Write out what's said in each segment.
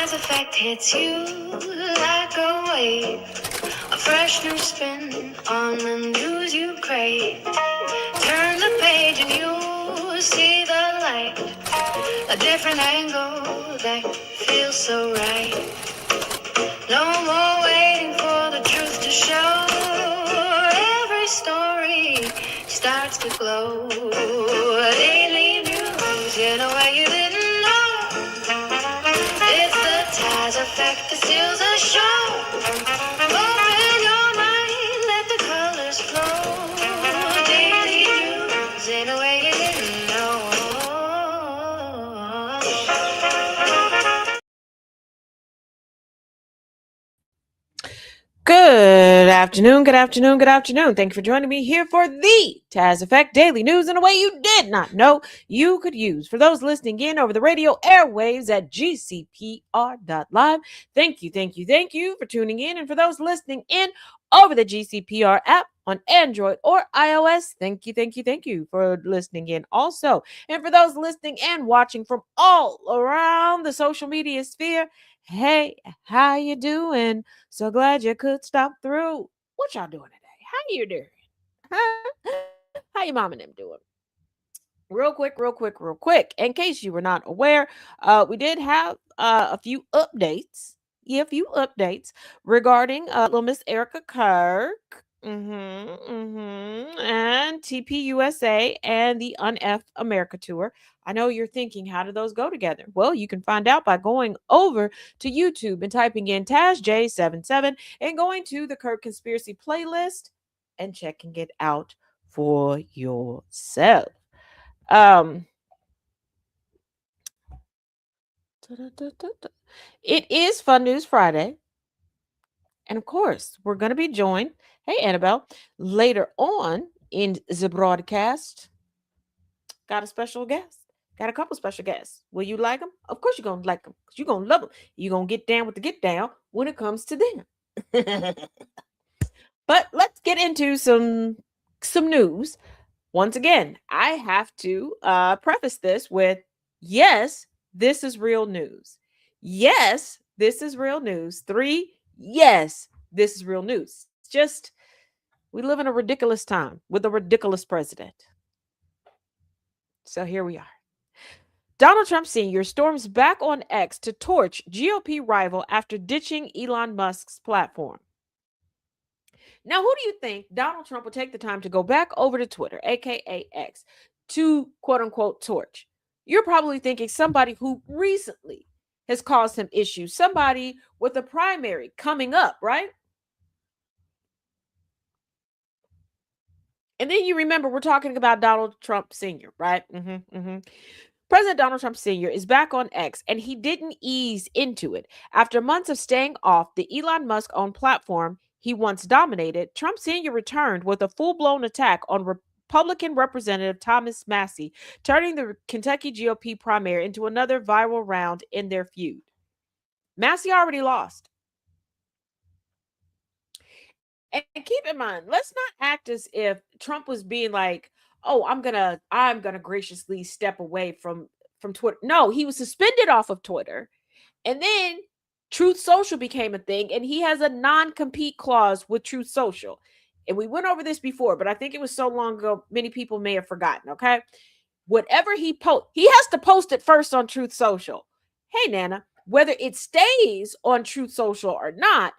Taz effect hits you like a wave, a fresh new spin on the news you crave. Turn the page and you see the light, a different angle that feels so right. No more waiting for the truth to show. Every story starts to glow. Daily news in a way you didn't know. It's the Taz effect that steals the show. Open your mind, let the colors flow. Daily news in a way you didn't know. Good afternoon, good afternoon, good afternoon. Thank you for joining me here for the Taz Effect Daily News in a way you did not know you could use. For those listening in over the radio airwaves at GCPR.live, thank you for tuning in. And for those listening in over the GCPR app on Android or iOS, thank you for listening in also. And for those listening and watching from all around the social media sphere, hey, how you doing? So glad you could stop through. What y'all doing today? How you doing? Huh? How your mom and them doing? Real quick. In case you were not aware, we did have a few updates. Yeah, a few updates regarding little Miss Erica Kirk. And TPUSA and the Unf America tour. I know you're thinking, how do those go together? Well, you can find out by going over to YouTube and typing in TazJ77 and going to the Kirk Conspiracy playlist and checking it out for yourself. It is Fun News Friday. And of course, we're going to be joined, hey, Annabelle, later on in the broadcast. Got a special guest. Got a couple special guests. Will you like them? Of course you're going to like them because you're going to love them. You're going to get down with the get down when it comes to them. But let's get into some news. Once again, I have to preface this with, yes, this is real news. Yes, this is real news. 3, yes, this is real news. It's just, we live in a ridiculous time with a ridiculous president. So here we are. Donald Trump Sr. storms back on X to torch GOP rival after ditching Elon Musk's platform. Now, who do you think Donald Trump will take the time to go back over to Twitter, aka X, to quote unquote torch? You're probably thinking somebody who recently has caused him issues, somebody with a primary coming up, right? And then you remember we're talking about Donald Trump Sr., right? President Donald Trump Sr. is back on X, and he didn't ease into it. After months of staying off the Elon Musk-owned platform he once dominated, Trump Sr. returned with a full-blown attack on Republican Representative Thomas Massie, turning the Kentucky GOP primary into another viral round in their feud. Massie already lost. And keep in mind, let's not act as if Trump was being like, "Oh, I'm gonna graciously step away from Twitter." No, he was suspended off of Twitter, and then Truth Social became a thing, and he has a non-compete clause with Truth Social. And we went over this before, but I think it was so long ago, many people may have forgotten. Okay, whatever he post, he has to post it first on Truth Social. Hey, Nana, whether it stays on Truth Social or not.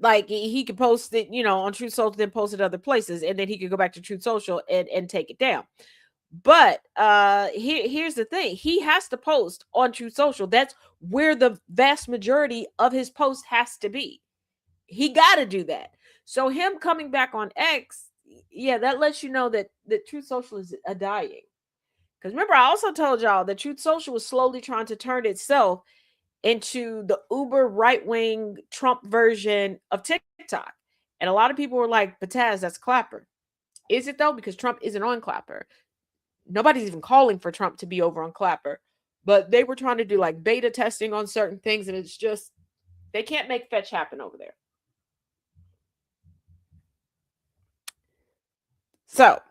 Like he could post it, on Truth Social, then post it other places, and then he could go back to Truth Social and take it down. But here's the thing: he has to post on Truth Social. That's where the vast majority of his post has to be. He got to do that. So him coming back on X, yeah, that lets you know that Truth Social is dying. Because remember, I also told y'all that Truth Social was slowly trying to turn itself into the uber right-wing Trump version of TikTok. And a lot of people were like, but Taz, that's Clapper. Is it though? Because Trump isn't on Clapper. Nobody's even calling for Trump to be over on Clapper. But they were trying to do like beta testing on certain things, and it's just, they can't make fetch happen over there. So,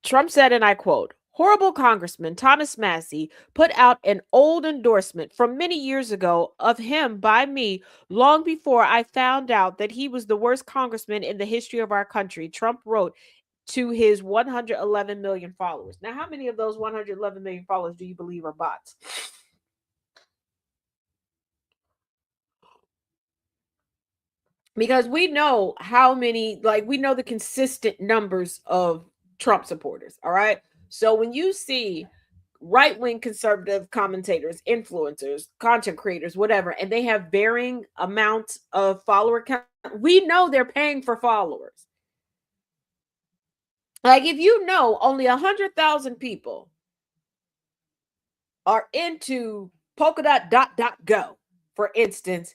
Trump said, and I quote, Horrible Congressman Thomas Massey put out an old endorsement from many years ago of him by me long before I found out that he was the worst congressman in the history of our country. Trump wrote to his 111 million followers. Now, how many of those 111 million followers do you believe are bots? Because we know how many, like, we know the consistent numbers of Trump supporters. All right. So when you see right wing conservative commentators, influencers, content creators, whatever, and they have varying amounts of follower count, we know they're paying for followers. Like, if you know only 100,000 people are into polka dot go, for instance,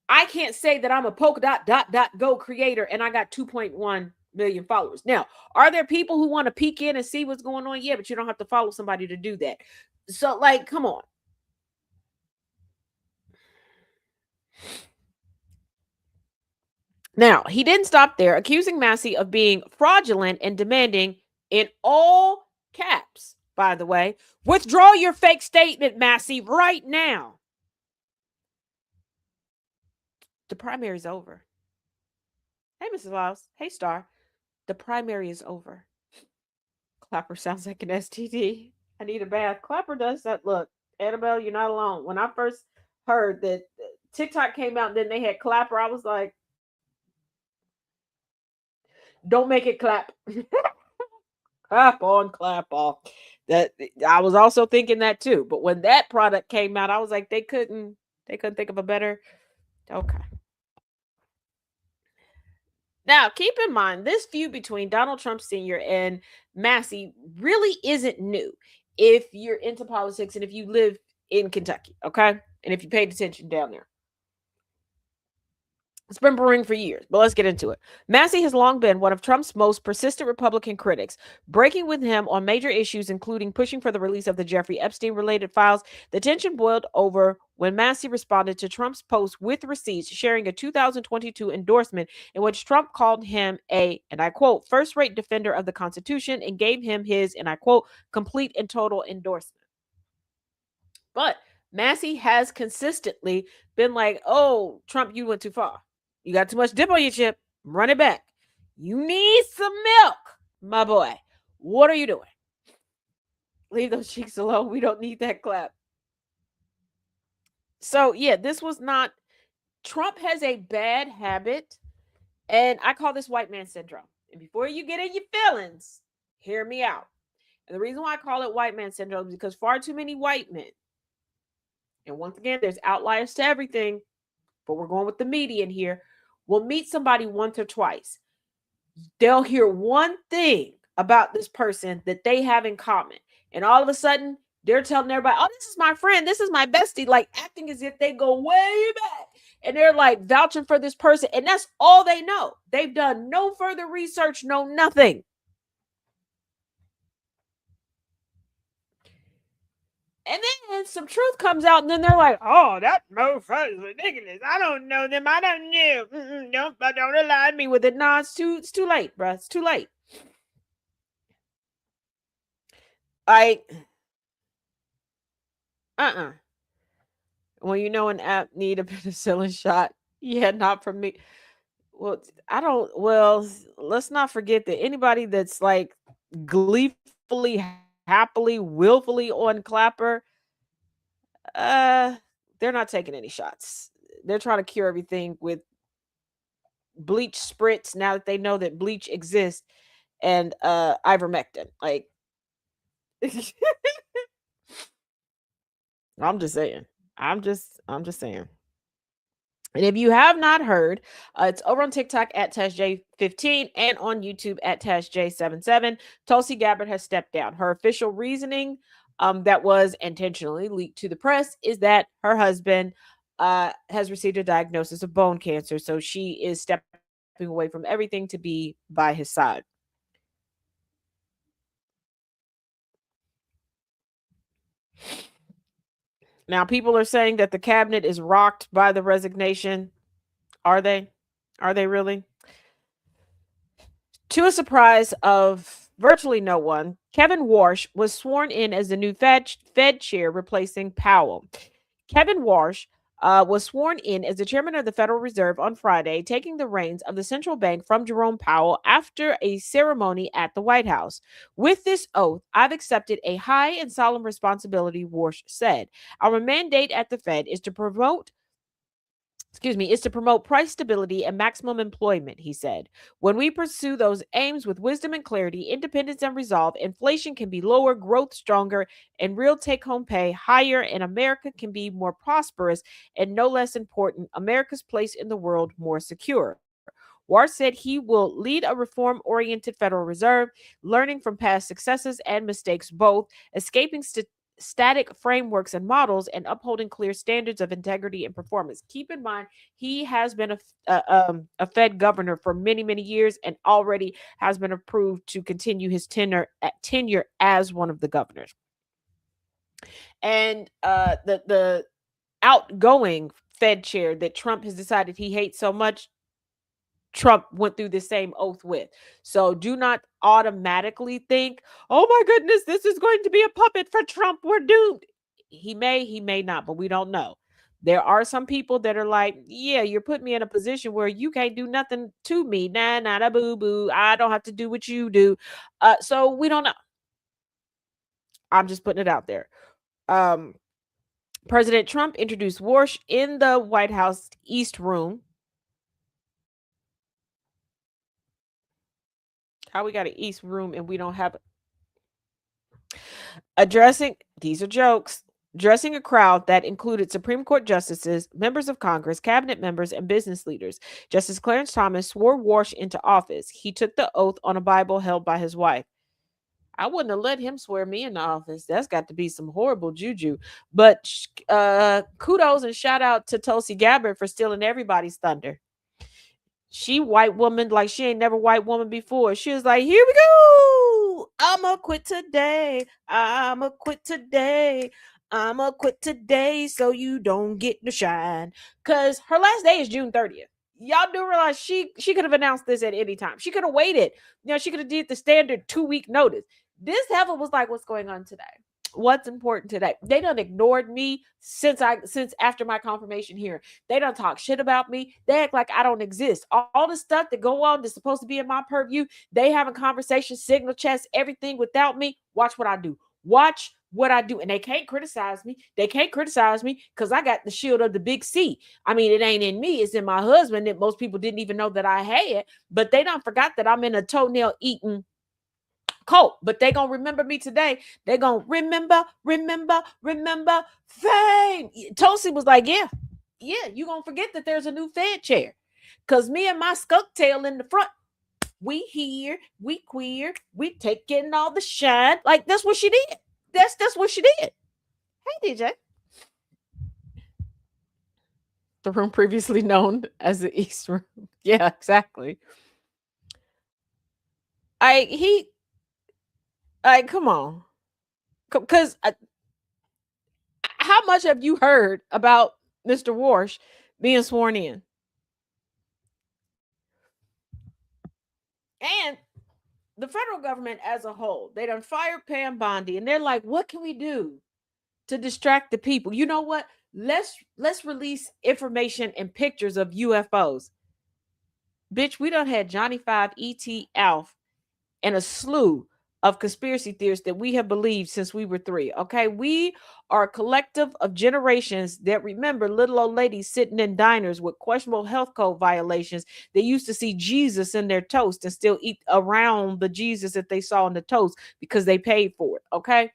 I can't say that I'm a polka dot go creator and I got 2.1 million followers. Now, are there people who want to peek in and see what's going on? Yeah, but you don't have to follow somebody to do that. So, like, come on. Now, he didn't stop there, accusing Massey of being fraudulent and demanding, in all caps, by the way, withdraw your fake statement, Massey, right now. The primary is over. Hey, Mrs. Laws. Hey, Star. The primary is over. Clapper sounds like an STD. I need a bath. Clapper does that. Look, Annabelle, you're not alone. When I first heard that TikTok came out and then they had Clapper, I was like, don't make it clap. Clap on, clap off. That I was also thinking that too. But when that product came out, I was like, they couldn't think of a better. Okay. Now, keep in mind, this feud between Donald Trump Sr. and Massey really isn't new if you're into politics and if you live in Kentucky, okay? And if you paid attention down there. It's been brewing for years, but let's get into it. Massey has long been one of Trump's most persistent Republican critics, breaking with him on major issues, including pushing for the release of the Jeffrey Epstein-related files. The tension boiled over when Massey responded to Trump's post with receipts, sharing a 2022 endorsement in which Trump called him a, and I quote, first-rate defender of the Constitution and gave him his, and I quote, complete and total endorsement. But Massey has consistently been like, oh, Trump, you went too far. You got too much dip on your chip. Run it back. You need some milk, my boy. What are you doing? Leave those cheeks alone. We don't need that clap. So, yeah, this was not. Trump has a bad habit, and I call this white man syndrome. And before you get in your feelings, hear me out. And the reason why I call it white man syndrome is because far too many white men, and once again, there's outliers to everything, but we're going with the median here, will meet somebody once or twice. They'll hear one thing about this person that they have in common. And all of a sudden, they're telling everybody, oh, this is my friend. This is my bestie. Like acting as if they go way back. And they're like vouching for this person. And that's all they know. They've done no further research, no nothing. And then some truth comes out, and then they're like, oh, that motherfucker is ridiculous. I don't know them. I don't know. Don't align me with it. No, it's too late, bro. It's too late. When you know an app need a penicillin shot, yeah, not from me. Well, let's not forget that anybody that's like gleefully, happily, willfully on Clapper, they're not taking any shots. They're trying to cure everything with bleach spritz now that they know that bleach exists and ivermectin. Like I'm just saying. I'm just saying. And if you have not heard, it's over on TikTok at TashJ15 and on YouTube at TashJ77. Tulsi Gabbard has stepped down. Her official reasoning that was intentionally leaked to the press is that her husband has received a diagnosis of bone cancer. So she is stepping away from everything to be by his side. Now, people are saying that the cabinet is rocked by the resignation. Are they? Are they really? To a surprise of Virtually no one. Kevin Warsh was sworn in as the new Fed chair, replacing Powell. Kevin Warsh was sworn in as the chairman of the Federal Reserve on Friday, taking the reins of the central bank from Jerome Powell after a ceremony at the White House. With this oath, I've accepted a high and solemn responsibility, Warsh said. Our mandate at the Fed is to promote price stability and maximum employment, he said. When we pursue those aims with wisdom and clarity, independence and resolve, inflation can be lower, growth stronger, and real take home pay higher, and America can be more prosperous, and no less important, America's place in the world more secure. War said he will lead a reform oriented Federal Reserve, learning from past successes and mistakes both, escaping static frameworks and models, and upholding clear standards of integrity and performance. Keep in mind, he has been a Fed governor for many, many years and already has been approved to continue his tenure as one of the governors. And the outgoing Fed chair that Trump has decided he hates so much, Trump went through the same oath with. So do not automatically think, oh my goodness, this is going to be a puppet for Trump. We're doomed. He may not, but we don't know. There are some people that are like, yeah, you're putting me in a position where you can't do nothing to me. Nah, nah, da boo boo. I don't have to do what you do. So we don't know. I'm just putting it out there. Um, President Trump introduced Warsh in the White House East Room. How we got an East Room and we don't have addressing these are jokes addressing a crowd that included Supreme Court justices, members of Congress, cabinet members, and business leaders. Justice Clarence Thomas swore Warsh into office. He took the oath on a Bible held by his wife. I wouldn't have let him swear me into office. That's got to be some horrible juju. But kudos and shout out to Tulsi Gabbard for stealing everybody's thunder. She white woman like she ain't never white woman before. She was like, here we go. I'ma quit today. I'ma quit today. I'ma quit today so you don't get the shine. Cause her last day is June 30th. Y'all do realize she could have announced this at any time. She could have waited. She could have did the standard 2-week notice. This heifer was like, what's going on today? What's important today? They done ignored me since after my confirmation hearing. They don't talk shit about me. They act like I don't exist. All the stuff that go on that's supposed to be in my purview, they having conversations, signal chats, everything without me. Watch what I do. Watch what I do. And they can't criticize me. They can't criticize me because I got the shield of the big C. I mean, it ain't in me. It's in my husband that most people didn't even know that I had. But they don't forgot that I'm in a toenail eating cult, but they gonna remember me today. They gonna remember fame. Tulsi was like, yeah, you gonna forget that there's a new Fed chair, cause me and my skunk tail in the front, we here, we queer, we taking all the shine. Like that's what she did. That's what she did. Hey DJ, the room previously known as the East Room. Yeah, exactly. Come on, because how much have you heard about Mr. Warsh being sworn in? And the federal government as a whole, they done fired Pam Bondi, and they're like, what can we do to distract the people? You know what? Let's release information and pictures of UFOs. Bitch, we done had Johnny 5, E.T., Alf, and a slew of conspiracy theorists that we have believed since we were 3. Okay, we are a collective of generations that remember little old ladies sitting in diners with questionable health code violations. They used to see Jesus in their toast and still eat around the Jesus that they saw in the toast because they paid for it. Okay,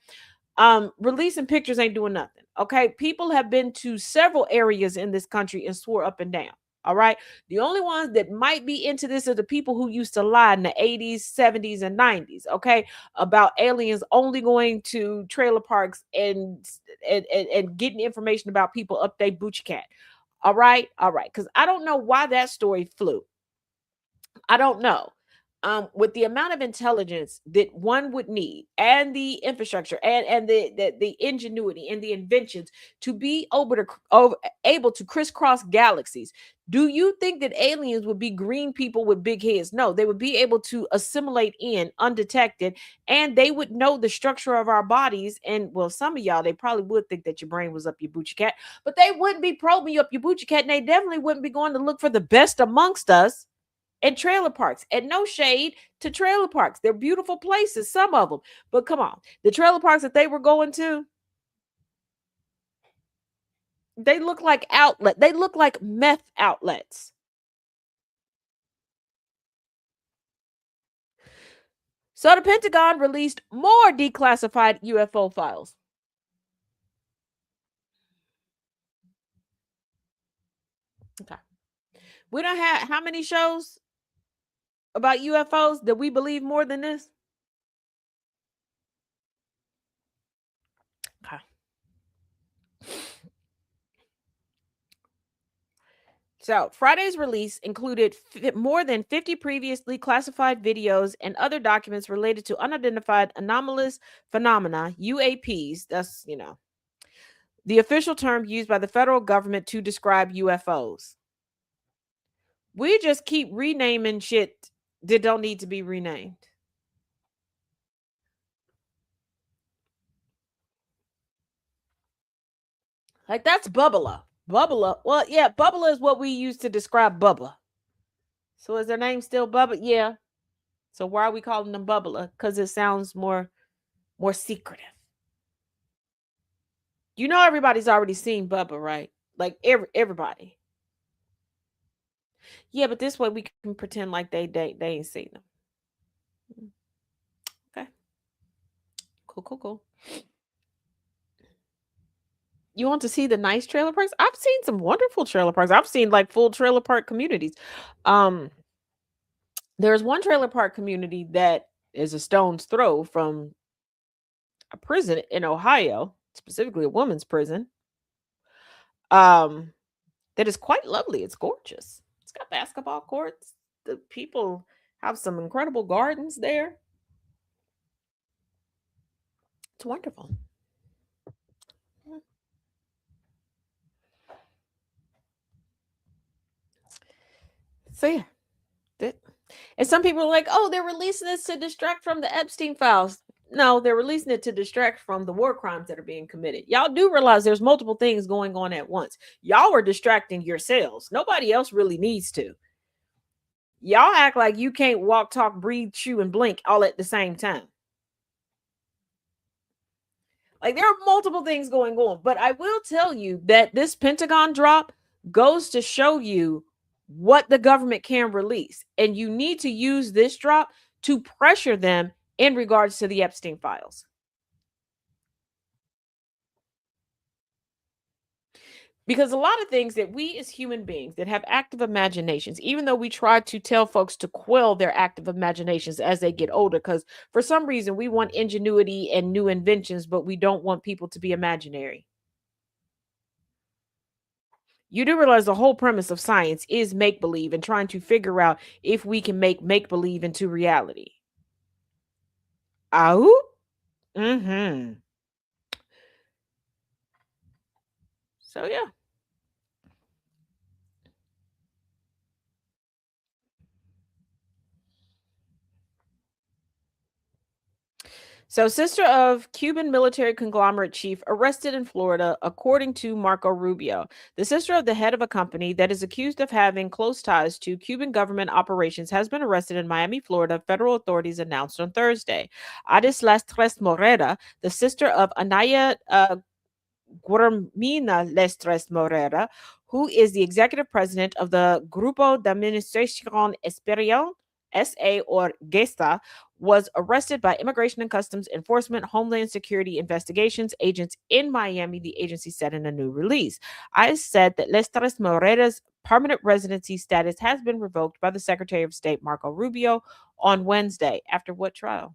releasing pictures ain't doing nothing. Okay, people have been to several areas in this country and swore up and down. All right. The only ones that might be into this are the people who used to lie in the 80s, 70s, and 90s, okay, about aliens only going to trailer parks and getting information about people up their booch cat. All right. Because I don't know why that story flew. I don't know. with the amount of intelligence that one would need, and the infrastructure, and the ingenuity and the inventions to be able to crisscross galaxies, do you think that aliens would be green people with big heads? No, they would be able to assimilate in undetected, and they would know the structure of our bodies. And well, some of y'all, they probably would think that your brain was up your boochie cat, but they wouldn't be probing you up your boochie cat, and they definitely wouldn't be going to look for the best amongst us and trailer parks. And no shade to trailer parks. They're beautiful places, some of them. But come on, the trailer parks that they were going to, they look like outlet. They look like meth outlets. So the Pentagon released more declassified UFO files. Okay. We don't have how many shows about UFOs that we believe more than this? Okay. So, Friday's release included more than 50 previously classified videos and other documents related to unidentified anomalous phenomena, UAPs. That's, the official term used by the federal government to describe UFOs. We just keep renaming shit that don't need to be renamed. Like, that's Bubba. Bubba. Well, yeah, Bubba is what we use to describe Bubba. So is their name still Bubba? Yeah. So why are we calling them Bubba? Because it sounds more secretive. You know, everybody's already seen Bubba, right? Like everybody. Yeah, but this way we can pretend like they ain't seen them. Okay. Cool. You want to see the nice trailer parks? I've seen some wonderful trailer parks. I've seen like full trailer park communities. Um, there's one trailer park community that is a stone's throw from a prison in Ohio, specifically a woman's prison. Um, that is quite lovely. It's gorgeous. It's got basketball courts. The people have some incredible gardens there. It's wonderful. So yeah, that, and some people are like, "Oh, they're releasing this to distract from the Epstein files." No, they're releasing it to distract from the war crimes that are being committed. Y'all do realize there's multiple things going on at once. Y'all are distracting yourselves. Nobody else really needs to. Y'all act like you can't walk, talk, breathe, chew, and blink all at the same time. Like, there are multiple things going on, but I will tell you that this Pentagon drop goes to show you what the government can release. And you need to use this drop to pressure them in regards to the Epstein files. Because a lot of things that we as human beings that have active imaginations, even though we try to tell folks to quell their active imaginations as they get older, because for some reason we want ingenuity and new inventions, but we don't want people to be imaginary. You do realize the whole premise of science is make believe and trying to figure out if we can make believe into reality. Oh, mm-hmm. So yeah. So, sister of Cuban military conglomerate chief arrested in Florida, according to Marco Rubio. The sister of the head of a company that is accused of having close ties to Cuban government operations has been arrested in Miami, Florida, federal authorities announced on Thursday. Adis Lastres Morera, the sister of Anaya Guillermina Lestres Morera, who is the executive president of the Grupo de Administración Especial, SA or GESTA, was arrested by Immigration and Customs Enforcement Homeland Security Investigations agents in Miami, the agency said in a new release. I said that Lestres Morera's permanent residency status has been revoked by the Secretary of State Marco Rubio on Wednesday. After what trial?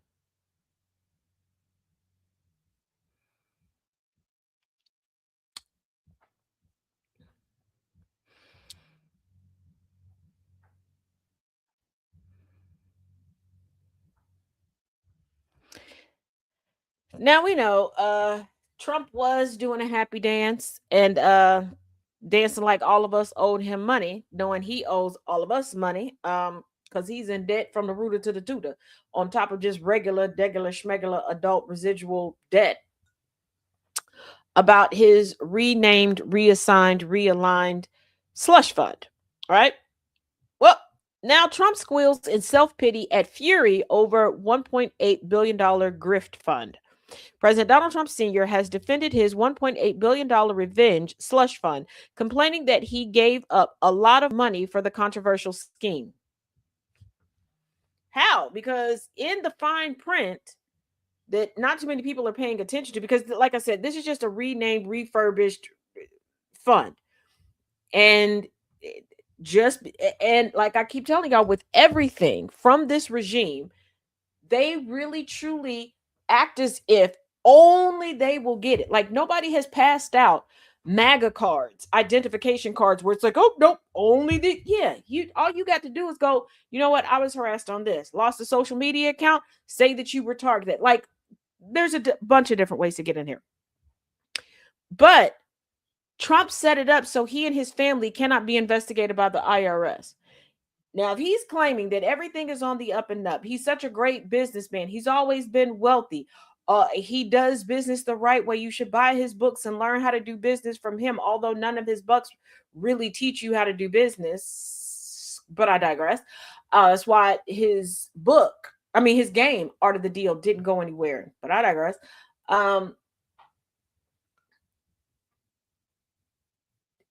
Now we know Trump was doing a happy dance and dancing like all of us owed him money, knowing he owes all of us money. Because he's in debt from the rooter to the tutor, on top of just regular, degular, schmegular adult residual debt about his renamed, reassigned, realigned slush fund. All right. Well, now Trump squeals in self pity at fury over $1.8 billion grift fund. President Donald Trump Sr. has defended his $1.8 billion revenge slush fund, complaining that he gave up a lot of money for the controversial scheme. How? Because in the fine print that not too many people are paying attention to, because, like I said, this is just a renamed, refurbished fund. And just, and like I keep telling y'all, with everything from this regime, they really truly act as if only they will get it. Like nobody has passed out MAGA cards, identification cards, where it's like, oh nope, only the you all you got to do is go, you know what, I was harassed on this, lost a social media account, say that you were targeted. Like there's a bunch of different ways to get in here. But Trump set it up so he and his family cannot be investigated by the IRS. Now, if he's claiming that everything is on the up and up, he's such a great businessman. He's always been wealthy. He does business the right way. You should buy his books and learn how to do business from him, although none of his books really teach you how to do business. But I digress. That's why his his game, Art of the Deal, didn't go anywhere. But I digress.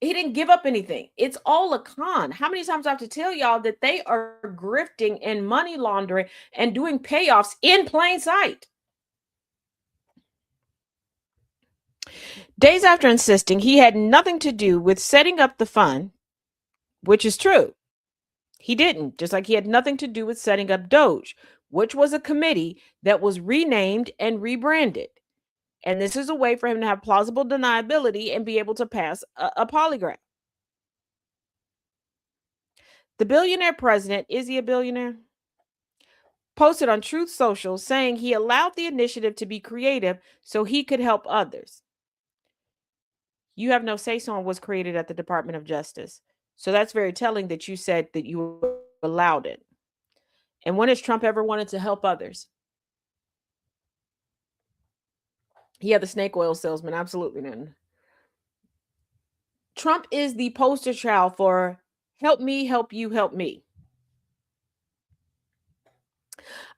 He didn't give up anything. It's all a con. How many times I have to tell y'all that they are grifting and money laundering and doing payoffs in plain sight? Days after insisting he had nothing to do with setting up the fund, which is true, he didn't, just like he had nothing to do with setting up Doge, which was a committee that was renamed and rebranded. And this is a way for him to have plausible deniability and be able to pass a polygraph. The billionaire president, is he a billionaire? Posted on Truth Social saying he allowed the initiative to be creative so he could help others. You have no say so on what's created at the Department of Justice. So that's very telling that you said that you allowed it. And when has Trump ever wanted to help others? Yeah, the snake oil salesman, absolutely none. Trump is the poster child for help me, help you, help me.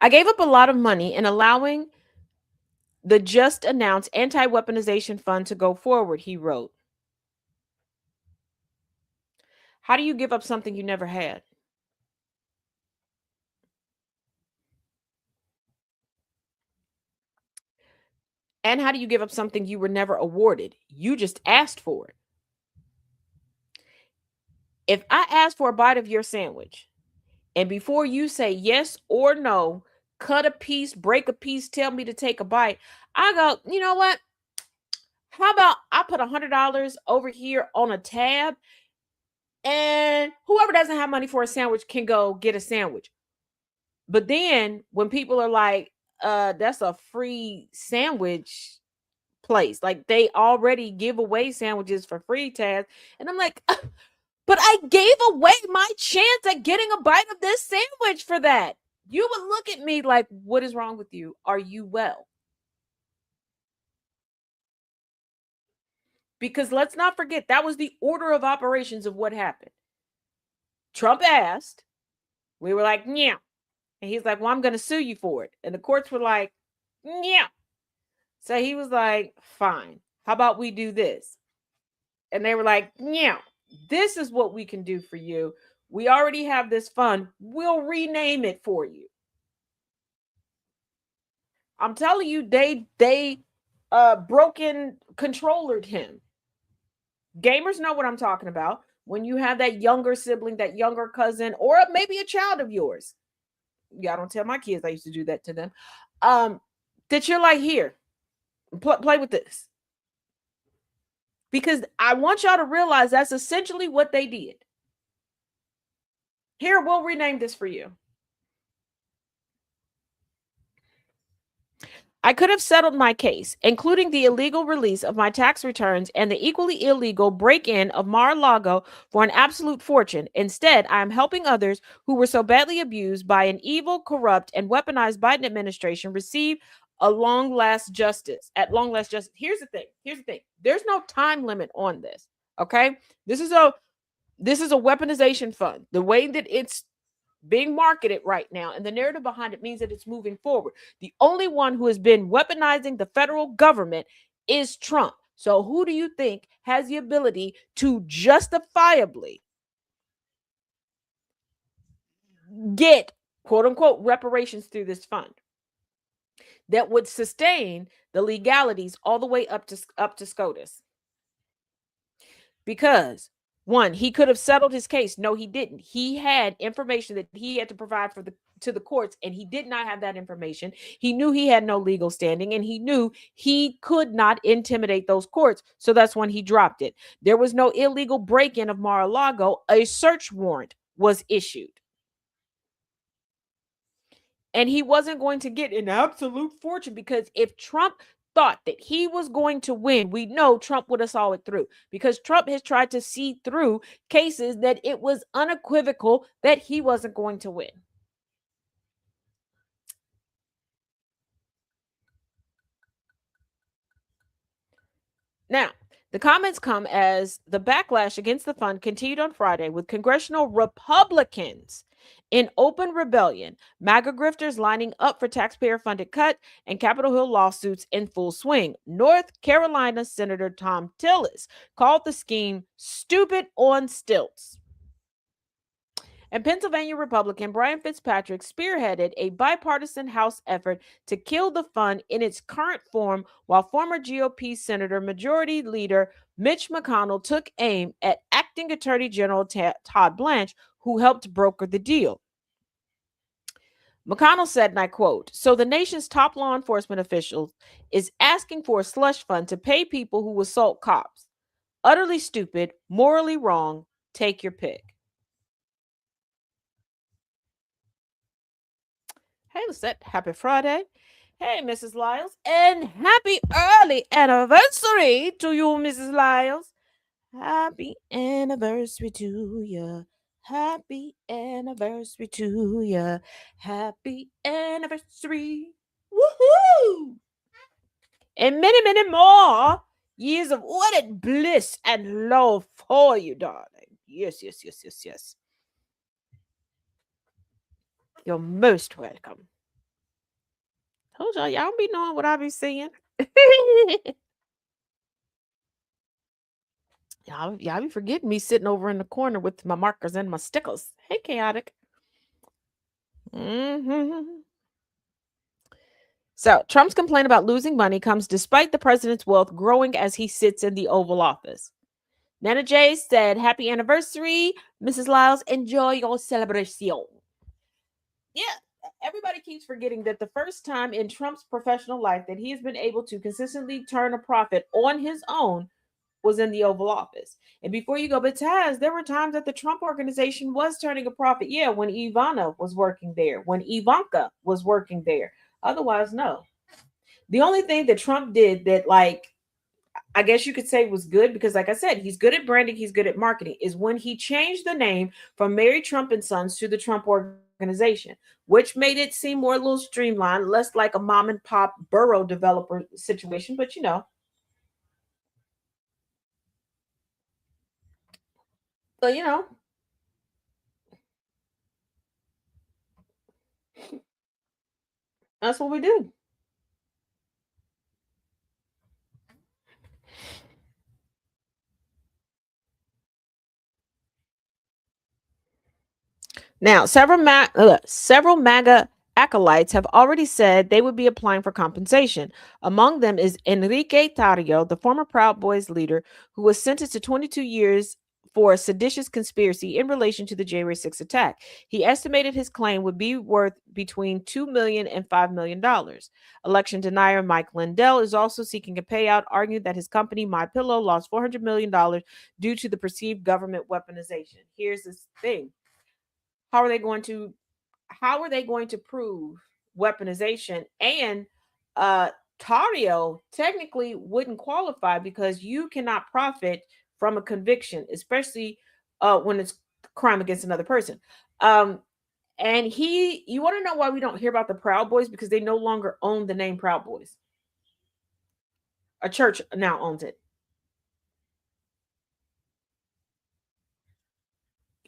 I gave up a lot of money in allowing the just announced anti-weaponization fund to go forward, he wrote. How do you give up something you never had? And how do you give up something you were never awarded? You just asked for it. If I ask for a bite of your sandwich, and before you say yes or no, cut a piece, break a piece, tell me to take a bite, I go, you know what? How about I put $100 over here on a tab, and whoever doesn't have money for a sandwich can go get a sandwich. But then when people are like, that's a free sandwich place, like they already give away sandwiches for free, Taz. And I'm like, but I gave away my chance at getting a bite of this sandwich for that. You would look at me like, what is wrong with you? Are you well? Because let's not forget, that was the order of operations of what happened. Trump asked, we were like, yeah. And he's like, well, I'm going to sue you for it. And the courts were like, yeah. So he was like, fine. How about we do this? And they were like, yeah, this is what we can do for you. We already have this fund. We'll rename it for you. I'm telling you, they broken controllered him. Gamers know what I'm talking about. When you have that younger sibling, that younger cousin, or maybe a child of yours. Yeah, don't tell my kids I used to do that to them. That you're like, here, play with this. Because I want y'all to realize that's essentially what they did. Here, we'll rename this for you. I could have settled my case, including the illegal release of my tax returns and the equally illegal break in of Mar a Lago for an absolute fortune. Instead, I am helping others who were so badly abused by an evil, corrupt, and weaponized Biden administration receive a long last justice. At long last justice. Here's the thing. Here's the thing. There's no time limit on this. Okay. This is a weaponization fund. The way that it's being marketed right now and the narrative behind it means that it's moving forward. The only one who has been weaponizing the federal government is Trump. So who do you think has the ability to justifiably get quote unquote reparations through this fund that would sustain the legalities all the way up to SCOTUS? Because one, he could have settled his case. No, he didn't. He had information that he had to provide to the courts, and he did not have that information. He knew he had no legal standing, and he knew he could not intimidate those courts. So that's when he dropped it. There was no illegal break-in of Mar-a-Lago. A search warrant was issued. And he wasn't going to get an absolute fortune, because if Trump thought that he was going to win, we know Trump would have saw it through, because Trump has tried to see through cases that it was unequivocal that he wasn't going to win. Now, the comments come as the backlash against the fund continued on Friday, with congressional Republicans in open rebellion, MAGA grifters lining up for taxpayer-funded cut, and Capitol Hill lawsuits in full swing. North Carolina Senator Tom Tillis called the scheme stupid on stilts. And Pennsylvania Republican Brian Fitzpatrick spearheaded a bipartisan House effort to kill the fund in its current form, while former GOP Senator Majority Leader Mitch McConnell took aim at acting Attorney General Todd Blanche, who helped broker the deal. McConnell said, and I quote, "So the nation's top law enforcement officials is asking for a slush fund to pay people who assault cops. Utterly stupid, morally wrong. Take your pick." Hey, Lisette, happy Friday. Hey, Mrs. Lyles, and happy early anniversary to you, Mrs. Lyles. Happy anniversary to you. Happy anniversary to you. Happy anniversary. Woohoo! And many, many more years of wedded bliss and love for you, darling. Yes, yes, yes, yes, yes. You're most welcome. Told y'all don't be knowing what I be seeing. y'all be forgetting me sitting over in the corner with my markers and my stickers. Hey, chaotic. Mm-hmm. So Trump's complaint about losing money comes despite the president's wealth growing as he sits in the Oval Office. Nana J said, "Happy anniversary, Mrs. Lyles. Enjoy your celebration." Yeah, everybody keeps forgetting that the first time in Trump's professional life that he has been able to consistently turn a profit on his own was in the Oval Office. And before you go, but Taz, there were times that the Trump organization was turning a profit. Yeah, when Ivana was working there, when Ivanka was working there. Otherwise, no. The only thing that Trump did that, like, I guess you could say was good, because like I said, he's good at branding, he's good at marketing, is when he changed the name from Mary Trump and Sons to the Trump Organization, which made it seem more a little streamlined, less like a mom and pop borough developer situation. But but that's what we do. Now, several MAGA acolytes have already said they would be applying for compensation. Among them is Enrique Tarrio, the former Proud Boys leader, who was sentenced to 22 years for a seditious conspiracy in relation to the January 6th attack. He estimated his claim would be worth between $2 million and $5 million. Election denier Mike Lindell is also seeking a payout, arguing that his company, MyPillow, lost $400 million due to the perceived government weaponization. Here's this thing. How are they going to prove weaponization and Tario technically wouldn't qualify because you cannot profit from a conviction, especially when it's crime against another person. And you want to know why we don't hear about the Proud Boys? Because they no longer own the name Proud Boys. A church now owns it.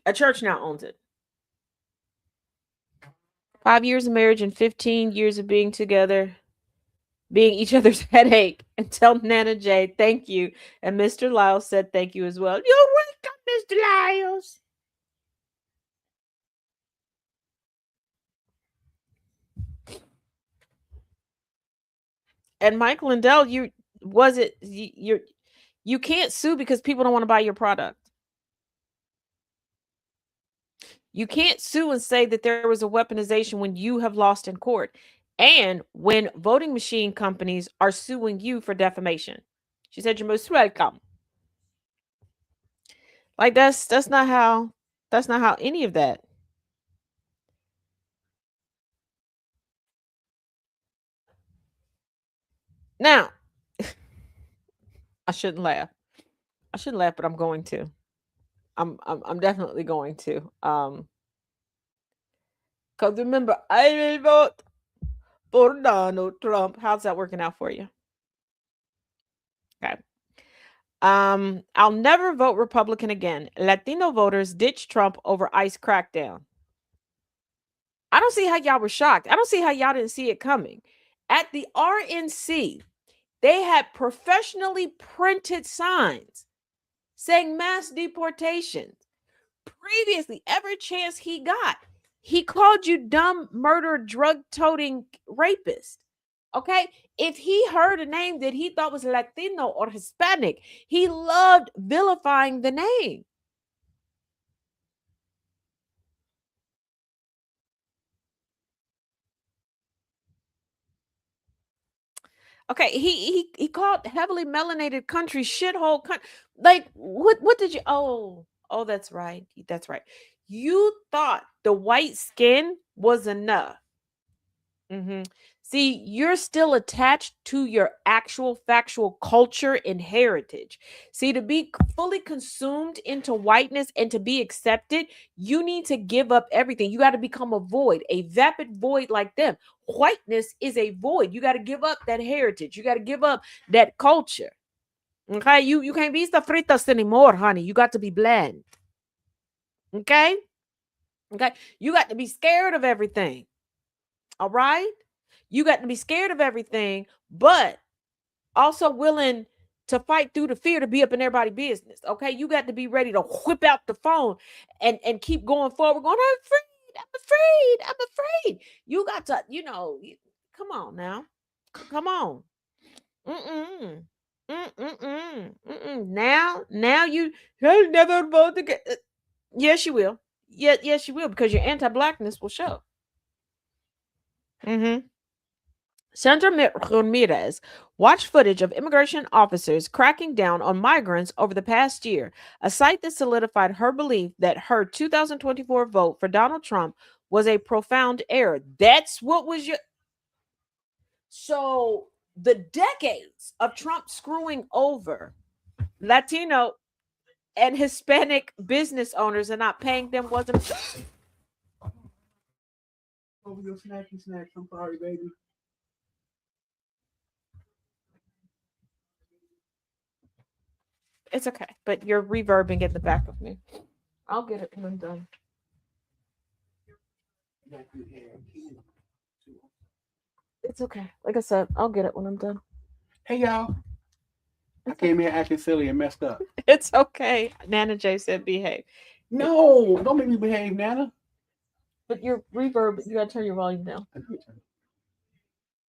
A church now owns it. 5 years of marriage and 15 years of being together, being each other's headache. And tell Nana J, thank you. And Mr. Lyles said thank you as well. You're welcome, Mr. Lyles. And Mike Lindell, you can't sue because people don't want to buy your product. You can't sue and say that there was a weaponization when you have lost in court and when voting machine companies are suing you for defamation. She said, you're most welcome. Like that's not how any of that. Now, I shouldn't laugh. But I'm going to. I'm definitely going to. Because remember, I will vote for Donald Trump. How's that working out for you? Okay. I'll never vote Republican again. Latino voters ditch Trump over ICE crackdown. I don't see how y'all were shocked. I don't see how y'all didn't see it coming. At the RNC, they had professionally printed signs saying mass deportations. Previously, every chance he got, he called you dumb, murder, drug-toting rapist. Okay? If he heard a name that he thought was Latino or Hispanic, he loved vilifying the name. Okay, he called heavily melanated country shithole country. Like what did you that's right. That's right. You thought the white skin was enough. See, you're still attached to your actual factual culture and heritage. See, to be fully consumed into whiteness and to be accepted, you need to give up everything. You got to become a void, a vapid void like them. Whiteness is a void. You got to give up that heritage. You got to give up that culture. Okay, you can't be fritas anymore, honey. You got to be bland. Okay, you got to be scared of everything. All right. You got to be scared of everything, but also willing to fight through the fear to be up in everybody's business. Okay. You got to be ready to whip out the phone and keep going forward, going, I'm afraid. You got to, come on now. Come on. Now you'll never vote again. Yes, you will. Yes, you will, because your anti-blackness will show. Sandra Ramirez watched footage of immigration officers cracking down on migrants over the past year, a sight that solidified her belief that her 2024 vote for Donald Trump was a profound error. That's what was your... So the decades of Trump screwing over Latino and Hispanic business owners and not paying them wasn't... Over your snacky snacks. I'm sorry, baby. It's okay, but you're reverbing at the back of me. I'll get it when I'm done. It's okay. Like I said, I'll get it when I'm done. Hey, y'all. I came here acting silly and messed up. It's okay. Nana J said behave. No, don't make me behave, Nana. But your reverb, you gotta turn your volume down.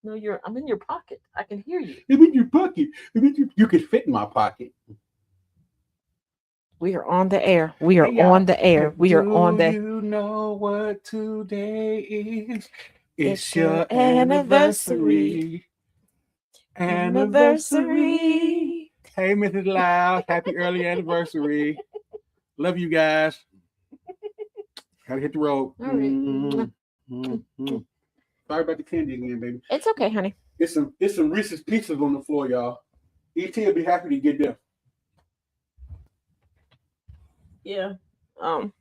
No, I'm in your pocket. I can hear you. I'm in your pocket. You could fit in my pocket. We are on the air. We are on the air. We are on the... You know what today is? It's your anniversary. Anniversary. Hey, Mrs. Loud. Happy early anniversary. Love you guys. Gotta hit the road. Sorry about the candy again, baby. It's okay, honey. It's some Reese's Pieces on the floor, y'all. ET will be happy to get them. Yeah. No,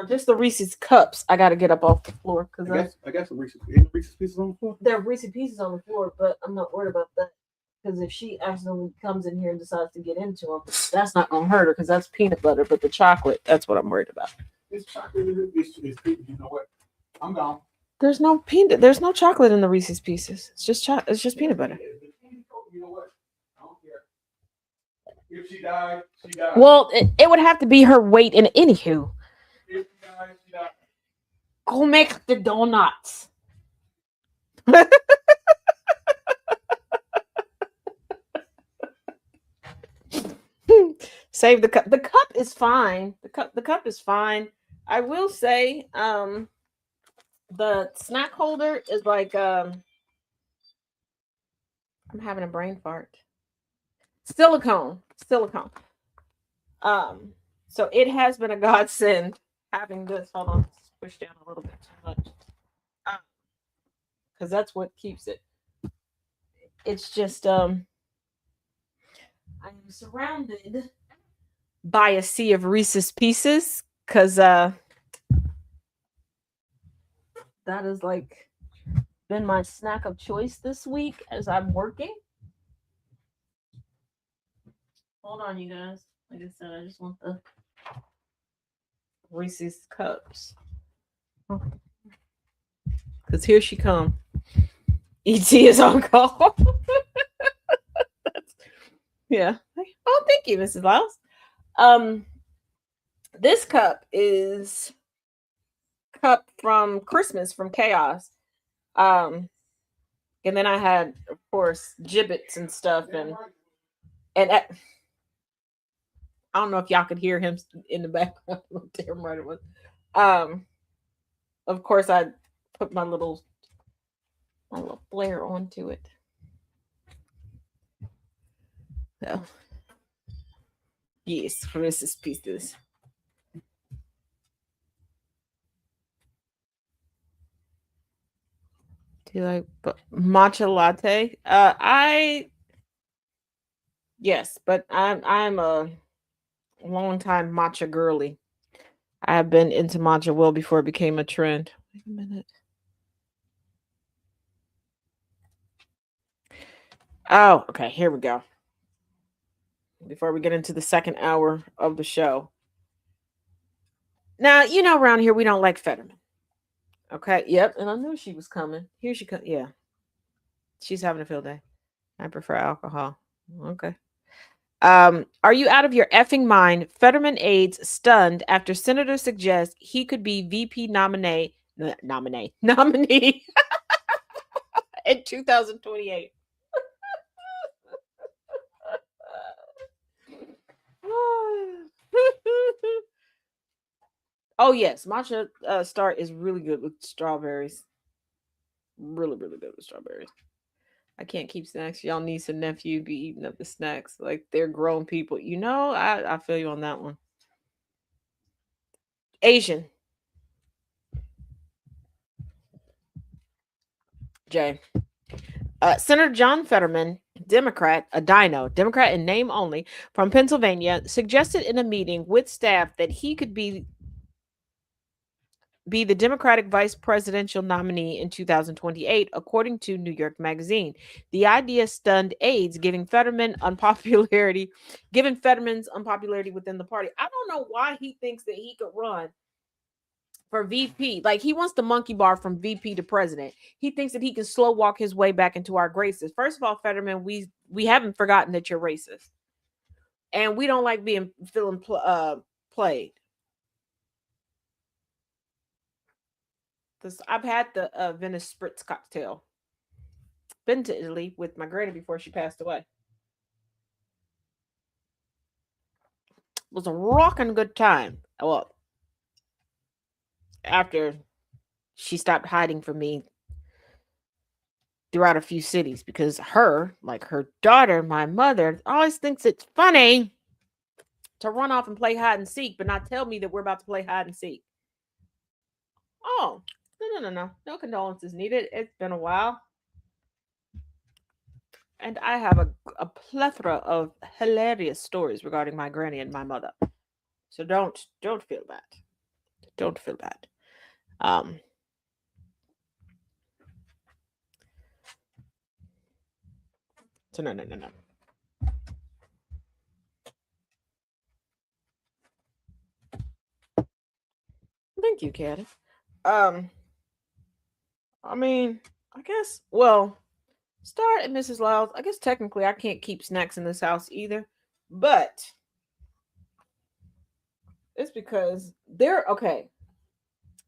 just the Reese's cups. I gotta get up off the floor because I got some Reese's Pieces on the floor. there are Reese's Pieces on the floor, but I'm not worried about that. Because if she accidentally comes in here and decides to get into them, that's not gonna hurt her because that's peanut butter. But the chocolate, that's what I'm worried about. It's chocolate. It's you know what? I'm gone. There's no peanut. There's no chocolate in the Reese's Pieces. It's just It's just peanut butter. You know what? I don't care. If she died, she died. Well, it would have to be her weight in anywho. If she died, she died. Go make the donuts. Save the cup. The cup is fine. The cup is fine. I will say, the snack holder is like I'm having a brain fart. Silicone. So it has been a godsend having this. Hold on, push down a little bit too much. Because that's what keeps it. It's just I'm surrounded by a sea of Reese's Pieces because that has like been my snack of choice this week as I'm working. Hold on, you guys. Like I said, I just want the Reese's cups. Because here she come. ET is on call. Yeah. Oh, thank you, Mrs. Lyles. This cup is cup from Christmas from Chaos. And then I had, of course, gibbets and stuff, and I don't know if y'all could hear him in the background. What damn right it was. Of course, I put my little flare onto it. So, yes, Reese's Pieces. Do you like matcha latte? Yes, but I'm a long time matcha girly. I have been into matcha well before it became a trend. Wait a minute. Oh, okay. Here we go. Before we get into the second hour of the show. Now, around here we don't like Fetterman. Okay. Yep. And I knew she was coming. Here she comes. Yeah. She's having a field day. I prefer alcohol. Okay. Are you out of your effing mind? Fetterman aides stunned after senator suggests he could be VP nominee in 2028. Oh yes, matcha start is really good with strawberries. Really, really good with strawberries. I can't keep snacks. Y'all niece and nephew be eating up the snacks like they're grown people. I feel you on that one. Asian. Jay. Senator John Fetterman, Democrat, Democrat in name only, from Pennsylvania, suggested in a meeting with staff that he could be the Democratic vice presidential nominee in 2028, according to New York Magazine. The idea stunned aides, giving Fetterman's unpopularity within the party. I don't know why he thinks that he could run for VP. Like, he wants the monkey bar from VP to president. He thinks that he can slow walk his way back into our graces. First of all, Fetterman, we haven't forgotten that you're racist. And we don't like feeling played. Because I've had the Venice Spritz cocktail. Been to Italy with my granny before she passed away. It was a rocking good time. Well, after she stopped hiding from me throughout a few cities, because her daughter, my mother, always thinks it's funny to run off and play hide and seek, but not tell me that we're about to play hide and seek. Oh, No condolences needed. It's been a while. And I have a plethora of hilarious stories regarding my granny and my mother. So don't feel bad. Don't feel bad. Um so no. Thank you, Caddy. Um I mean, I guess Star and Mrs. Lyles, I guess technically I can't keep snacks in this house either. But it's because they're okay.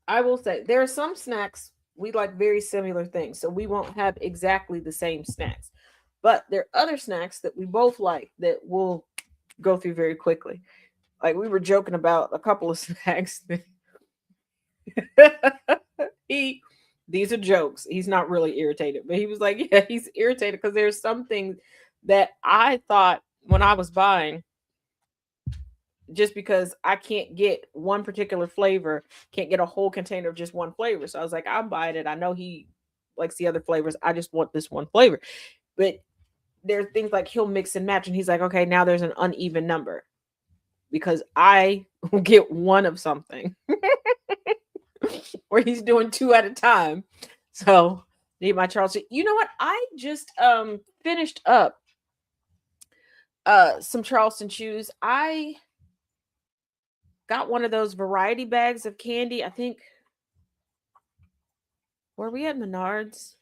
I will say there are some snacks we like very similar things, so we won't have exactly the same snacks. But there are other snacks that we both like that we'll go through very quickly. Like we were joking about a couple of snacks. he These are jokes. He's not really irritated, but he was like, yeah, he's irritated because there's some things that I thought when I was buying, just because I can't get one particular flavor, can't get a whole container of just one flavor. So I was like, I'm buying it. I know he likes the other flavors. I just want this one flavor. But there are things like he'll mix and match, and he's like, okay, now there's an uneven number because I will get one of something, or he's doing two at a time. So need my Charleston. You know what? I just finished up some Charleston shoes. I got one of those variety bags of candy. I think, were we at Menards?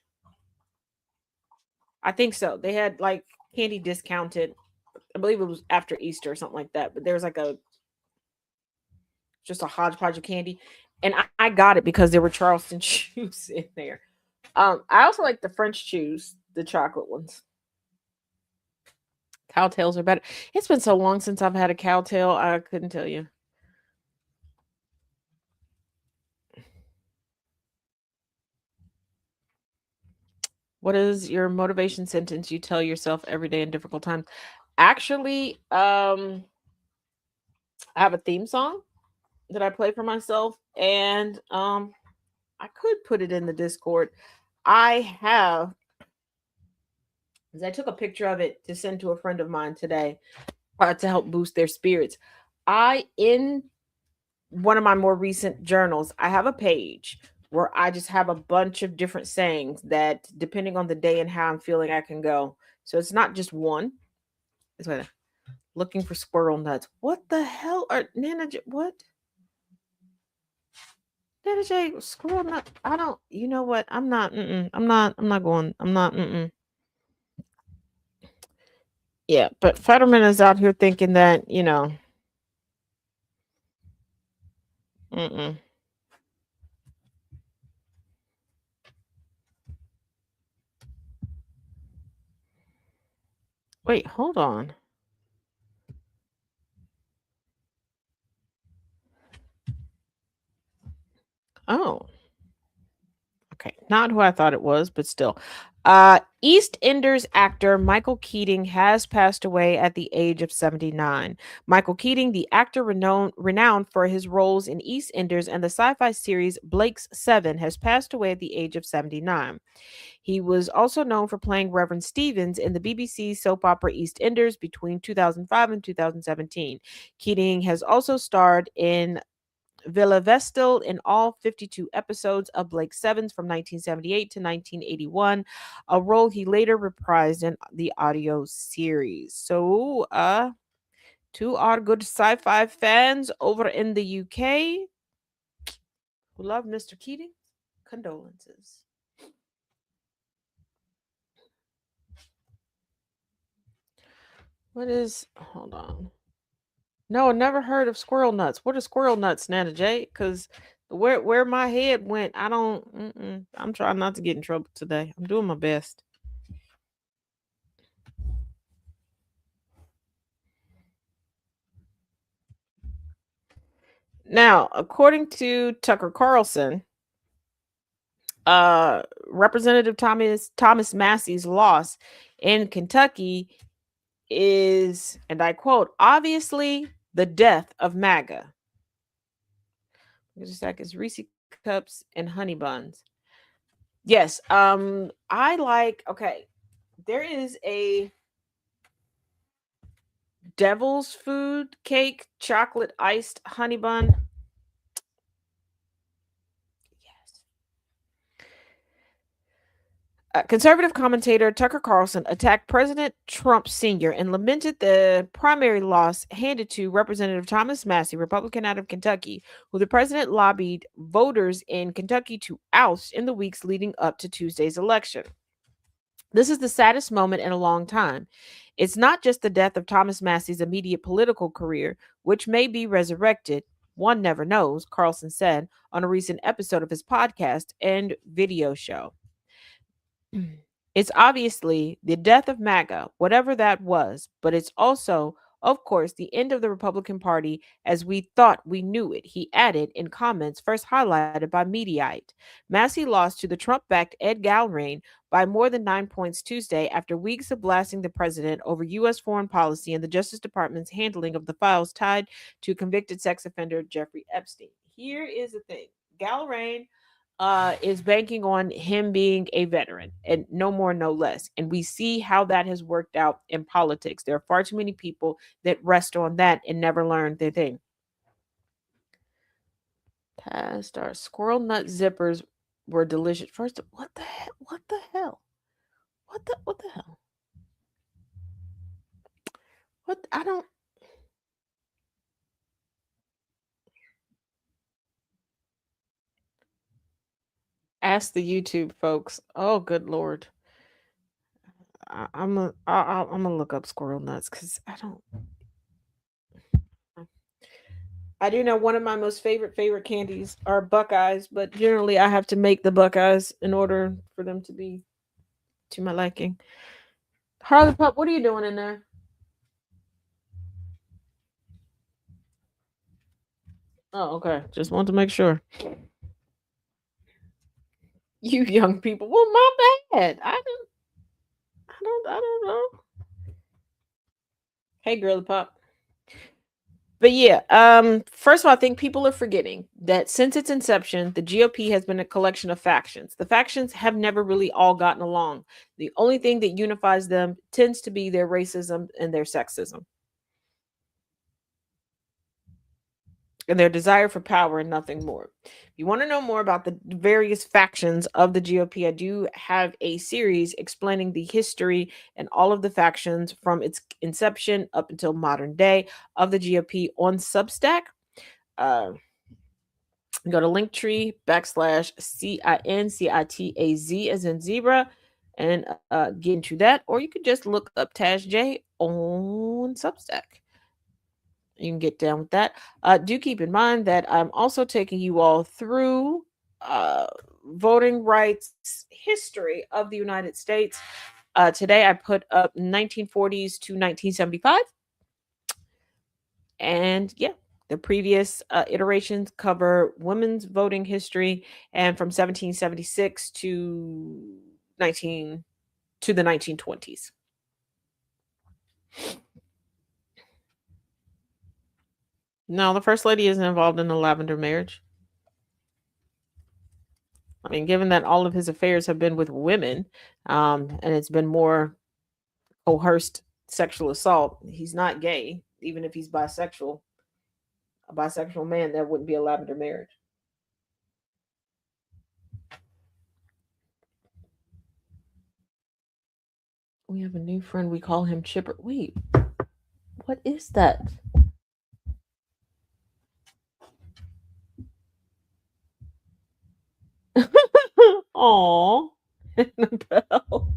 I think so. They had like candy discounted. I believe it was after Easter or something like that. But there was like just a hodgepodge of candy. And I got it because there were Charleston shoes in there. I also like the French chews, the chocolate ones. Cowtails are better. It's been so long since I've had a cowtail, I couldn't tell you. What is your motivation sentence you tell yourself every day in difficult times? Actually, I have a theme song that I play for myself, and I could put it in the Discord. I have, as I took a picture of it to send to a friend of mine today to help boost their spirits. In one of my more recent journals, I have a page where I just have a bunch of different sayings that, depending on the day and how I'm feeling, I can go. So it's not just one. It's like looking for squirrel nuts. What the hell are Nana? What? Nana J, squirrel nut. I don't. You know what? I'm not. I'm not. I'm not going. I'm not. Yeah, but Fetterman is out here thinking that Mm-mm. Wait, hold on. Oh, okay. Not who I thought it was, but still. EastEnders actor Michael Keating has passed away at the age of 79. Michael Keating, the actor renowned for his roles in EastEnders and the sci-fi series Blake's Seven, has passed away at the age of 79. He was also known for playing Reverend Stevens in the BBC soap opera EastEnders between 2005 and 2017. Keating has also starred in Villa Vestal in all 52 episodes of Blake Sevens from 1978 to 1981, a role he later reprised in the audio series. So, to our good sci-fi fans over in the UK who love Mr. Keating, condolences. Hold on. No, never heard of squirrel nuts. What are squirrel nuts, Nana J? Because where my head went, I don't. I'm trying not to get in trouble today. I'm doing my best. Now, according to Tucker Carlson, Representative Thomas Massey's loss in Kentucky is, and I quote, obviously the death of MAGA. Just a second. Reese cups, and honey buns. Yes, I like, okay, there is a devil's food cake, chocolate iced honey bun. Yes. Conservative commentator Tucker Carlson attacked President Trump Sr. and lamented the primary loss handed to Representative Thomas Massey, Republican out of Kentucky, who the president lobbied voters in Kentucky to oust in the weeks leading up to Tuesday's election. This is the saddest moment in a long time. It's not just the death of Thomas Massey's immediate political career, which may be resurrected. One never knows, Carlson said on a recent episode of his podcast and video show. It's obviously the death of MAGA, whatever that was, but it's also, of course, the end of the Republican Party as we thought we knew it, he added in comments first highlighted by Mediaite. Massey lost to the Trump backed Ed Galbraith by more than 9 points Tuesday after weeks of blasting the president over U.S. foreign policy and the Justice Department's handling of the files tied to convicted sex offender Jeffrey Epstein. Here is the thing: Galbraith is banking on him being a veteran and no more, no less. And we see how that has worked out in politics. There are far too many people that rest on that and never learn their thing. Our squirrel nut zippers were delicious. First, what the hell? What the hell? What the hell? What? I don't. Ask the YouTube folks. Oh, good lord. I'm gonna look up squirrel nuts because I don't. I do know one of my most favorite candies are Buckeyes, but generally I have to make the Buckeyes in order for them to be to my liking. Harley Pup, what are you doing in there? Oh, okay. Just want to make sure. You young people. Well, my bad. I don't know. Hey, girly pop. But yeah, first of all, I think people are forgetting that since its inception, the GOP has been a collection of factions. The factions have never really all gotten along. The only thing that unifies them tends to be their racism and their sexism, and their desire for power and nothing more. If you want to know more about the various factions of the GOP, I do have a series explaining the history and all of the factions from its inception up until modern day of the GOP on Substack. Go to Linktree /CINCITAZ as in zebra and get into that, or you could just look up Taz J on Substack. You can get down with that. Do keep in mind that I'm also taking you all through voting rights history of the United States. Today I put up 1940s to 1975. And yeah, the previous iterations cover women's voting history and from 1776 to the 1920s. No, the first lady isn't involved in the lavender marriage. I mean, given that all of his affairs have been with women, and it's been more coerced sexual assault, he's not gay. Even if he's bisexual, a bisexual man, that wouldn't be a lavender marriage. We have a new friend. We call him Chipper. Wait, what is that? Aw, Annabelle.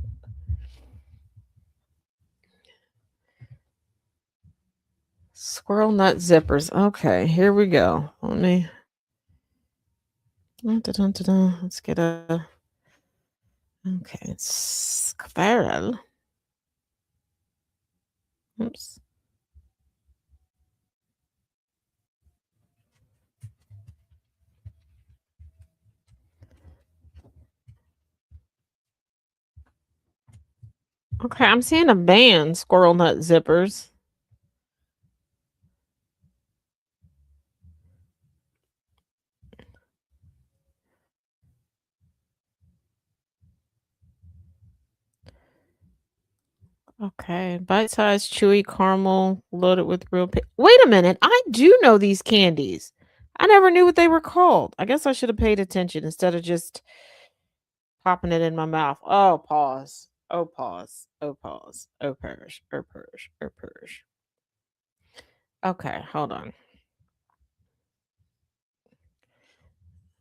Squirrel nut zippers. Okay, here we go. Let me. Let's get a. Okay, squirrel. Oops. Okay, I'm seeing a band, squirrel nut zippers. Okay, bite-sized chewy caramel loaded with real Wait a minute, I do know these candies. I never knew what they were called. I guess I should have paid attention instead of just popping it in my mouth. Oh, pause. Oh, pause. Oh, pause. Oh, purge. Oh, purge. Oh, purge. Okay, hold on.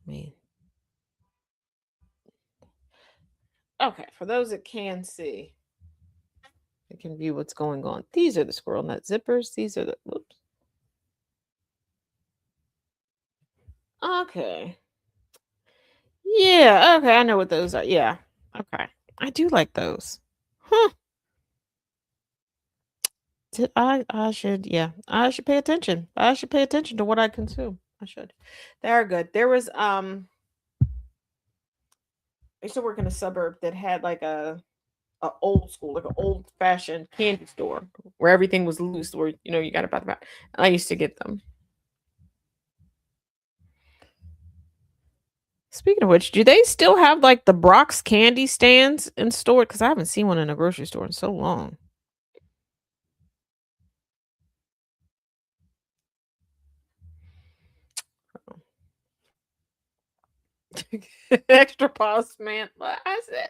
Me. Okay, for those that can see, they can view what's going on. These are the squirrel nut zippers. These are the whoops. Okay. Yeah, okay, I know what those are. Yeah. Okay. I do like those. Huh. I should I should pay attention. I should pay attention to what I consume. I should. They are good. There was I used to work in a suburb that had like a old school, like an old fashioned candy store where everything was loose, where you got about about. I used to get them. Speaking of which, do they still have like the Brock's candy stands in store? Because I haven't seen one in a grocery store in so long. Extra pause, man. I said,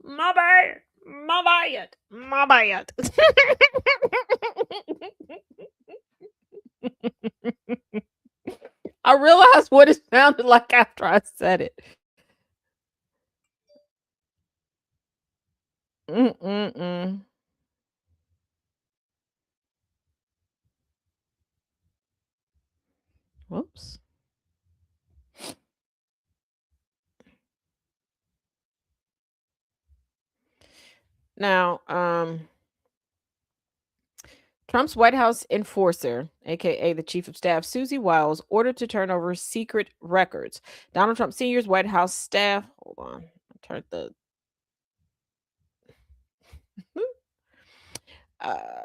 my bad, my bad, my bad. I realized what it sounded like after I said it. Mm-mm-mm. Whoops. Now, Trump's White House enforcer, aka the chief of staff, Susie Wiles, ordered to turn over secret records. Donald Trump Sr.'s White House staff. Hold on. I turned the uh,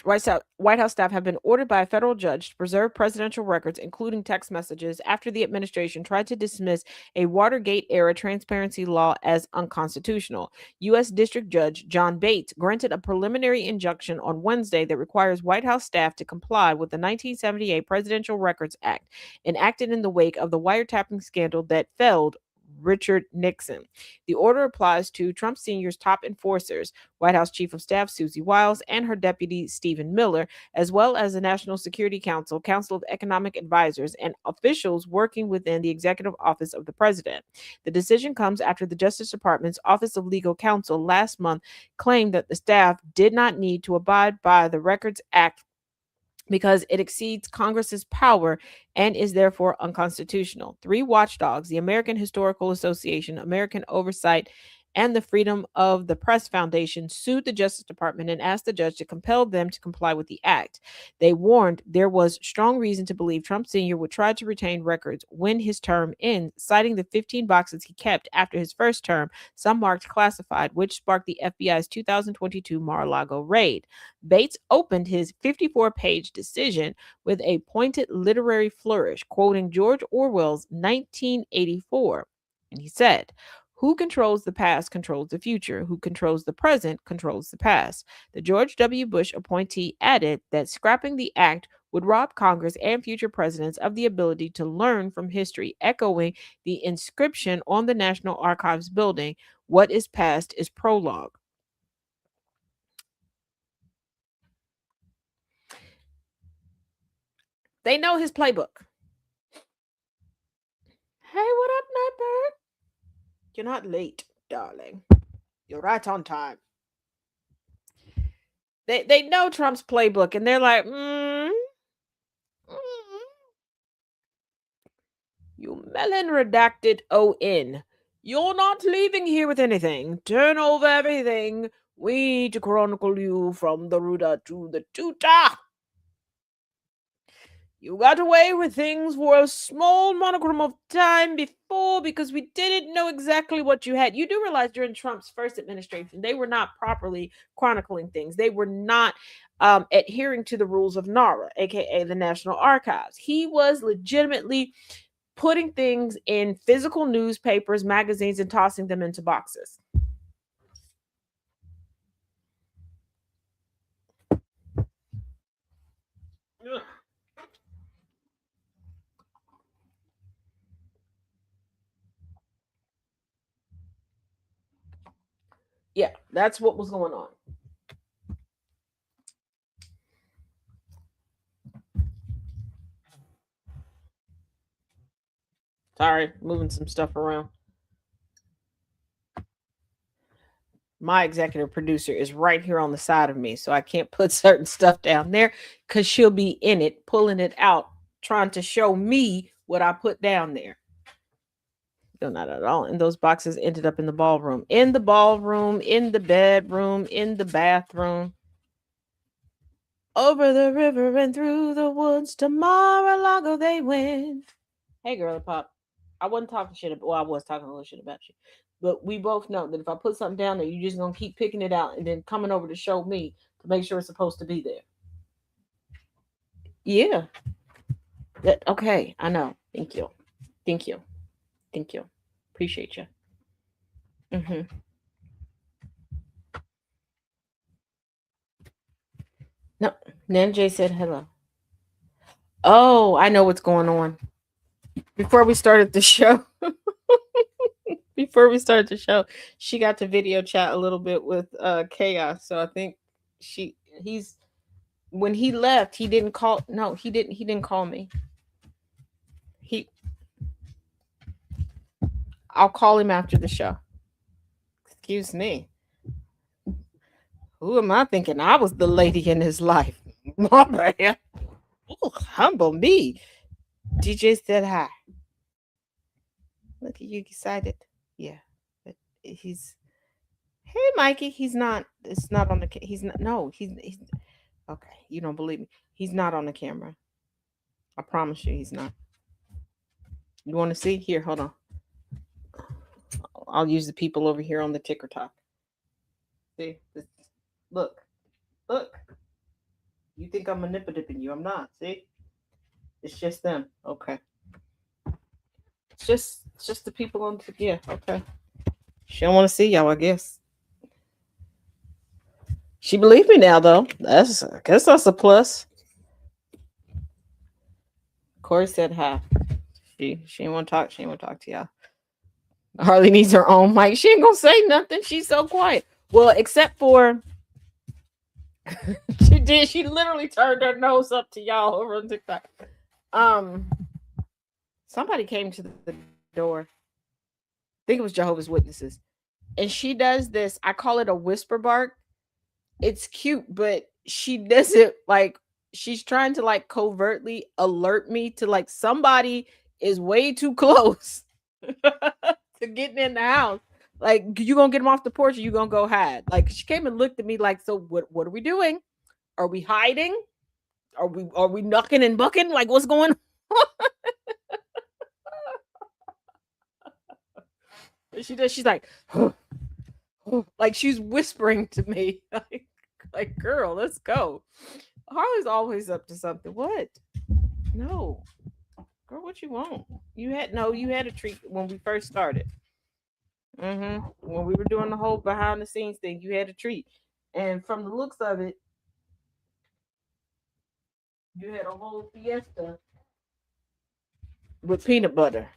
White House staff have been ordered by a federal judge to preserve presidential records, including text messages, after the administration tried to dismiss a Watergate era transparency law as unconstitutional. U.S. District Judge John Bates granted a preliminary injunction on Wednesday that requires White House staff to comply with the 1978 Presidential Records Act, enacted in the wake of the wiretapping scandal that felled Richard Nixon. The order applies to Trump Sr.'s top enforcers, White House Chief of Staff Susie Wiles and her deputy Stephen Miller, as well as the National Security Council, Council of Economic Advisors, and officials working within the Executive Office of the President. The decision comes after the Justice Department's Office of Legal Counsel last month claimed that the staff did not need to abide by the Records Act because it exceeds Congress's power and is therefore unconstitutional. Three watchdogs, the American Historical Association, American Oversight, and the Freedom of the Press Foundation, sued the Justice Department and asked the judge to compel them to comply with the act. They warned there was strong reason to believe Trump Sr. would try to retain records when his term ends, citing the 15 boxes he kept after his first term, some marked classified, which sparked the FBI's 2022 Mar-a-Lago raid. Bates opened his 54-page decision with a pointed literary flourish, quoting George Orwell's 1984. And he said, "Who controls the past controls the future. Who controls the present controls the past." The George W. Bush appointee added that scrapping the act would rob Congress and future presidents of the ability to learn from history, echoing the inscription on the National Archives building, "What is past is prologue." They know his playbook. Hey, what up, Nightbird? You're not late, darling. You're right on time. They know Trump's playbook, and they're like, you melon redacted ON. You're not leaving here with anything. Turn over everything. We to chronicle you from the rooter to the tutor. You got away with things for a small monogram of time before because we didn't know exactly what you had. You do realize during Trump's first administration, they were not properly chronicling things. They were not adhering to the rules of NARA, aka the National Archives. He was legitimately putting things in physical newspapers, magazines, and tossing them into boxes. Yeah, that's what was going on. Sorry, moving some stuff around. My executive producer is right here on the side of me, so I can't put certain stuff down there because she'll be in it, pulling it out, trying to show me what I put down there. No, not at all. And those boxes ended up in the ballroom, in the bedroom, in the bathroom. Over the river and through the woods, to Mar-a-Lago they went. Hey, girl, pop. I wasn't talking shit about, well, I was talking a little shit about you. But we both know that if I put something down there, you're just going to keep picking it out and then coming over to show me to make sure it's supposed to be there. Yeah. Okay, I know. Thank you. Thank you. Thank you. Appreciate you. Mm-hmm. No, Nan J said hello. Oh, I know what's going on. Before we started the show, she got to video chat a little bit with Chaos. So I think he's when he left, he didn't call. No, he didn't call me. I'll call him after the show. Excuse me. Who am I thinking I was the lady in his life? My bad. Ooh, humble me. DJ said hi. Look at you excited. Yeah. But he's hey Mikey. He's not. It's not on the he's not no, he's okay. You don't believe me. He's not on the camera. I promise you he's not. You want to see? Here, hold on. I'll use the people over here on the ticker talk. See? Look. You think I'm manipulating you. I'm not. See? It's just them. Okay. It's just the people on the yeah, okay. She don't want to see y'all, I guess. She believed me now though. I guess that's a plus. Corey said hi. She ain't want to talk. She ain't want to talk to y'all. Harley needs her own mic. She ain't gonna say nothing. She's so quiet. Well, except for she did. She literally turned her nose up to y'all over on TikTok. Somebody came to the door. I think it was Jehovah's Witnesses, and she does this. I call it a whisper bark. It's cute, but she does it like she's trying to like covertly alert me to like somebody is way too close to getting in the house. Like, you gonna get him off the porch or you gonna go hide? Like, she came and looked at me like, so what are we doing? Are we hiding? Are we knocking and bucking? Like, what's going on? She's like, like she's whispering to me. Like, girl, let's go. Harley's always up to something. What? No. Girl, what you want? You had a treat when we first started. When we were doing the whole behind the scenes thing, you had a treat. And from the looks of it, you had a whole fiesta with peanut butter.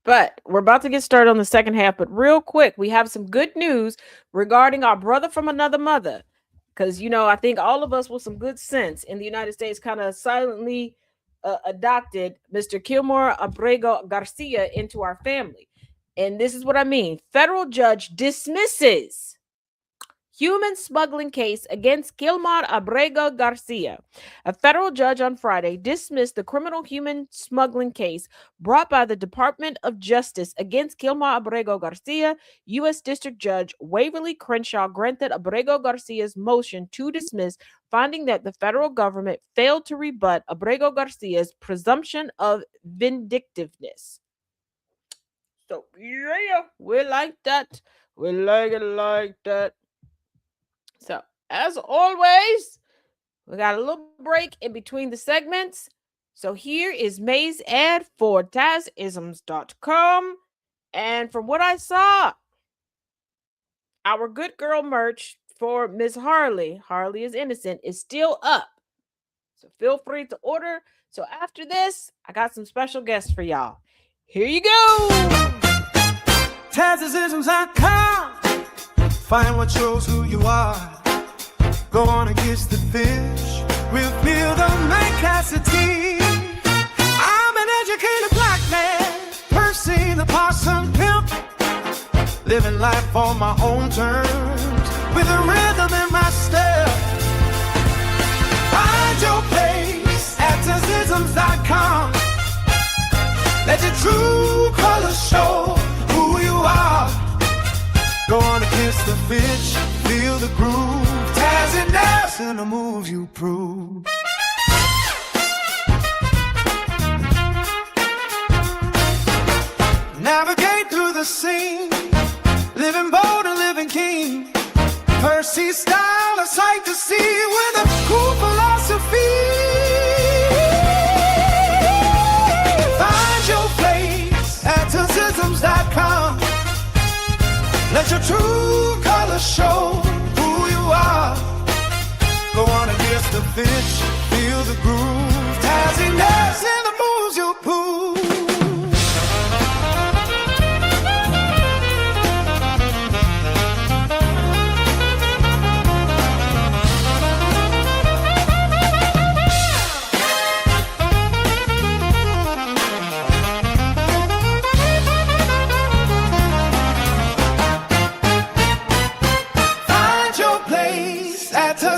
But we're about to get started on the second half. But real quick, we have some good news regarding our brother from another mother. Because, I think all of us with some good sense in the United States kind of silently adopted Mr. Kilmore Abrego Garcia into our family. And this is what I mean. Federal judge dismisses human smuggling case against Kilmar Abrego Garcia. A federal judge on Friday dismissed the criminal human smuggling case brought by the Department of Justice against Kilmar Abrego Garcia. U.S. District Judge Waverly Crenshaw granted Abrego Garcia's motion to dismiss, finding that the federal government failed to rebut Abrego Garcia's presumption of vindictiveness. So, yeah, we like that. We like it like that. So, as always, we got a little break in between the segments. So, here is May's ad for TazIsms.com. And from what I saw, our good girl merch for Miss Harley is innocent, is still up. So feel free to order. So after this, I got some special guests for y'all. Here you go. Tazisms.com. Find what shows who you are. Go on and kiss the fish. Reveal the mendacity. I'm an educated black man, Percy the Possum Pimp, living life on my own terms, with a rhythm in my step. Find your place at Tazisms.com. Let your true colors show who you are. Go on and kiss the fish, feel the groove, Tazziness in the moves you prove. Navigate through the scene, living bold and living keen. Percy style, a sight to see with a cool philosophy. Find your place at Tazisms.com. Let your true colors show who you are. Go on and kiss the fish, feel the groove, Tazziness in the moves you prove.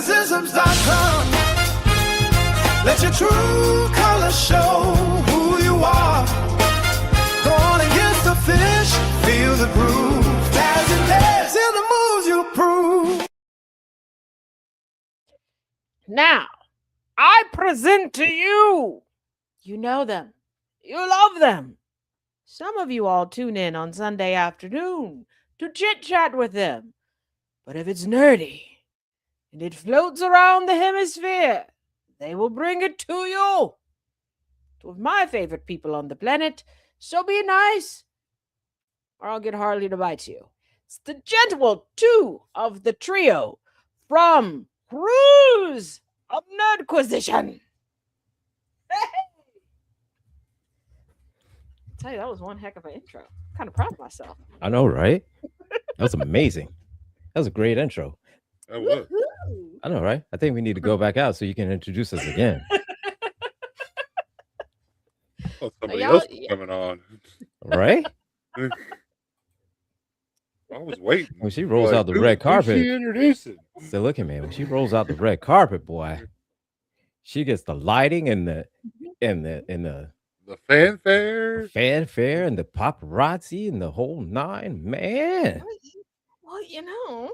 Tazisms.com. Let your true colors show who you are. Go on and kiss the fish, feel the groove, Tazziness in the moves you prove. Now, I present to you. You know them. You love them. Some of you all tune in on Sunday afternoon to chit-chat with them. But if it's nerdy and it floats around the hemisphere, they will bring it to you. Two of my favorite people on the planet, so be nice, or I'll get Harley to bite you. It's the gentle two of the trio from Rules of Nerdquisition. Hey! I'll tell you, that was one heck of an intro. I'm kind of proud of myself. I know, right? That was amazing. That was a great intro. That was. Woo-hoo. I know, right? I think we need to go back out so you can introduce us again. Oh, somebody Y'all- else was coming on. Right? I was waiting. When she rolls Like, out the who- red who's carpet. she introducing? So look at me. When she rolls out the red carpet, boy, she gets the lighting and the The fanfare. fanfare and the paparazzi and the whole nine. Man. Well,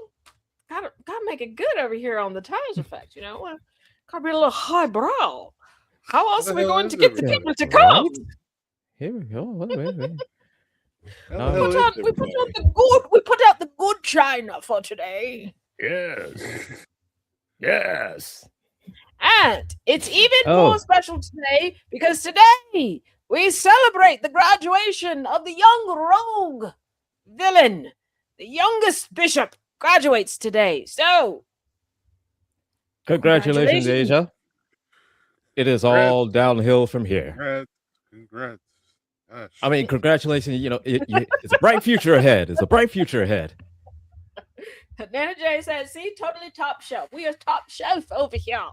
gotta make it good over here on the Tires Effect. Gotta be a little highbrow. How else the are we hell going is to get the everybody? people to come? Right? Here we go. Wait. How the No. hell is We put everybody? out the good china for today. Yes. Yes. And it's even Oh. more special today because today we celebrate the graduation of the young rogue villain. The youngest bishop graduates today. So, Congratulations, Asia. It is all downhill from here. Congrats. Gosh. I mean, congratulations. It's a bright future ahead. It's a bright future ahead. Nana J says, see, totally top shelf. We are top shelf over here.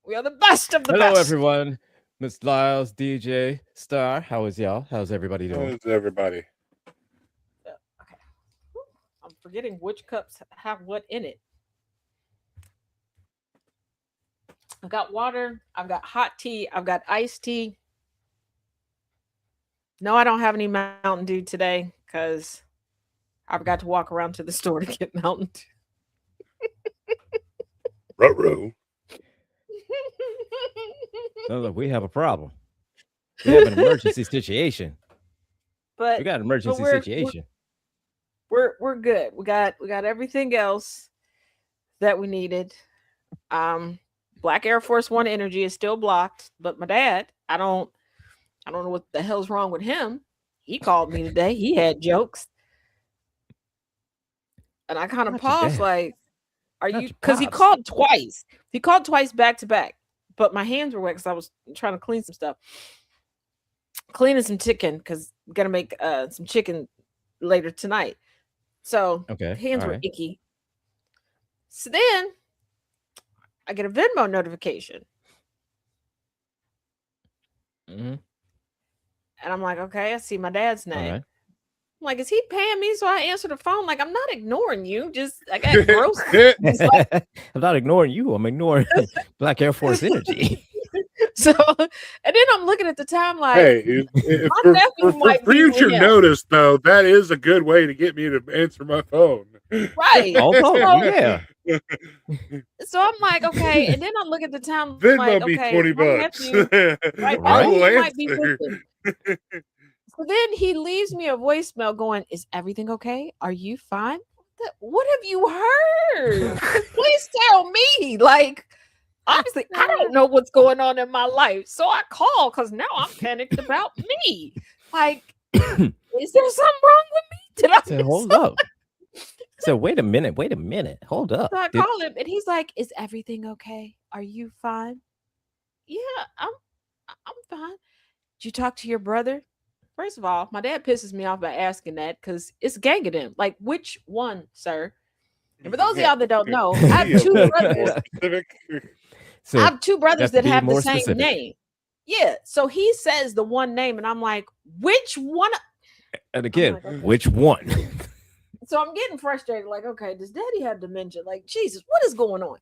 We are the best of the Hello, best. everyone. Miss Lyles, DJ, Star. How is y'all? How's everybody doing? How's everybody? Okay. I'm forgetting which cups have what in it. I've got water. I've got hot tea. I've got iced tea. No, I don't have any Mountain Dew today because I forgot to walk around to the store to get Mountain Dew. Ruh-roh. No, look, we have a problem. We have an emergency situation. But We got an emergency we're- situation. we're good. We got everything else that we needed. Black Air Force One energy is still blocked, but my dad, I don't know what the hell's wrong with him. He called me today. He had jokes. And I kind of Not your paused, dad. like, are Not you? your Because he pops. called twice. He called twice back to back, but my hands were wet because I was trying to clean some stuff, cleaning some chicken because I'm gonna make some chicken later tonight. So Okay. hands All were right. icky. So then I get a Venmo notification, Mhm. and I'm like, okay, I see my dad's All name. right. I'm like, is he paying me? So I answer the phone. Like, I'm not ignoring you. Just I got gross. Like, I'm not ignoring you. I'm ignoring Black Air Force energy. so, and then I'm looking at the time, like, Hey, my nephew might for be with future him. notice, though, that is a good way to get me to answer my phone. Right. Although, So, yeah. so I'm like, okay. And then I look at the time, Venmo like, me okay, $20. my nephew, right? My I Right. will nephew might be with answer. him. So then he leaves me a voicemail going, is everything okay? Are you fine? What have you heard? Please tell me. Like, obviously, I don't know what's going on in my life. So I call because now I'm panicked about me. Like, is there something wrong with me? Did I Said, miss hold something? up. So wait a minute. Hold up. So I call him and he's like, is everything okay? Are you fine? Yeah, I'm fine. Did you talk to your brother? First of all, my dad pisses me off by asking that because it's gang of them. Like, which one, sir? And for those of y'all that don't know, I have two brothers. More specific. So I have two brothers to that be have the more same specific. name. Yeah. So he says the one name, and I'm like, which one? And again, like, okay. which one? So I'm getting frustrated. Like, okay, does daddy have dementia? Like, Jesus, what is going on?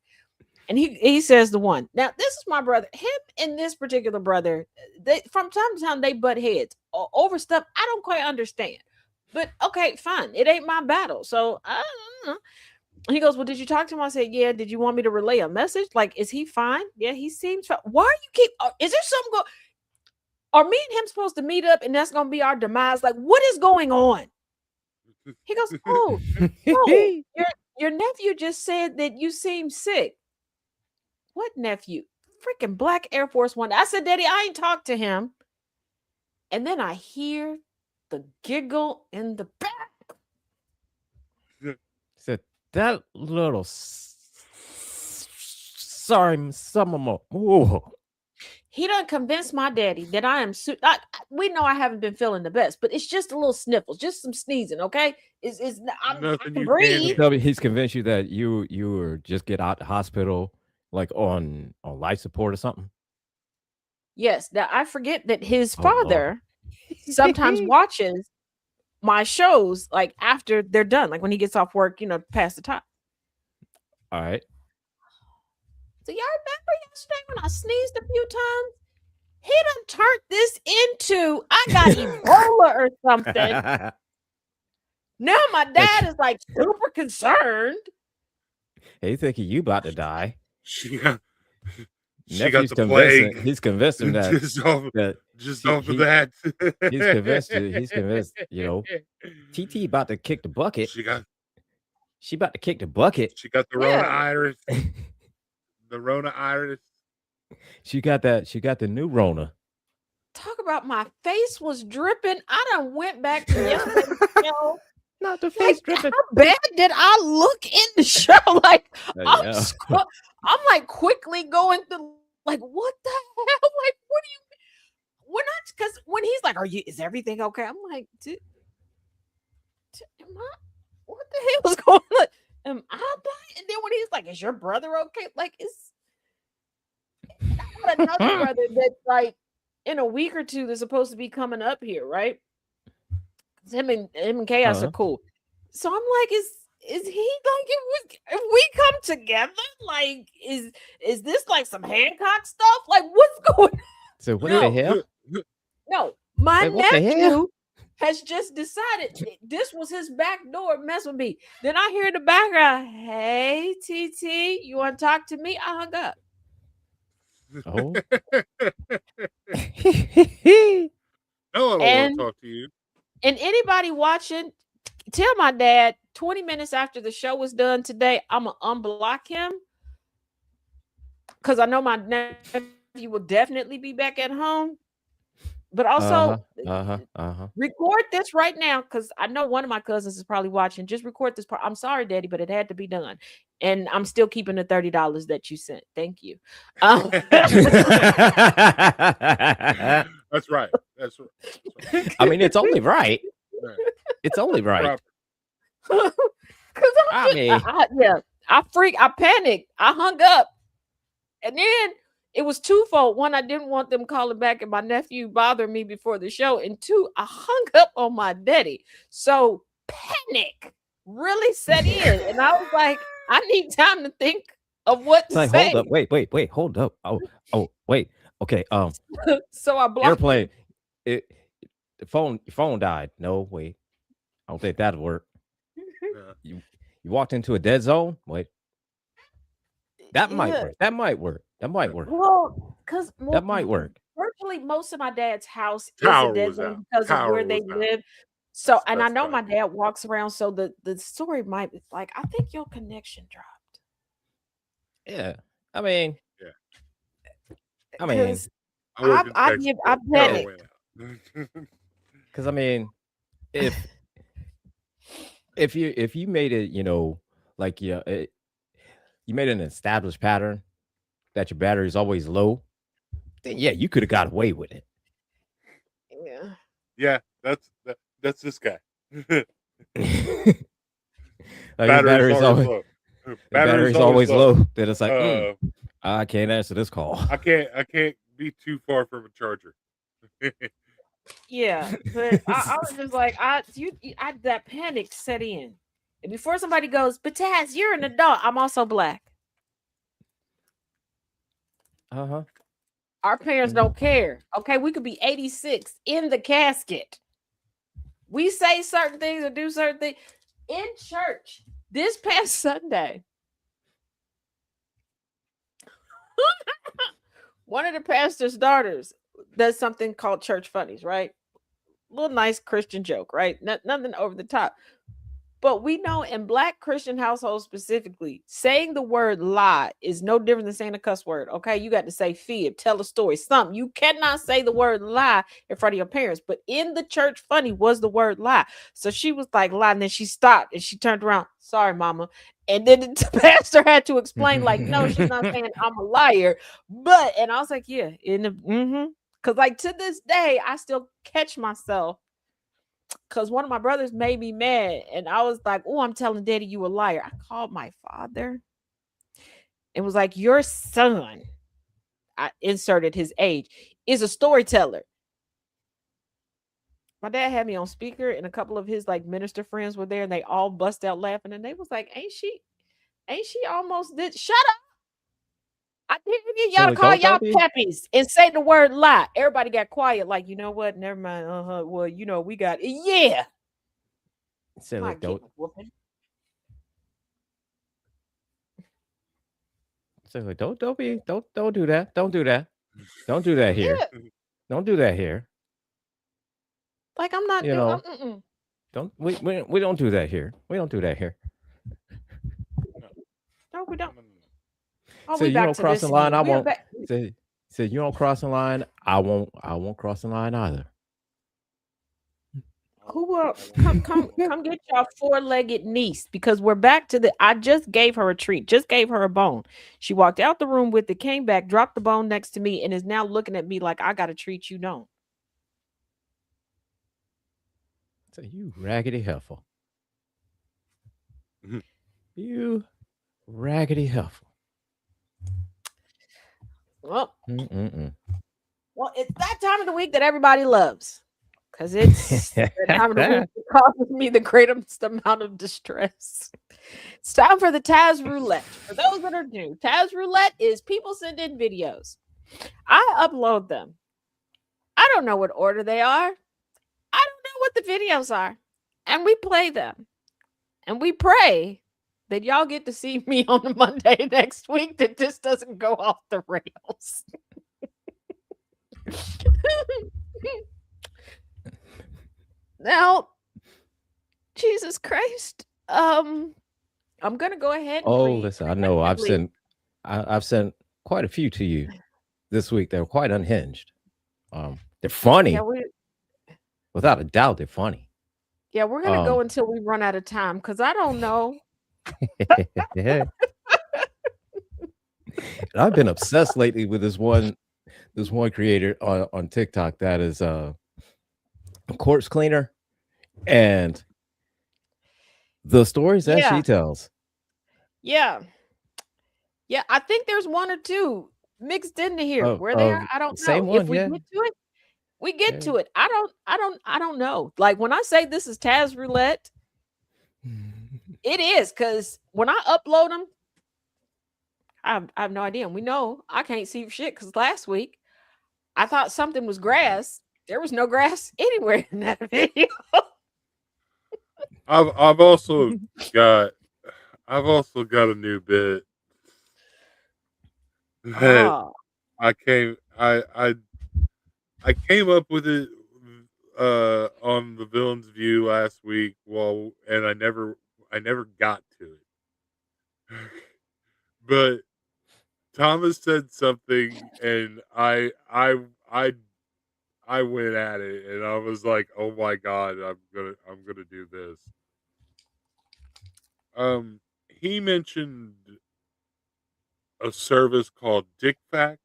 And he says the one. Now, this is my brother. Him and this particular brother, they from time to time they butt heads over stuff I don't quite understand. But okay, fine. It ain't my battle. So I don't know. And he goes, well, did you talk to him? I said, yeah. Did you want me to relay a message? Like, is he fine? Yeah, he seems fine. Why are you keep? Is there something going? Are me and him supposed to meet up and that's going to be our demise? Like, what is going on? He goes, oh, your nephew just said that you seem sick. What nephew? Freaking Black Air Force One. I said, Daddy, I ain't talked to him. And then I hear the giggle in the back. Said that little sorry, some more. He done convinced my daddy that I am. We know I haven't been feeling the best, but it's just a little sniffles, just some sneezing. Okay, I Nothing can you breathe. can't. He's convinced you that you were just get out the hospital like on life support or something. Yes, now I forget that his Oh, Lord. father sometimes watches my shows like after they're done, like when he gets off work, past the time. All right. So y'all remember yesterday when I sneezed a few times? He done turned this into I got Ebola or something. Now my dad is like super concerned. He thinking you about to die. She got Nephew's the plague. He's convinced him that just off of that. He's convinced. TT about to kick the bucket. She about to kick the bucket. She got the Rona iris. The Rona iris. She got the new Rona. Talk about my face was dripping. I done went back to yesterday's show. Not the face dripping. How bad did I look in the show? Like I'm like quickly going through. Like, what the hell? Like, what do you? We're not because when he's like, is everything okay? I'm like, what the hell is going on? Am I dying? And then when he's like, is your brother okay? Like, I got another brother that's like in a week or two that's supposed to be coming up here, right? Him and Chaos are cool. So I'm like, is he like if we come together? Like, is this like some Hancock stuff? Like, what's going on? So what the hell? No, my nephew has just decided this was his back door mess with me. Then I hear in the background, hey, TT, you want to talk to me? I hung up. Oh. No, I don't want to talk to you. And anybody watching, tell my dad 20 minutes after the show was done today, I'm going to unblock him. Because I know my nephew will definitely be back at home. But also, Uh-huh. record this right now because I know one of my cousins is probably watching. Just record this part. I'm sorry, Daddy, but it had to be done, and I'm still keeping the $30 that you sent. Thank you. That's right. That's right. I mean, it's only right. Right. It's only right. Because I mean, I panicked. I hung up, and then it was twofold. One, I didn't want them calling back and my nephew bothering me before the show, and two, I hung up on my daddy. So panic really set in, and I was like, I need time to think of what to like, say. hold up, wait, hold up. Oh, wait. Okay, So I blocked airplane. The phone died. No, wait. I don't think that'll work. Yeah. You walked into a dead zone. Wait, that might work. That might work. Well, because That might work. Virtually most of my dad's house is Power a dead was zone out. because of Power where they was out. live. So, and I That's know right. my dad walks around. So the story might be like, I think your connection dropped. Yeah, I mean, I worked in I Texas, I so power panicked. went out. because I mean, if you made it, like you made an established pattern that your battery is always low, then yeah, you could have got away with it. Yeah. Yeah, that's this guy. Like, your battery's always low. battery's always low. Then it's like, I can't answer this call. I can't be too far from a charger. Yeah, but I was just like, that panic set in, and before somebody goes, but Taz, you're an adult. I'm also black. Our parents don't care. Okay, we could be 86 in the casket. We say certain things or do certain things in church. This past Sunday, one of the pastor's daughters does something called church funnies, right? Little nice Christian joke, right? Nothing over the top. But we know in Black Christian households specifically, saying the word lie is no different than saying a cuss word. Okay, you got to say fib, tell a story, something. You cannot say the word lie in front of your parents. But in the church funny was the word lie. So she was like lie, and then she stopped and she turned around. Sorry, mama. And then the pastor had to explain, like, no, she's not saying I'm a liar. But, and I was like, yeah, because like to this day, I still catch myself. Because one of my brothers made me mad, and I was like, oh, I'm telling daddy you a liar. I called my father and was like, your son, I inserted his age, is a storyteller. My dad had me on speaker, and a couple of his like minister friends were there, and they all bust out laughing, and they was like, ain't she almost did? Shut up. I didn't get y'all to call y'all peppies and say the word lie. Everybody got quiet, like, you know what? Never mind. Well, we got it. Yeah. Say like, don't do that. Don't do that. Don't do that here. Yeah. Don't do that here. Like, I'm not doing. We don't do that here. We don't do that here. No, we don't. So you don't cross the line. I won't. Say you don't cross the line. I won't cross the line either. Who will come get your four-legged niece, because we're back to I just gave her a treat, just gave her a bone. She walked out the room with it, came back, dropped the bone next to me, and is now looking at me like I got a treat you don't. So you raggedy heifer. You raggedy heifer. Well, it's that time of the week that everybody loves, because it's the time of the week that causes me the greatest amount of distress. It's time for the Taz Roulette. For those that are new, Taz Roulette is people send in videos. I upload them. I don't know what order they are. I don't know what the videos are. And we play them. And we pray that y'all get to see me on the Monday next week, that this doesn't go off the rails. Now, Jesus Christ, I'm gonna go ahead. Listen, I know I've sent quite a few to you this week. They're quite unhinged. They're funny. Yeah, Without a doubt, they're funny. we're gonna go until we run out of time because I don't know. And I've been obsessed lately with this one creator on TikTok that is a corpse cleaner, and the stories that she tells. Yeah, I think there's one or two mixed into here. Where they are, I don't know. Same one, If we yeah. get to it, we get to it. I don't know. Like when I say this is Taz Roulette, it is because when I upload them, I have no idea. And we know I can't see shit because last week I thought something was grass. There was no grass anywhere in that video. I've also got a new bit that I came up with it on the Villain's View last week, and I never got to it. But Thomas said something, and I went at it, and I was like, "Oh my god, I'm gonna do this." He mentioned a service called DickFax,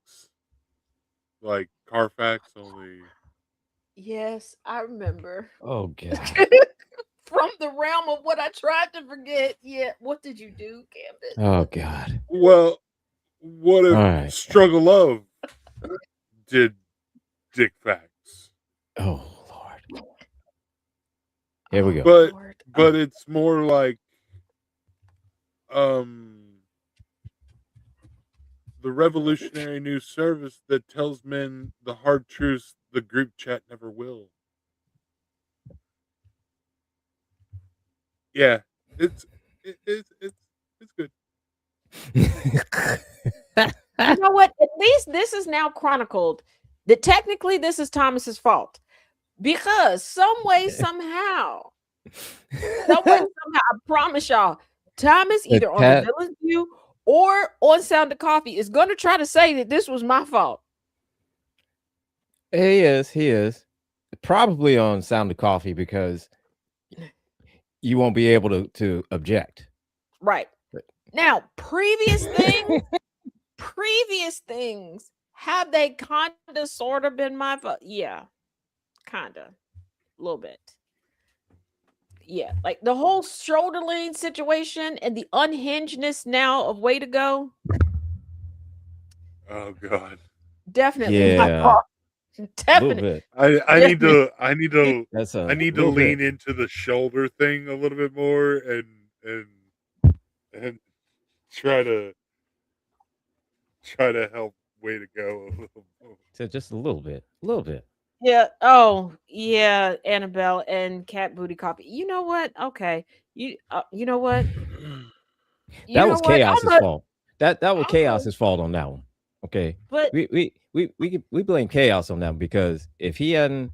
like Carfax, only. Yes, I remember. Oh god. From the realm of what I tried to forget. Yeah, what did you do, Gambit? Oh god. Well, what if Struggle Love did DickFax? Oh Lord. Here we go. But it's more like the revolutionary new service that tells men the hard truths the group chat never will. Yeah, it's good. You know what? At least this is now chronicled that technically this is Thomas's fault because some way, somehow, I promise y'all, Thomas either on the Villain's View or on Sound of Coffee is going to try to say that this was my fault. He is probably on Sound of Coffee because you won't be able to object. Right. Now, previous things, have they kind of sort of been my fault? Yeah, kind of, a little bit. Yeah, like the whole shoulder lean situation and the unhingedness now of Way to Go. Oh God, definitely my fault. Definitely. I need to lean into the shoulder thing a little bit more and try to help Way to Go a little more. So just a little bit. Yeah. Oh, yeah. Annabelle and Cat Booty Coffee. You know what? Okay. You know what? That was Chaos's fault. That was Chaos's fault on that one. Okay. But we blame Chaos on that because if he hadn't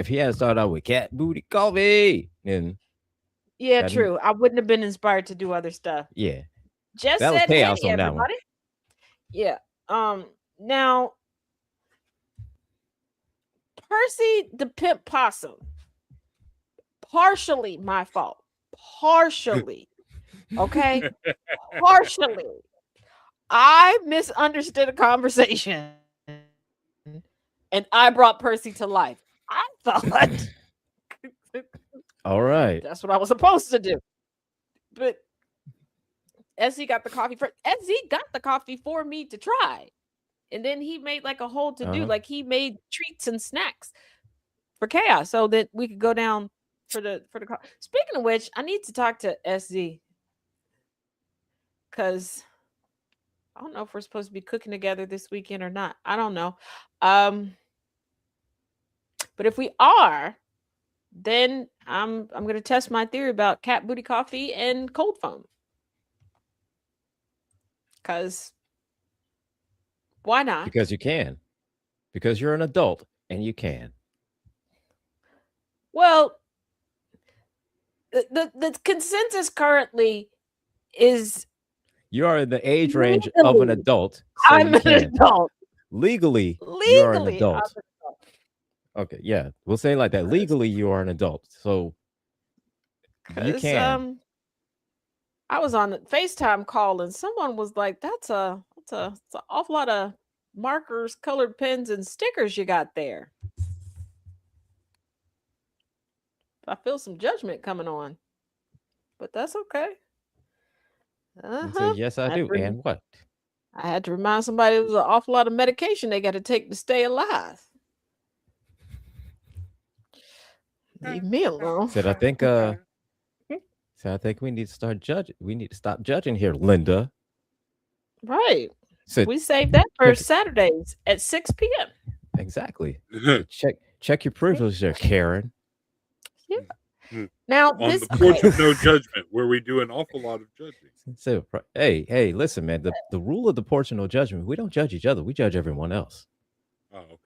started out with Cat Booty Coffee, then true. I wouldn't have been inspired to do other stuff. Yeah. Just that was said Chaos hey, on that everybody. One. Yeah. Now Percy the Pimp Possum. Partially my fault. Partially. Okay. Partially. I misunderstood a conversation and I brought Percy to life. I thought all right. That's what I was supposed to do. But SZ got the coffee for SZ got the coffee for me to try. And then he made like a whole to do, like he made treats and snacks for Chaos so that we could go down for the coffee. Speaking of which, I need to talk to SZ because I don't know if we're supposed to be cooking together this weekend or not. I don't know. But if we are, then I'm going to test my theory about Cat Booty Coffee and cold foam. Because why not? Because you can. Because you're an adult and you can. Well, the consensus currently is you are in the age range of an adult. So I'm an adult. Legally, you're an adult. Okay, yeah, we'll say it like that. Legally, you are an adult, so you Because can. I was on a FaceTime call and someone was like, it's an awful lot of markers, colored pens, and stickers you got there. I feel some judgment coming on, but that's okay. And say, yes, I I had, do. to rem- And what? I had to remind somebody it was an awful lot of medication they got to take to stay alive. Leave me alone. Said, I think, I think we need to start judging. We need to stop judging here, Linda. Right. Said, We saved that for check- Saturdays at 6 p.m. exactly. Check your privilege there, Karen. Now, On this the porch of no judgment, where we do an awful lot of judging. So, hey, listen, man. The rule of the porch of no judgment. We don't judge each other. We judge everyone else. Oh, okay.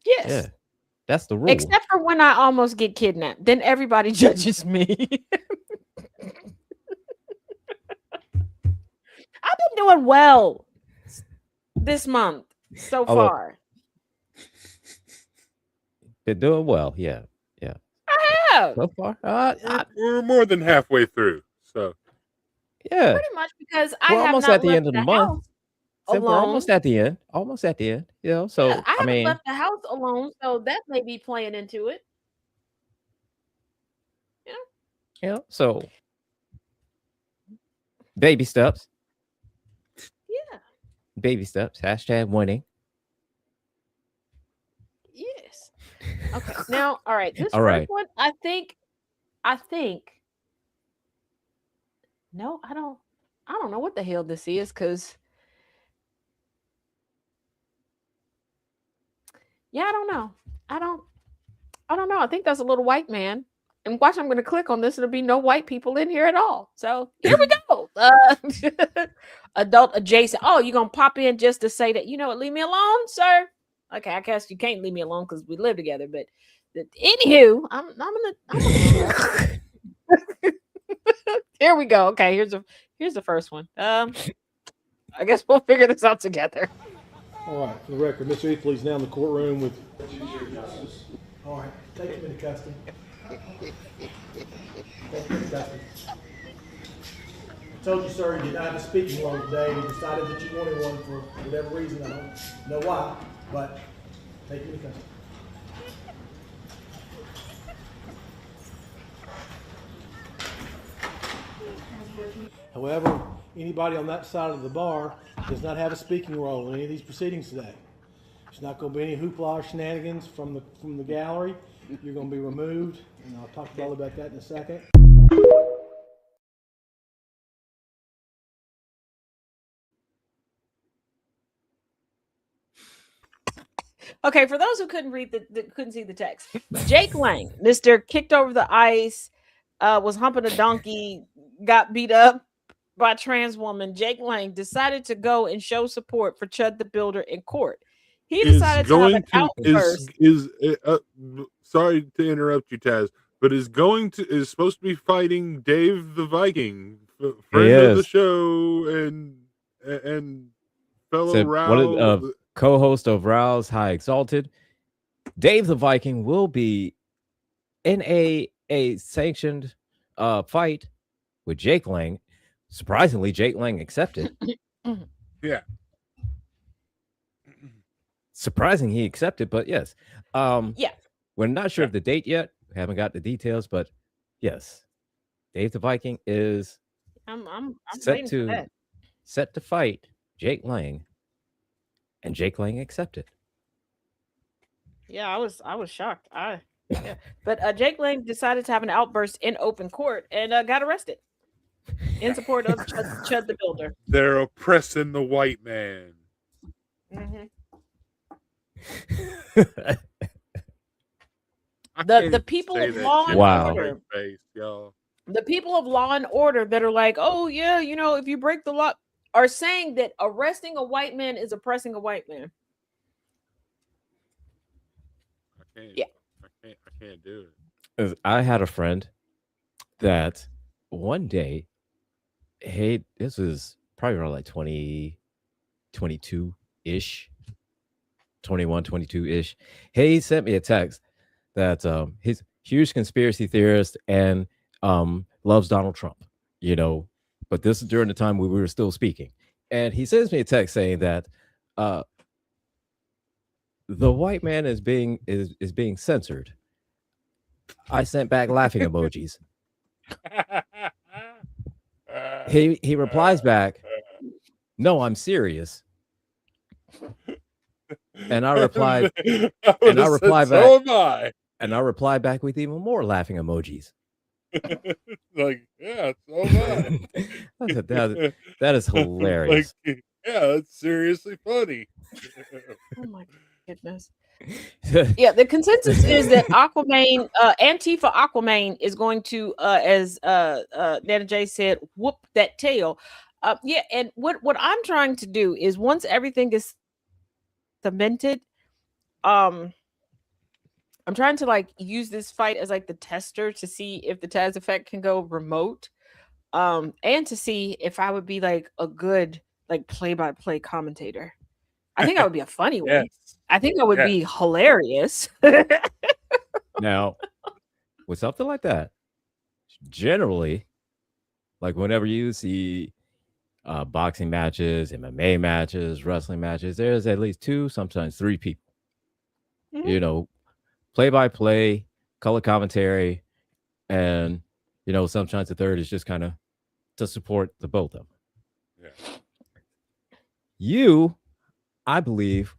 yes. Yeah, that's the rule. Except for when I almost get kidnapped. Then everybody judges me. I've been doing well this month so far. Been doing well. Yeah. I have. So far, We're more than halfway through, so yeah. Pretty much because We're I have almost not at the left end of the the month. house So we're alone. almost at the end. Almost at the end. You know. So Yeah, I I haven't mean, left the house alone, so that may be playing into it. So baby steps. Yeah. Baby steps. Hashtag winning. Yes. Okay. Now, all right. This All first right. one, I think. No, I don't know what the hell this is, because I don't know. I don't know. I think that's a little white man. And watch, I'm going to click on this. There'll be no white people in here at all. So here we go. Adult adjacent. Oh, you're going to pop in just to say that, you know what, leave me alone, sir. Okay, I guess you can't leave me alone because we live together. But anywho, I'm gonna here we go. Okay, here's the first one. I guess we'll figure this out together. All right, for the record, Mr. Eathley's now in the courtroom with. All right, take him into custody. Take him into custody. I told you, sir, you did not have a speaking role today. You decided that you wanted one for whatever reason. I don't know why, but take him into custody. However, anybody on that side of the bar does not have a speaking role in any of these proceedings today. There's not going to be any hoopla or shenanigans from the gallery. You're going to be removed, and I'll talk to you all about that in a second. Okay, for those who couldn't read couldn't see the text, Jake Lang, Mr. Kicked Over the Ice, was humping a donkey, got beat up by a trans woman. Jake Lang decided to go and show support for Chud the Builder in court. He decided to have an outburst. Sorry to interrupt you, Taz, but is supposed to be fighting Dave the Viking, friend of the show and fellow Row. Co-host of Rouse High Exalted. Dave the Viking will be in a sanctioned fight with Jake Lang. Surprisingly, Jake Lang accepted. Yeah. Surprising he accepted, but yes. Yeah. We're not sure of the date yet. We haven't got the details, but yes. Dave the Viking is I'm set to fight Jake Lang. And Jake Lang accepted. Yeah, I was shocked. But Jake Lang decided to have an outburst in open court and got arrested in support of Chud the Builder. They're oppressing the white man. Mm-hmm. The people of law and order. The people of law and order that are like, oh yeah, if you break the law, are saying that arresting a white man is oppressing a white man. I can't do it. I had a friend that one day, this was probably around like 2022-ish. 21, 22-ish. He sent me a text that he's huge conspiracy theorist and loves Donald Trump, but this is during the time when we were still speaking. And he sends me a text saying that the white man is being censored. I sent back laughing emojis. He replies back, "No, I'm serious." And I replied, and I replied back, "So am I." And I replied back with even more laughing emojis. Like, yeah, so am I. I said, that is hilarious. Like, yeah, it's seriously funny. Oh my goodness. Yeah, the consensus is that Aquaman, Antifa Aquaman is going to, as Nana J said, whoop that tail. Yeah, and what I'm trying to do is once everything is cemented, I'm trying to like use this fight as like the tester to see if the Taz effect can go remote, and to see if I would be like a good like play-by-play commentator. I think I would be a funny one. Yes. I think I would be hilarious. Now, with something like that, generally, like whenever you see boxing matches, MMA matches, wrestling matches, there's at least 2, sometimes 3 people. Mhm. Play-by-play, color commentary, and sometimes the third is just kind of to support the both of them. Yeah. You, I believe,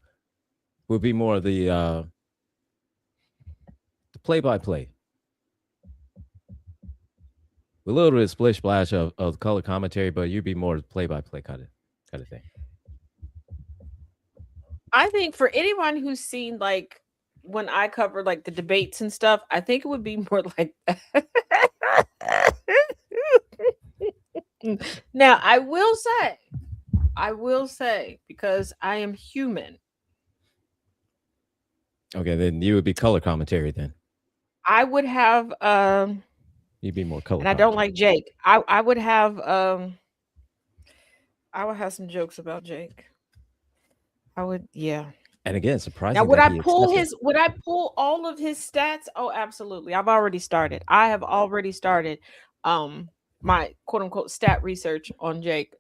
would be more of the play-by-play. A little bit of splish splash of color commentary, but you'd be more play-by-play kind of thing. I think for anyone who's seen like when I cover like the debates and stuff, I think it would be more like Now, I will say, because I am human, okay, then you would be color commentary then. I would have You'd be more color. And I don't like Jake. I would have some jokes about Jake. I would, yeah. And again, surprising. Now, would I pull all of his stats? Oh, absolutely. I've already started. I have already started my quote unquote stat research on Jake.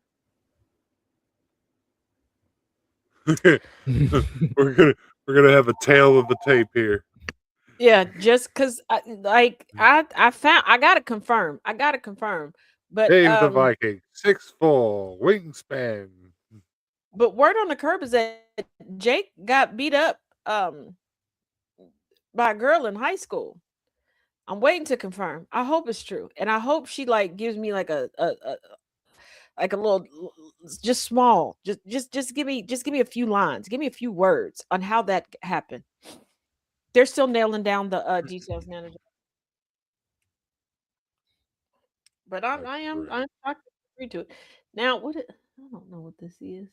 We're gonna have a tail of the tape here. Yeah, just because I gotta confirm. But Dave the Viking, 6'4", wingspan. But word on the curb is that Jake got beat up by a girl in high school. I'm waiting to confirm. I hope it's true, and I hope she like gives me like a little, just small, just give me a few lines, give me a few words on how that happened. They're still nailing down the details, manager. But I'm agree to it. Now, I don't know what this is. I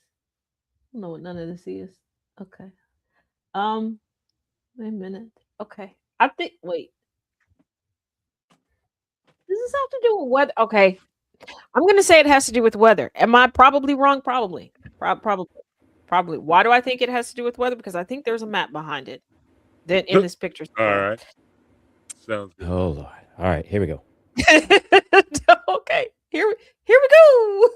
don't know what none of this is. Okay. Wait a minute. Okay. Wait. Does this have to do with weather? Okay. I'm going to say it has to do with weather. Am I probably wrong? Probably. Probably. Why do I think it has to do with weather? Because I think there's a map behind it. Then in this picture. All right. Sounds good. Oh, Lord. All right. Here we go. Okay. Here we go.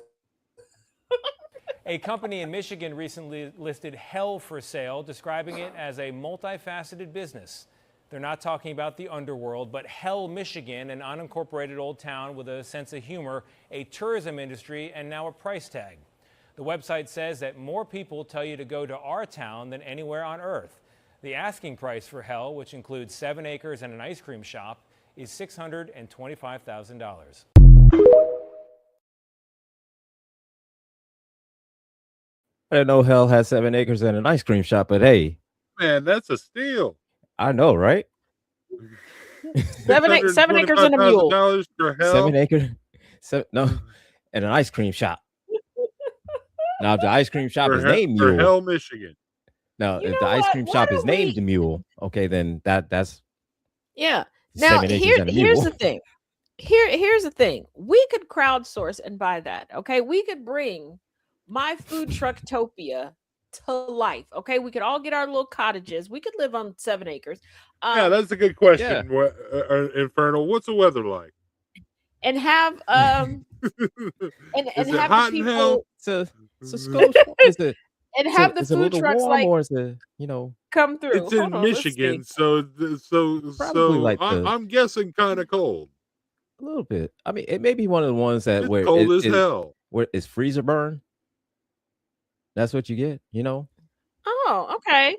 A company in Michigan recently listed hell for sale, describing it as a multifaceted business. They're not talking about the underworld, but Hell, Michigan, an unincorporated old town with a sense of humor, a tourism industry, and now a price tag. The website says that more people tell you to go to our town than anywhere on earth. The asking price for Hell, which includes 7 acres and an ice cream shop, is $625,000. I didn't know Hell had 7 acres and an ice cream shop, but hey, man, that's a steal. I know, right? 7 acres and a mule. For Hell. 7 acres, and an ice cream shop. Now, if the ice cream shop is named Mule, for Hell, Michigan. Now, if the ice cream shop is named Mule, okay, then that's yeah. Now, here's the thing. Here's the thing. We could crowdsource and buy that. Okay, we could bring my food trucktopia to life. Okay, we could all get our little cottages. We could live on 7 acres. Yeah, that's a good question. What, Infernal, what's the weather like? And have and Is it have hot the in hell? people So is it and have the is it a food little trucks warm like or is it come through. It's in Hold on, let's Michigan, see. Probably like I'm guessing kind of cold. a little bit? I mean, it may be one of the ones that It's where cold as hell. where it's freezer burn. That's what you get, Oh, okay.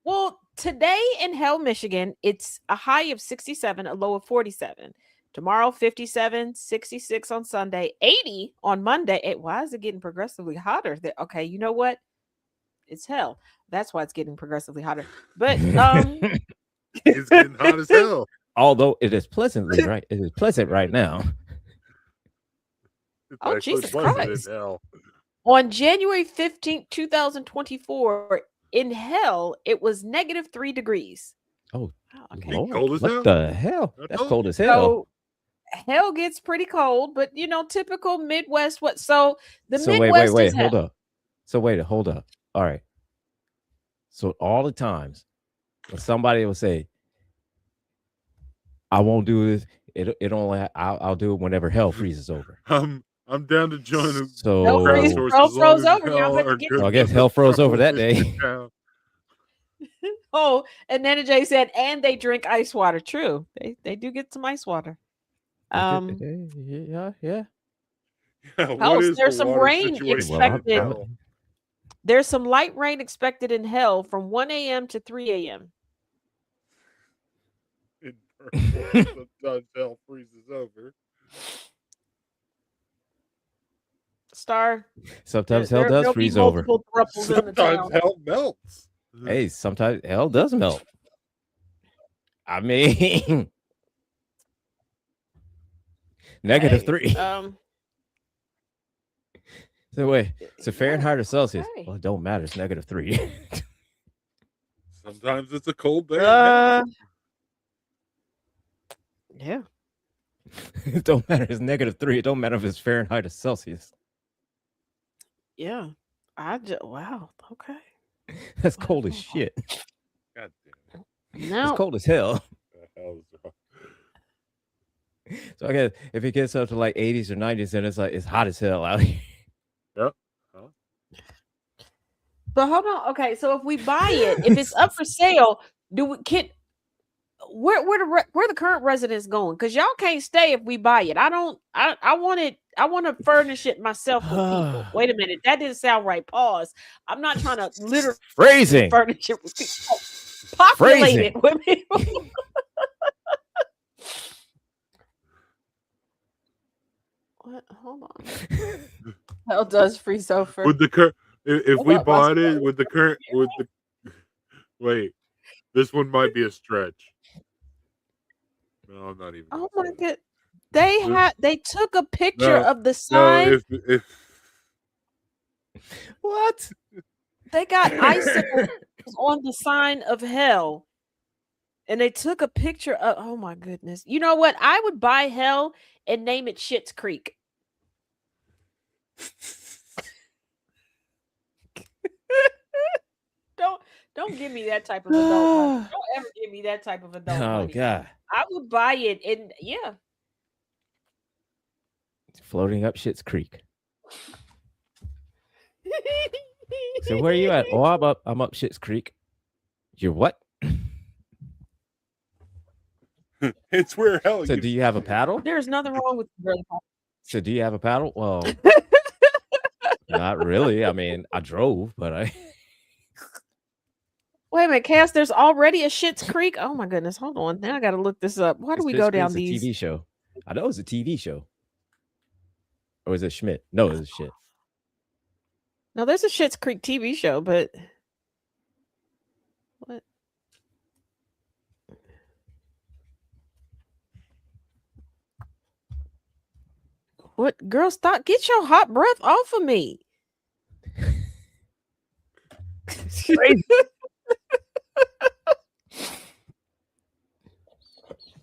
Well, today in Hell, Michigan, it's a high of 67, a low of 47. Tomorrow, 57, 66 on Sunday, 80 on Monday. Why is it getting progressively hotter? Okay, you know what? It's hell. That's why it's getting progressively hotter. But It's getting hot as hell. Although it is pleasantly right. It is pleasant right now. It's Oh, actually Jesus pleasant Christ. in hell. on January 15th, 2024, in Hell, it was -3 degrees. Oh, okay. Lord, Cold as what hell? the hell? I That's told cold you. as hell. So Hell gets pretty cold, but typical Midwest. So the So Midwest wait, is hold hell. up. So hold up. All right. So all the times when somebody will say, "I won't do this," it only I'll do it whenever hell freezes over. I'm down to join a So crowdsource Hell as long froze as over, y'all hell better are get good I guess enough hell to froze over that throw day. it down. Oh, and Nana J said, and they drink ice water. True, they do get some ice water. Yeah. Yeah, Oh, what is there's the some water rain situation in expected. hell? There's some light rain expected in Hell from 1 a.m. to 3 a.m. Sometimes hell freezes over. Star. Sometimes hell does there'll freeze be over. multiple thruples in the Sometimes town. hell melts. Hey, sometimes hell does melt. I mean, -3. So wait, so Fahrenheit or Celsius? Okay. Well, it don't matter. It's -3. Sometimes it's a cold day. in hell. Yeah. It don't matter. It's -3. It don't matter if it's Fahrenheit or Celsius. Yeah. Wow. Okay. That's cold as shit. God damn it. No. It's cold as hell. The hell is wrong? So I guess if it gets up to like 80s or 90s, then it's hot as hell out here. Yep. But hold on. Okay, so if we buy it, if it's up for sale, where the current residents going? Because y'all can't stay if we buy it. I want to furnish it myself with people. Wait a minute, that didn't sound right. Pause. I'm not trying to literally Phrasing. furnish it with people. Populate it with people. What? Hold on. Hell does freeze over. With the if we Hold up, bought it with the current wait, this one might be a stretch. No, I'm not even. Oh gonna my say god. They took a picture No, of the sign. No, if What? They got icicles on the sign of hell. And they took a picture of, oh my goodness. You know what? I would buy Hell and name it Schitt's Creek. Don't give me that type of adult money. Don't ever give me that type of adult Oh money. God. I would buy it and yeah. Floating up Schitt's Creek. So where are you at? Oh, I'm up Schitt's Creek. You're what? it's where hell. So do you have a paddle? There's nothing wrong with So do you have a paddle? Well, not really. I mean, I drove, but I Wait a minute, Cass, there's already a Schitt's Creek. Oh my goodness. Hold on. Now I gotta look this up. Why do we go down these? TV show. I know it's a TV show. Or is it Schmidt? No, it's shit. No, there's a Schitt's Creek TV show, but what? What? Girl, stop. Get your hot breath off of me.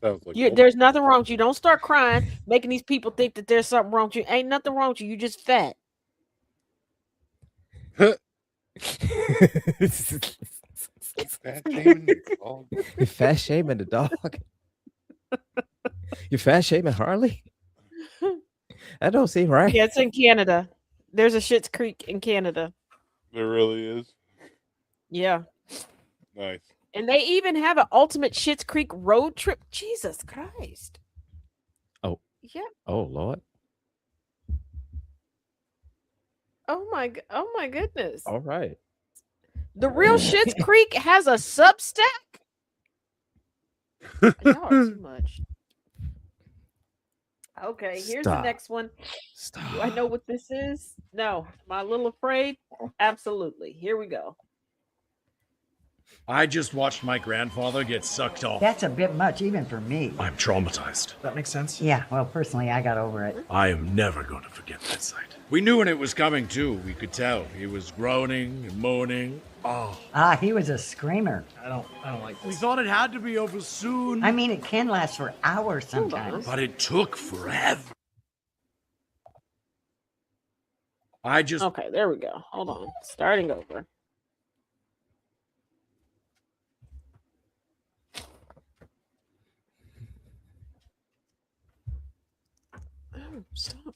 Sounds like There's nothing wrong with you. Don't start crying, making these people think that there's something wrong with you. Ain't nothing wrong with you. You just fat. Fat shaming the dog. You're fat shaming the dog. You're fat shaming Harley. That don't seem right. Yeah, it's in Canada. There's a Schitt's Creek in Canada. There really is. Yeah. Nice. And they even have an ultimate Schitt's Creek road trip. Jesus Christ. Oh. Yeah. Oh Lord. Oh my goodness. All right. The real Schitt's Creek has a Substack. Y'all are too much. Okay, here's the Stop. next one. Stop. Do I know what this is? No. Am I a little afraid? Absolutely. Here we go. I just watched my grandfather get sucked off. That's a bit much, even for me. I'm traumatized. That makes sense. Yeah, well, personally, I got over it. I am never going to forget that sight. We knew when it was coming, too. We could tell. He was groaning and moaning. Oh. Ah, he was a screamer. I don't like this. We thought it had to be over soon. I mean, it can last for hours sometimes. But it took forever. I just... Okay, there we go. Hold on. Starting over. Stop.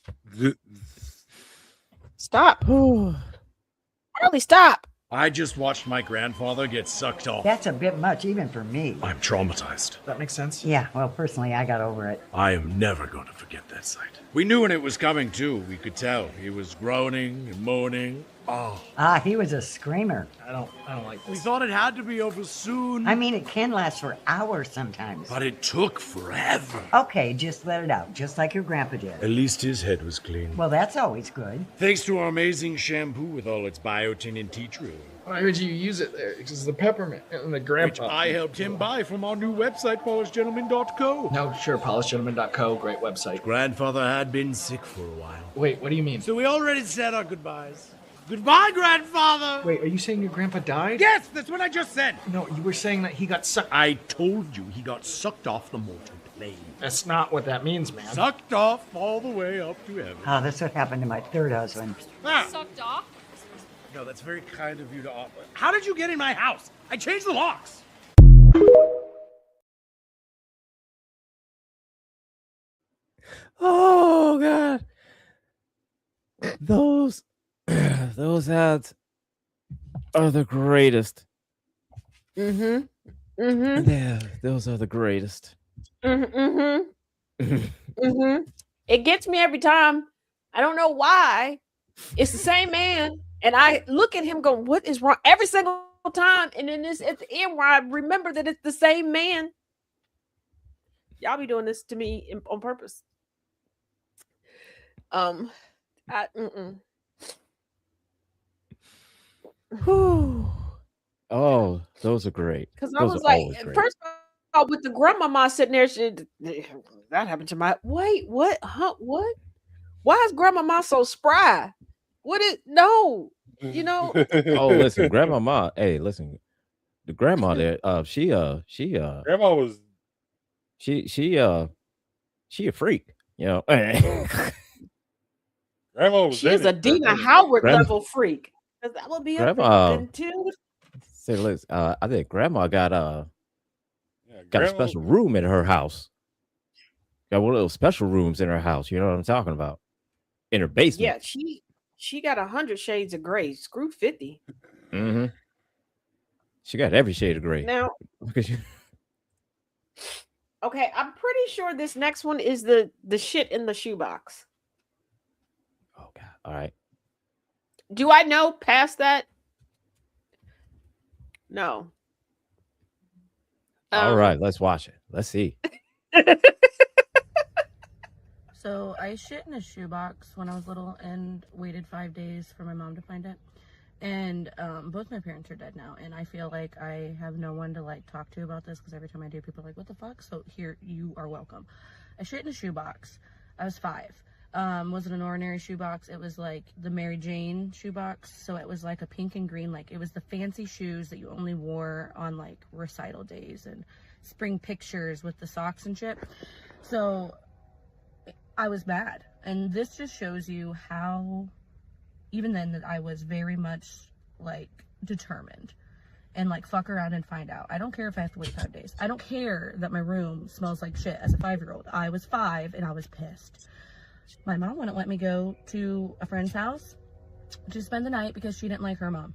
Stop. Harley, stop. I just watched my grandfather get sucked off. That's a bit much, even for me. I'm traumatized. That makes sense. Yeah, well, personally, I got over it. I am never going to forget that sight. We knew when it was coming, too. We could tell. He was groaning and moaning. Oh. Ah, he was a screamer. I don't like this. We thought it had to be over soon. I mean, it can last for hours sometimes. But it took forever. Okay, just let it out, just like your grandpa did. At least his head was clean. Well, that's always good. Thanks to our amazing shampoo with all its biotin and tea tree. Why would you use it there? Because the peppermint and the grandpa. Which I helped him buy from our new website, polishgentleman.co. No, sure, polishgentleman.co, great website. Grandfather had been sick for a while. Wait, what do you mean? So we already said our goodbyes. Goodbye, grandfather! Wait, are you saying your grandpa died? Yes, that's what I just said! No, you were saying that he got sucked. I told you he got sucked off the mortal plane. That's not what that means, man. Sucked off all the way up to heaven. Oh, that's what happened to my third husband. Sucked off? No, that's very kind of you to offer. How did you get in my house? I changed the locks. Oh God. Those ads are the greatest. Mm-hmm. Mm-hmm. Yeah, those are the greatest. Mm-hmm. Mm-hmm. It gets me every time. I don't know why. It's the same man. And I look at him going, what is wrong? Every single time. And then it's at the end where I remember that it's the same man. Y'all be doing this to me on purpose. Oh, those are great. Because I Those was are like, always great. first of all, with the grandmama sitting there, that happened to my, wait, what? Huh? What? Why is grandmama so spry? What is, no, you know? Oh, listen, grandmama. Hey, listen, the grandma there. Grandma was she a freak. You know. Grandma was She's in a it. Dina Howard Grandma- level freak. 'Cause that would be Grandma- until Say, listen, I think grandma got a Grandma- special room in her house. Got one of those special rooms in her house. You know what I'm talking about? In her basement. yeah, she got 100 shades of gray. Screw 50. Mm-hmm. She got every shade of gray. Now, Look at you. okay, I'm pretty sure this next one is the shit in the shoebox. Oh God! All right. Do I know past that? No. All right. Let's watch it. Let's see. So I shit in a shoebox when I was little and waited 5 days for my mom to find it. And both my parents are dead now, and I feel like I have no one to like talk to about this because every time I do, people are like, "What the fuck?" So here, you are welcome. I shit in a shoebox. I was 5. Wasn't an ordinary shoebox. It was like the Mary Jane shoebox. So it was like a pink and green, like it was the fancy shoes that you only wore on like recital days and spring pictures with the socks and shit. So I was bad. And this just shows you how, even then, that I was very much like determined and like fuck around and find out. I don't care if I have to wait 5 days. I don't care that my room smells like shit as a 5-year-old. I was 5 and I was pissed. My mom wouldn't let me go to a friend's house to spend the night because she didn't like her mom.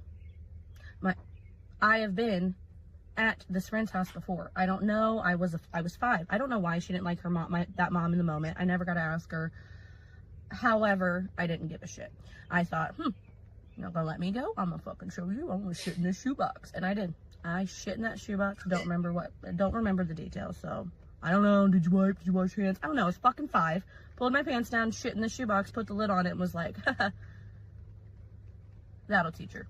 I have been at this friend's house before. I don't know. I was 5. I don't know why she didn't like her mom, that mom in the moment. I never got to ask her. However, I didn't give a shit. I thought, you're not gonna let me go? I'm gonna fucking show you. I'm gonna shit in this shoebox. And I did. I shit in that shoebox. Don't remember the details. So I don't know. Did you wipe? Did you wash your hands? I don't know. I was fucking 5. Pulled my pants down, shit in the shoebox, put the lid on it, and was like, that'll teach her.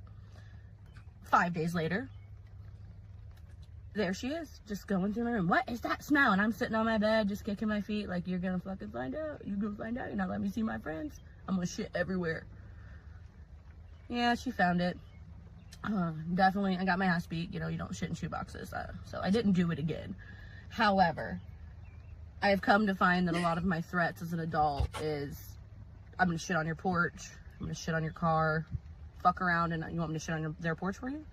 5 days later, there she is, just going through my room. What is that smell? And I'm sitting on my bed, just kicking my feet, like, you're gonna fucking find out. You're gonna find out. You're not letting me see my friends. I'm gonna shit everywhere. Yeah, she found it. Definitely, I got my ass beat. You know, you don't shit in shoeboxes. So I didn't do it again. However, I have come to find that a lot of my threats as an adult is, I'm gonna shit on your porch. I'm gonna shit on your car. Fuck around, and you want me to shit on their porch for you?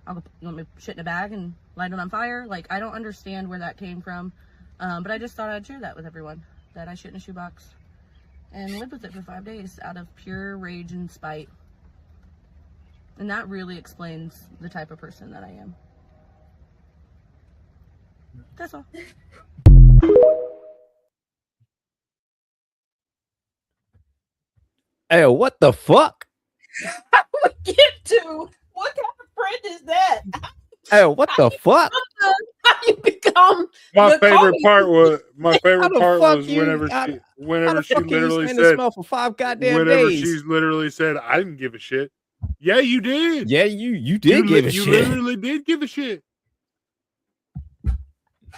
You want me to shit in a bag and light it on fire? Like, I don't understand where that came from. But I just thought I'd share that with everyone, that I shit in a shoebox and lived with it for 5 days out of pure rage and spite. And that really explains the type of person that I am. That's all. Hey, what the fuck? How we get to? What kind of friend is that? Hey, what the fuck? How you become? My the favorite Kobe? part was you- whenever she literally stand the said, smell for 5 goddamn whenever days. she's literally said, I didn't give a shit. Yeah, you did. Yeah, you did give a You shit. literally did give a shit.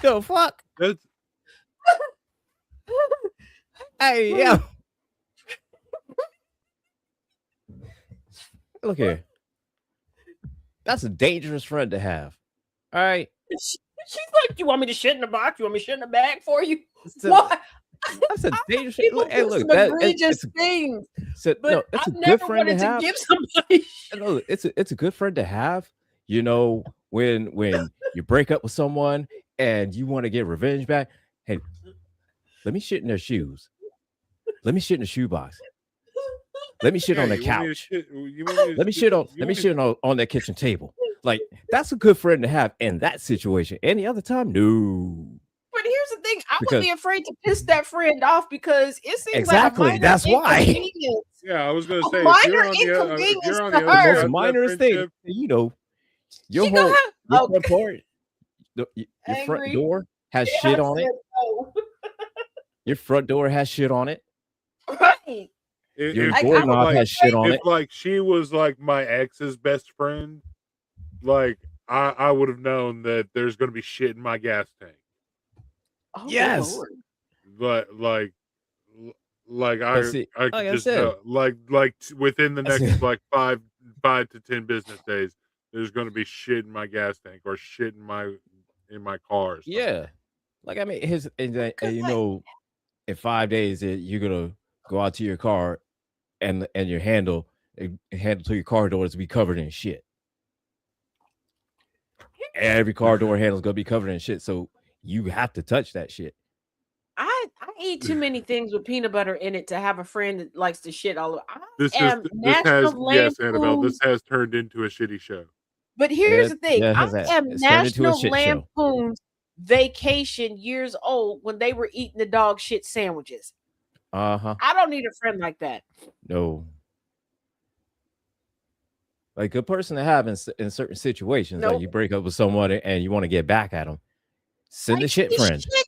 The fuck? That's Hey, yeah. Look here. That's a dangerous friend to have. All right. She's like, you want me to shit in the box? You want me to shit in the bag for you? So- What? That's a dangerous. People Hey, do look, some that, egregious it's, things, so, but no, it's a I've good never friend to wanted to have. give somebody. No, it's a good friend to have. You know, when you break up with someone and you want to get revenge back. Hey, let me shit in their shoes. Let me shit in the shoebox. Let me shit on the couch. Let me shit on that kitchen table. Like, that's a good friend to have in that situation. Any other time, no. But here's the thing: I Because- would be afraid to piss that friend off because it seems Exactly, like a minor that's why. inconvenience. Yeah, I was gonna A say, minor if you're on inconvenience the to other her. The side most of that minor thing, friendship, you know, your She gonna whole have- your okay. front door, your front Angry. door has Yeah, shit I on it. said no. Your front door has shit on it. Right. Your if, doorknob like, has shit on if it. like she was like my ex's best friend, like I would have known that there's gonna be shit in my gas tank. Oh, good Yes. Lord. But like But see, I like could I just said- know, within the next like five to 10 business days, there's gonna be shit in my gas tank or shit in my car. Or something. Yeah, like I mean, and you know, in 5 days you're gonna go out to your car, and your handle to your car door is to be covered in shit. Every car door handle is gonna be covered in shit, so you have to touch that shit. I eat too many things with peanut butter in it to have a friend that likes to shit all over. This am National yes, Annabelle. This Lampoon's- has turned into a shitty show. But here's the thing: yeah, it I has that. am It's turned into a National shit show. Lampoon's Vacation years old when they were eating the dog shit sandwiches. Uh-huh. I don't need a friend like that. No. Like a person to have in certain situations, like Nope. you break up with someone and you want to get back at them, send the Like, shit this friend. shit-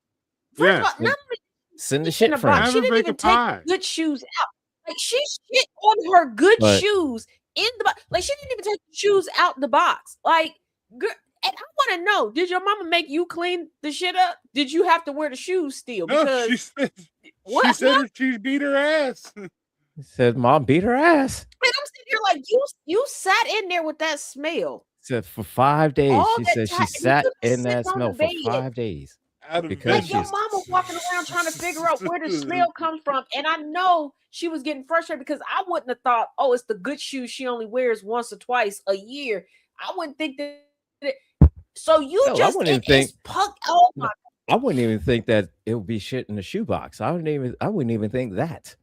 First Yeah. of all, not only Send the shit in shit a box, friend. she Have a didn't bacon even pie. take good shoes out. Like she shit on her good But- shoes in the box. Like she didn't even take the shoes out the box. Like, girl, and I want to know: did your mama make you clean the shit up? Did you have to wear the shoes still? No, Because she said what? she beat her ass. Said mom beat her ass. And I'm sitting here like, you sat in there with that smell. Said for 5 days. All She that said time, she and you sat could be in that sitting on smell the for bed. 5 days. out of Because Like your she's mama walking around trying to figure out where the smell comes from. And I know she was getting frustrated because I wouldn't have thought, oh, it's the good shoes she only wears once or twice a year. I wouldn't think that. So you no, I just wouldn't even it think. is punk. Oh No, my! I wouldn't even think that it would be shit in the shoebox. I wouldn't even think that.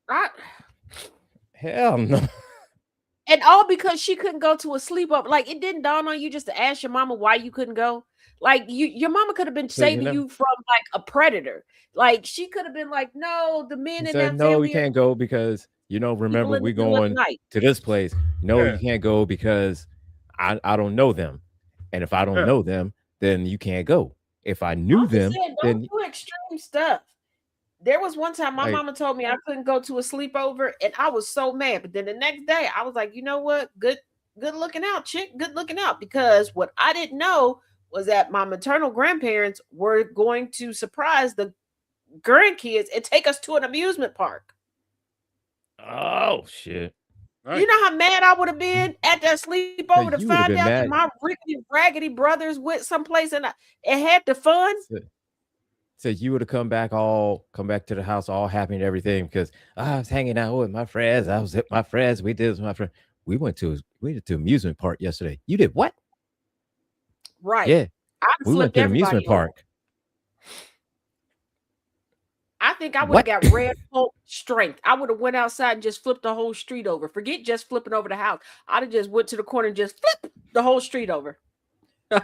I, Hell no. and all because she couldn't go to a sleepover. Like it didn't dawn on you just to ask your mama why you couldn't go. Like your mama could have been So, you saving know, you from like a predator. Like she could have been like, no, the men he in said, that no, we family are can't go because, people remember, in the we're middle of the going night. to this place. No, Yeah. you can't go because I don't know them. And if I don't Yeah. know them, then you can't go. If I knew I'm just them, saying, then don't do extreme stuff. There was one time my like, mama told me I couldn't go to a sleepover, and I was so mad. But then the next day, I was like, you know what? Good looking out, chick. Good looking out. Because what I didn't know was that my maternal grandparents were going to surprise the grandkids and take us to an amusement park. oh shit. You know how mad I would have been at that sleepover to You would have find been out that mad. my rickety raggedy brothers went someplace and it had the fun. So you would have come back to the house all happy and everything because I was hanging out with my friends. I was with my friends. We did this with my friend. We went to amusement park yesterday. You did what? Right. Yeah. I We went flipped to the amusement everybody over. park. I think I would What? have got red Hulk strength. I would have went outside and just flipped the whole street over. Forget just flipping over the house. I'd have just went to the corner and just flip the whole street over.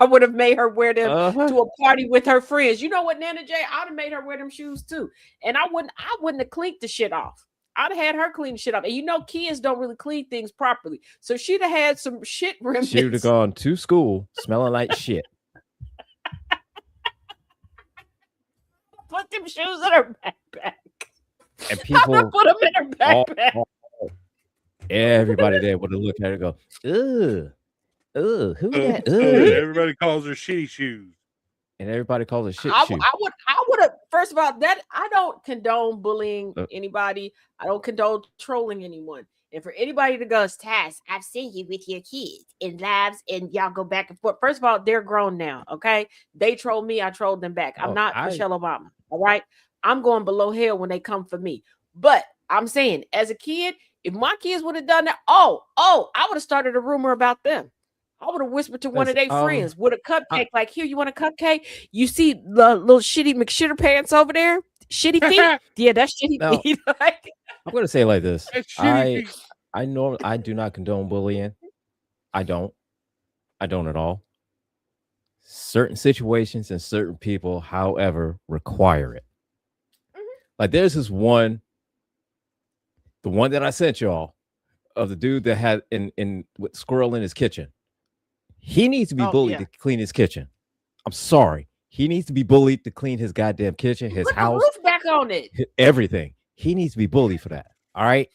I would have made her wear them to a party with her friends. You know what, Nana J? I'd have made her wear them shoes too. And I wouldn't have cleaned the shit off. I'd have had her clean the shit off. And you know, kids don't really clean things properly. So she'd have had some shit remnants. She would have gone to school smelling like shit. Put them shoes in her backpack. And people put them in her backpack. Everybody there would have looked at her and go, ugh. Who that? Everybody calls her shitty shoes. And everybody calls her shit I shoe. would have, first of all, that I don't condone bullying anybody. I don't condone trolling anyone. And for anybody to go, Taz, I've seen you with your kids in lives and y'all go back and forth. First of all, they're grown now. Okay. They troll me. I trolled them back. I'm not Michelle Obama. All right. I'm going below hell when they come for me. But I'm saying, as a kid, if my kids would have done that, I would have started a rumor about them. I would have whispered to one of their friends with a cupcake, like, here, you want a cupcake? You see the little shitty McShitter pants over there? Shitty feet? Yeah, that's shitty feet. I'm going to say it like this. I do not condone bullying. I don't at all. Certain situations and certain people, however, require it. Like there's this one, the one that I sent y'all of the dude that had with squirrel in his kitchen. He needs to be bullied to clean his kitchen. I'm sorry. He needs to be bullied to clean his goddamn kitchen, his house, the roof back on it. Everything. He needs to be bullied for that. All right.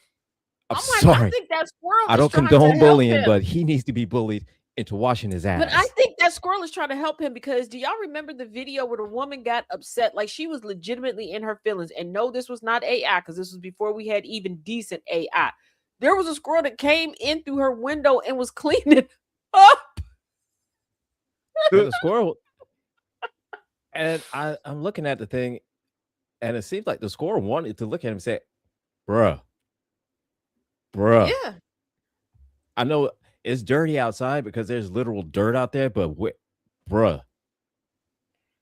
I'm sorry. I think that squirrel I don't condone bullying, but he needs to be bullied into washing his ass. But I think that squirrel is trying to help him because do y'all remember the video where the woman got upset? Like she was legitimately in her feelings. And no, this was not AI because this was before we had even decent AI. There was a squirrel that came in through her window and was cleaning up. The squirrel. And I'm looking at the thing, and it seems like the squirrel wanted to look at him and say, bruh. Yeah. I know it's dirty outside because there's literal dirt out there, but bruh,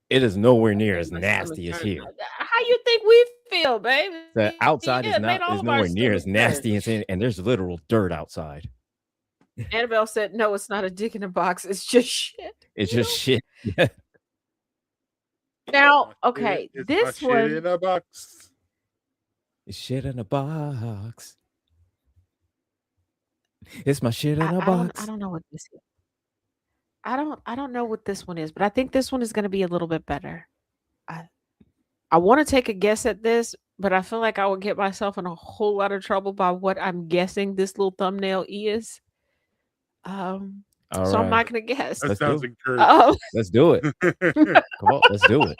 it is nowhere near as nasty as here. How you think we feel, baby? The outside is nowhere near as nasty as in, and there's literal dirt outside. Annabelle said, no, it's not a dick in a box. It's just shit. It's just shit. Now, okay, this one. Shit in a box. It's shit in a box. It's my shit in a box. I don't know what this is. I don't know what this one is, but I think this one is going to be a little bit better. I want to take a guess at this, but I feel like I would get myself in a whole lot of trouble by what I'm guessing this little thumbnail is. I'm not going to guess. That sounds encouraging. Let's do it. Come on, let's do it.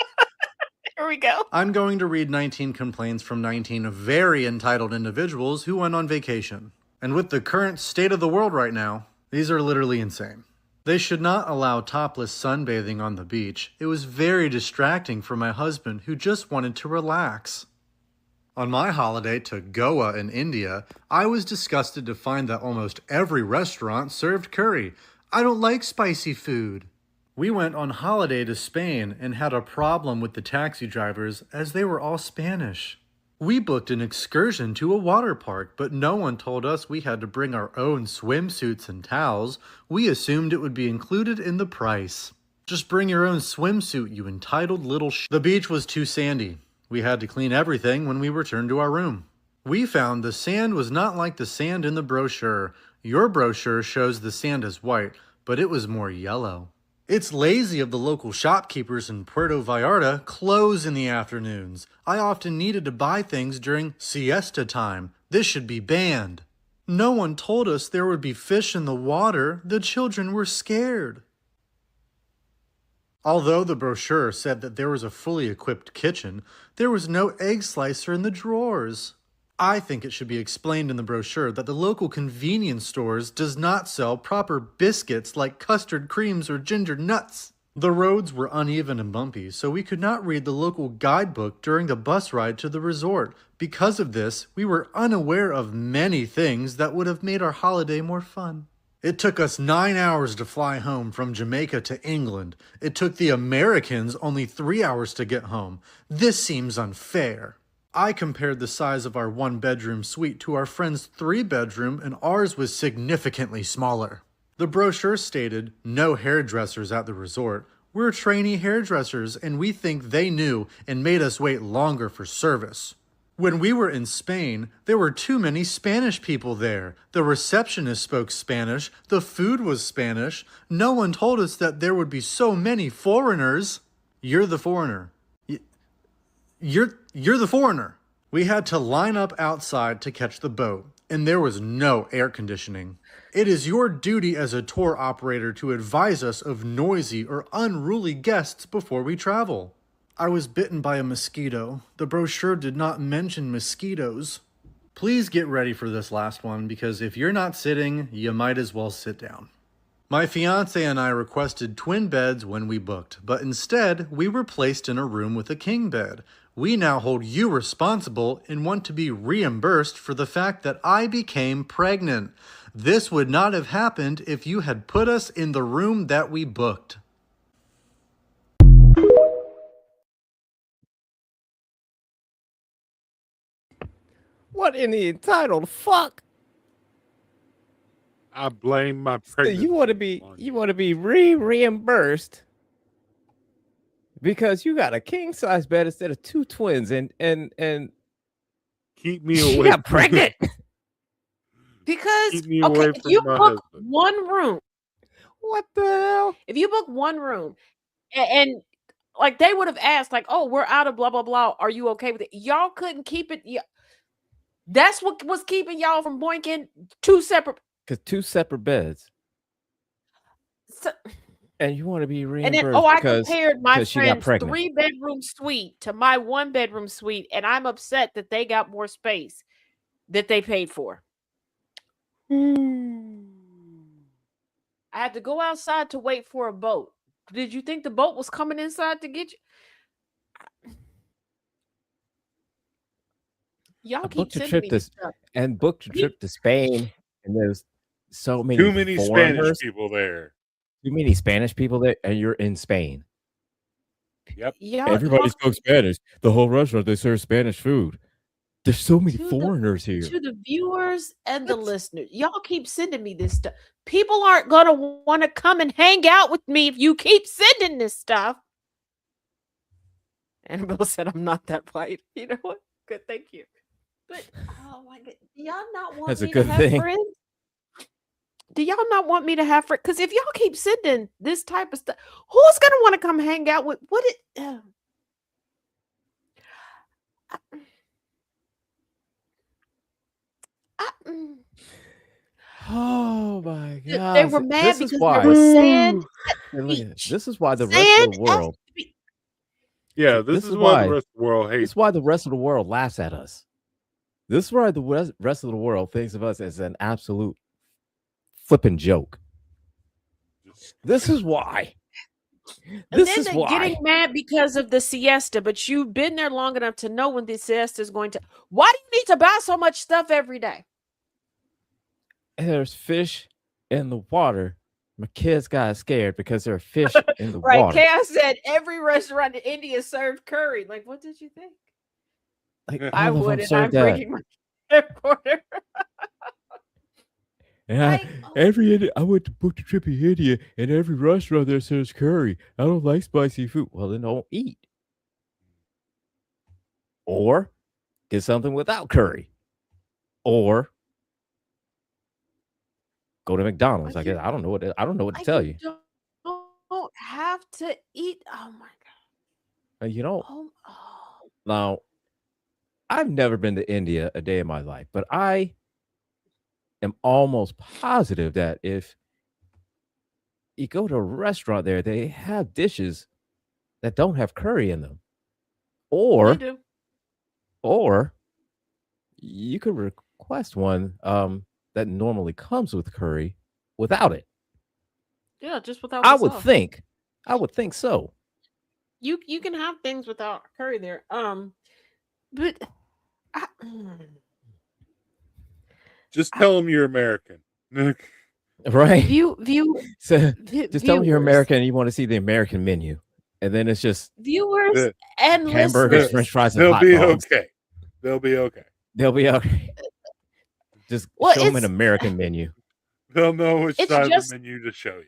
Here we go. I'm going to read 19 complaints from 19 very entitled individuals who went on vacation. And with the current state of the world right now, these are literally insane. They should not allow topless sunbathing on the beach. It was very distracting for my husband, who just wanted to relax. On my holiday to Goa in India, I was disgusted to find that almost every restaurant served curry. I don't like spicy food. We went on holiday to Spain and had a problem with the taxi drivers as they were all Spanish. We booked an excursion to a water park, but no one told us we had to bring our own swimsuits and towels. We assumed it would be included in the price. Just bring your own swimsuit, you entitled little The beach was too sandy. We had to clean everything when we returned to our room. We found the sand was not like the sand in the brochure. Your brochure shows the sand as white, but it was more yellow. It's lazy of the local shopkeepers in Puerto Vallarta close in the afternoons. I often needed to buy things during siesta time. This should be banned. No one told us there would be fish in the water. The children were scared. Although the brochure said that there was a fully equipped kitchen, there was no egg slicer in the drawers. I think it should be explained in the brochure that the local convenience stores does not sell proper biscuits like custard creams or ginger nuts. The roads were uneven and bumpy, so we could not read the local guidebook during the bus ride to the resort. Because of this, we were unaware of many things that would have made our holiday more fun. It took us 9 hours to fly home from Jamaica to England. It took the Americans only 3 hours to get home. This seems unfair. I compared the size of our 1-bedroom suite to our friend's 3-bedroom, and ours was significantly smaller. The brochure stated, no hairdressers at the resort. We're trainee hairdressers, and we think they knew and made us wait longer for service. When we were in Spain, there were too many Spanish people there. The receptionist spoke Spanish. The food was Spanish. No one told us that there would be so many foreigners. You're the foreigner. You're the foreigner. We had to line up outside to catch the boat, and there was no air conditioning. It is your duty as a tour operator to advise us of noisy or unruly guests before we travel. I was bitten by a mosquito. The brochure did not mention mosquitoes. Please get ready for this last one, because if you're not sitting, you might as well sit down. My fiance and I requested twin beds when we booked, but instead we were placed in a room with a king bed. We now hold you responsible and want to be reimbursed for the fact that I became pregnant. This would not have happened if you had put us in the room that we booked. What in the entitled fuck? I blame my So pregnancy. you want to be reimbursed because you got a king size bed instead of 2 twins and keep me She away. got pregnant. Because Keep me okay, away if from you my book husband. one room, what the hell? if you book one room, and like they would have asked, like, "Oh, we're out of blah blah blah. Are you okay with it?" Y'all couldn't keep it. That's what was keeping y'all from boinking 2 separate. Because 2 separate beds, So, and you want to be and reimbursed then, I because compared my she got friend's pregnant. 3-bedroom suite to my 1-bedroom suite, and I'm upset that they got more space that they paid for. I had to go outside to wait for a boat. Did you think the boat was coming inside to get you? Y'all I keep booked a sending trip me to this stuff. and booked a trip to Spain, and there's so many Too many Spanish foreigners, people there. too many Spanish people there, and you're in Spain. Yep. Everybody spoke Spanish. The whole restaurant, they serve Spanish food. There's so many To foreigners here. To the viewers and the listeners, y'all keep sending me this stuff. People aren't gonna want to come and hang out with me if you keep sending this stuff. Annabelle said, "I'm not that white." You know what? Good, thank you. But oh my god, do y'all not want That's a me good to have thing. friends? Do y'all not want me to have friends? Because if y'all keep sending this type of stuff, who's gonna want to come hang out with? What it? Oh my god! They were mad This is because why. there was sand. And look at it. This is why the rest Sand of the world. Yeah, this is why the rest of the world This hates. is why the rest of the world laughs at us. This is why the rest of the world thinks of us as an absolute flipping joke. This is why. And This then is they're why. getting mad because of the siesta, but you've been there long enough to know when the siesta is going to. Why do you need to buy so much stuff every day? And there's fish in the water. My kids got scared because there are fish in the Right. water. Chaos said every restaurant in India served curry. Like, what did you think? Like, I all of would, them and I'm serve that. bringing my headquarter. And I went to book the trip in India, and every restaurant there serves curry. I don't like spicy food. Well, then don't eat. Or get something without curry. Or go to McDonald's. I guess I don't know what to tell you. Don't have to eat. Oh my god. You know, Oh, now I've never been to India a day in my life, but I am almost positive that if you go to a restaurant there, they have dishes that don't have curry in them. Or they do. Or you could request one that normally comes with curry without it. Yeah, just without. I the would sauce. think so. You can have things without curry there. But Just tell them you're American. Right. So just tell them you're viewers. American and you want to see the American menu. And then it's just viewers and hamburgers, listeners. French fries, and They'll hot be dogs. okay. They'll be okay. They'll be okay. Just Well, show them an it's- American menu. They'll know which It's side of just- the menu to show you.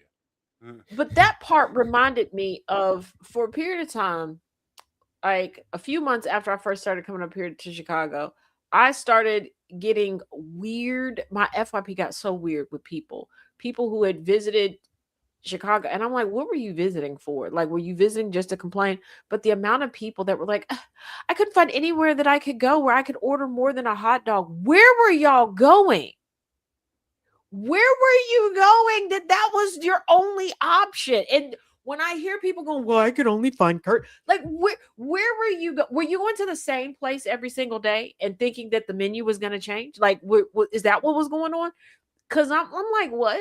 But that part reminded me of, for a period of time, like a few months after I first started coming up here to Chicago, I started getting weird. My FYP got so weird with people who had visited Chicago. And I'm like, what were you visiting for? Like, were you visiting just to complain? But the amount of people that were like, I couldn't find anywhere that I could go where I could order more than a hot dog. Where were y'all going? Where were you going that was your only option? And when I hear people going, well, I could only find Kurt. Like, where were you? Were you going to the same place every single day and thinking that the menu was going to change? Like, is that what was going on? Because I'm like, what?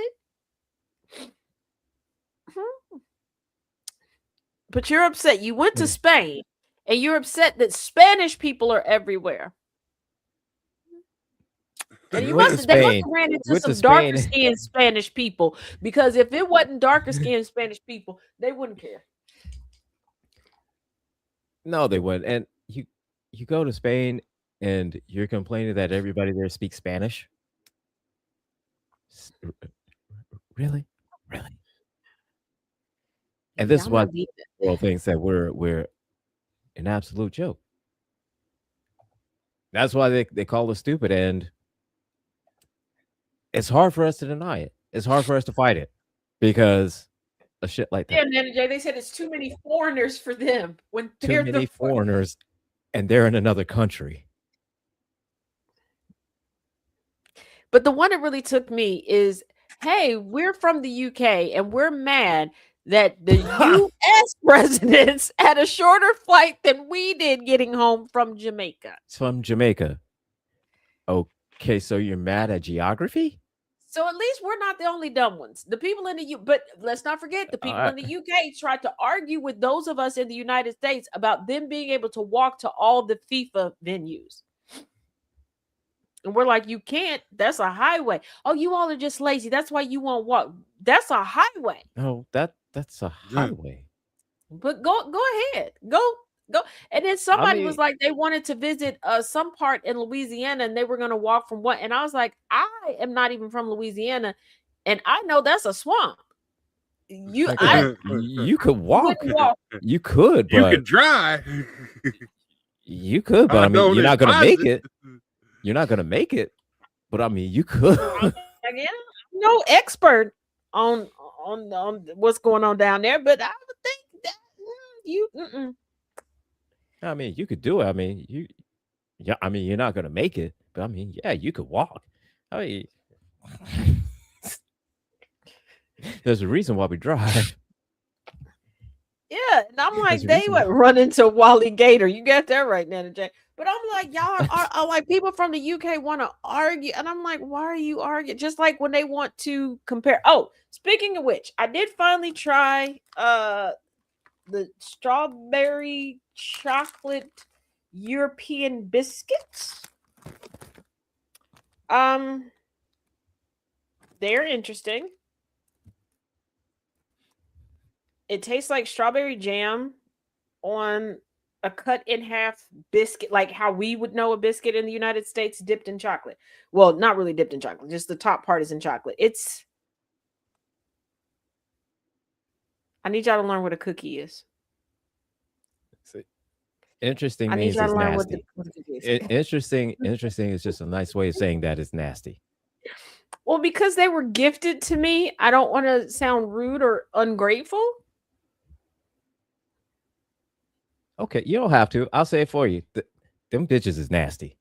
But you're upset. You went to Spain, and you're upset that Spanish people are everywhere. And they must have ran into some darker skinned Spanish people, because if it wasn't darker skinned Spanish people, they wouldn't care. No, they wouldn't. And you go to Spain and you're complaining that everybody there speaks Spanish. Really? And this is why the world thinks that we're an absolute joke. That's why they call us stupid, and it's hard for us to deny it. It's hard for us to fight it because of shit like that. Yeah, Nana Jay, they said it's too many foreigners for them when they're Too many foreigners, and they're in another country. But the one that really took me is, hey, we're from the UK and we're mad that the US presidents had a shorter flight than we did getting home from Jamaica. From Jamaica. Okay, so you're mad at geography? So at least we're not the only dumb ones. The people in the but let's not forget, the people in the UK tried to argue with those of us in the United States about them being able to walk to all the FIFA venues. And we're like, you can't. That's a highway. Oh, you all are just lazy. That's why you won't walk. That's a highway. No, that's a highway. But go ahead. Go. And then somebody was like, they wanted to visit some part in Louisiana and they were going to walk from what? And I was like, I am not even from Louisiana, and I know that's a swamp. You could walk. You could, but you could drive. You could, but I mean, you're not going to make it. You're not going to make it, but I mean, you could. Again, I'm no expert on what's going on down there, but I would think that you. I mean, you could do it. I mean, you're not going to make it, but I mean, yeah, you could walk. I mean, there's a reason why we drive. Yeah, and I'm like, That's they reasonable. would run into Wally Gator. You got that right, Nana J. But I'm like, y'all are like people from the UK want to argue, and I'm like, why are you arguing? Just like when they want to compare. Oh, speaking of which, I did finally try the strawberry chocolate European biscuits. They're interesting. It tastes like strawberry jam on a cut in half biscuit, like how we would know a biscuit in the United States dipped in chocolate. Well, not really dipped in chocolate, just the top part is in chocolate. I need y'all to learn what a cookie is. Interesting I need means y'all it's to learn what nasty. the cookie is. Interesting is just a nice way of saying that it's nasty. Well, because they were gifted to me, I don't want to sound rude or ungrateful. Okay, you don't have to. I'll say it for you. Them bitches is nasty.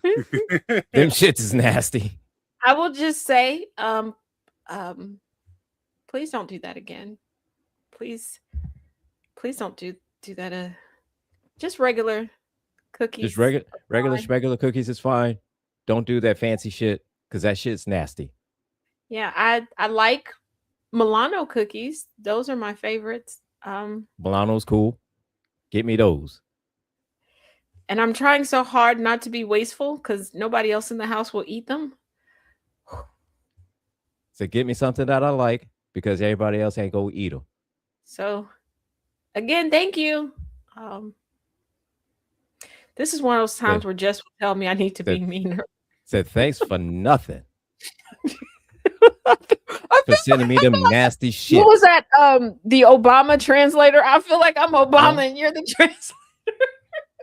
Them shits is nasty. I will just say, please don't do that again. Please don't do that. Just regular cookies. Just regular cookies is fine. Don't do that fancy shit because that shit's nasty. Yeah, I like Milano cookies. Those are my favorites. Milano's cool. Get me those. And I'm trying so hard not to be wasteful because nobody else in the house will eat them. So get me something that I like because everybody else ain't go eat them. So again, thank you. This is one of those times where Jess will tell me I need to be meaner. Said thanks for nothing. For sending me them nasty shit. What was that? The Obama translator. I feel like I'm Obama and you're the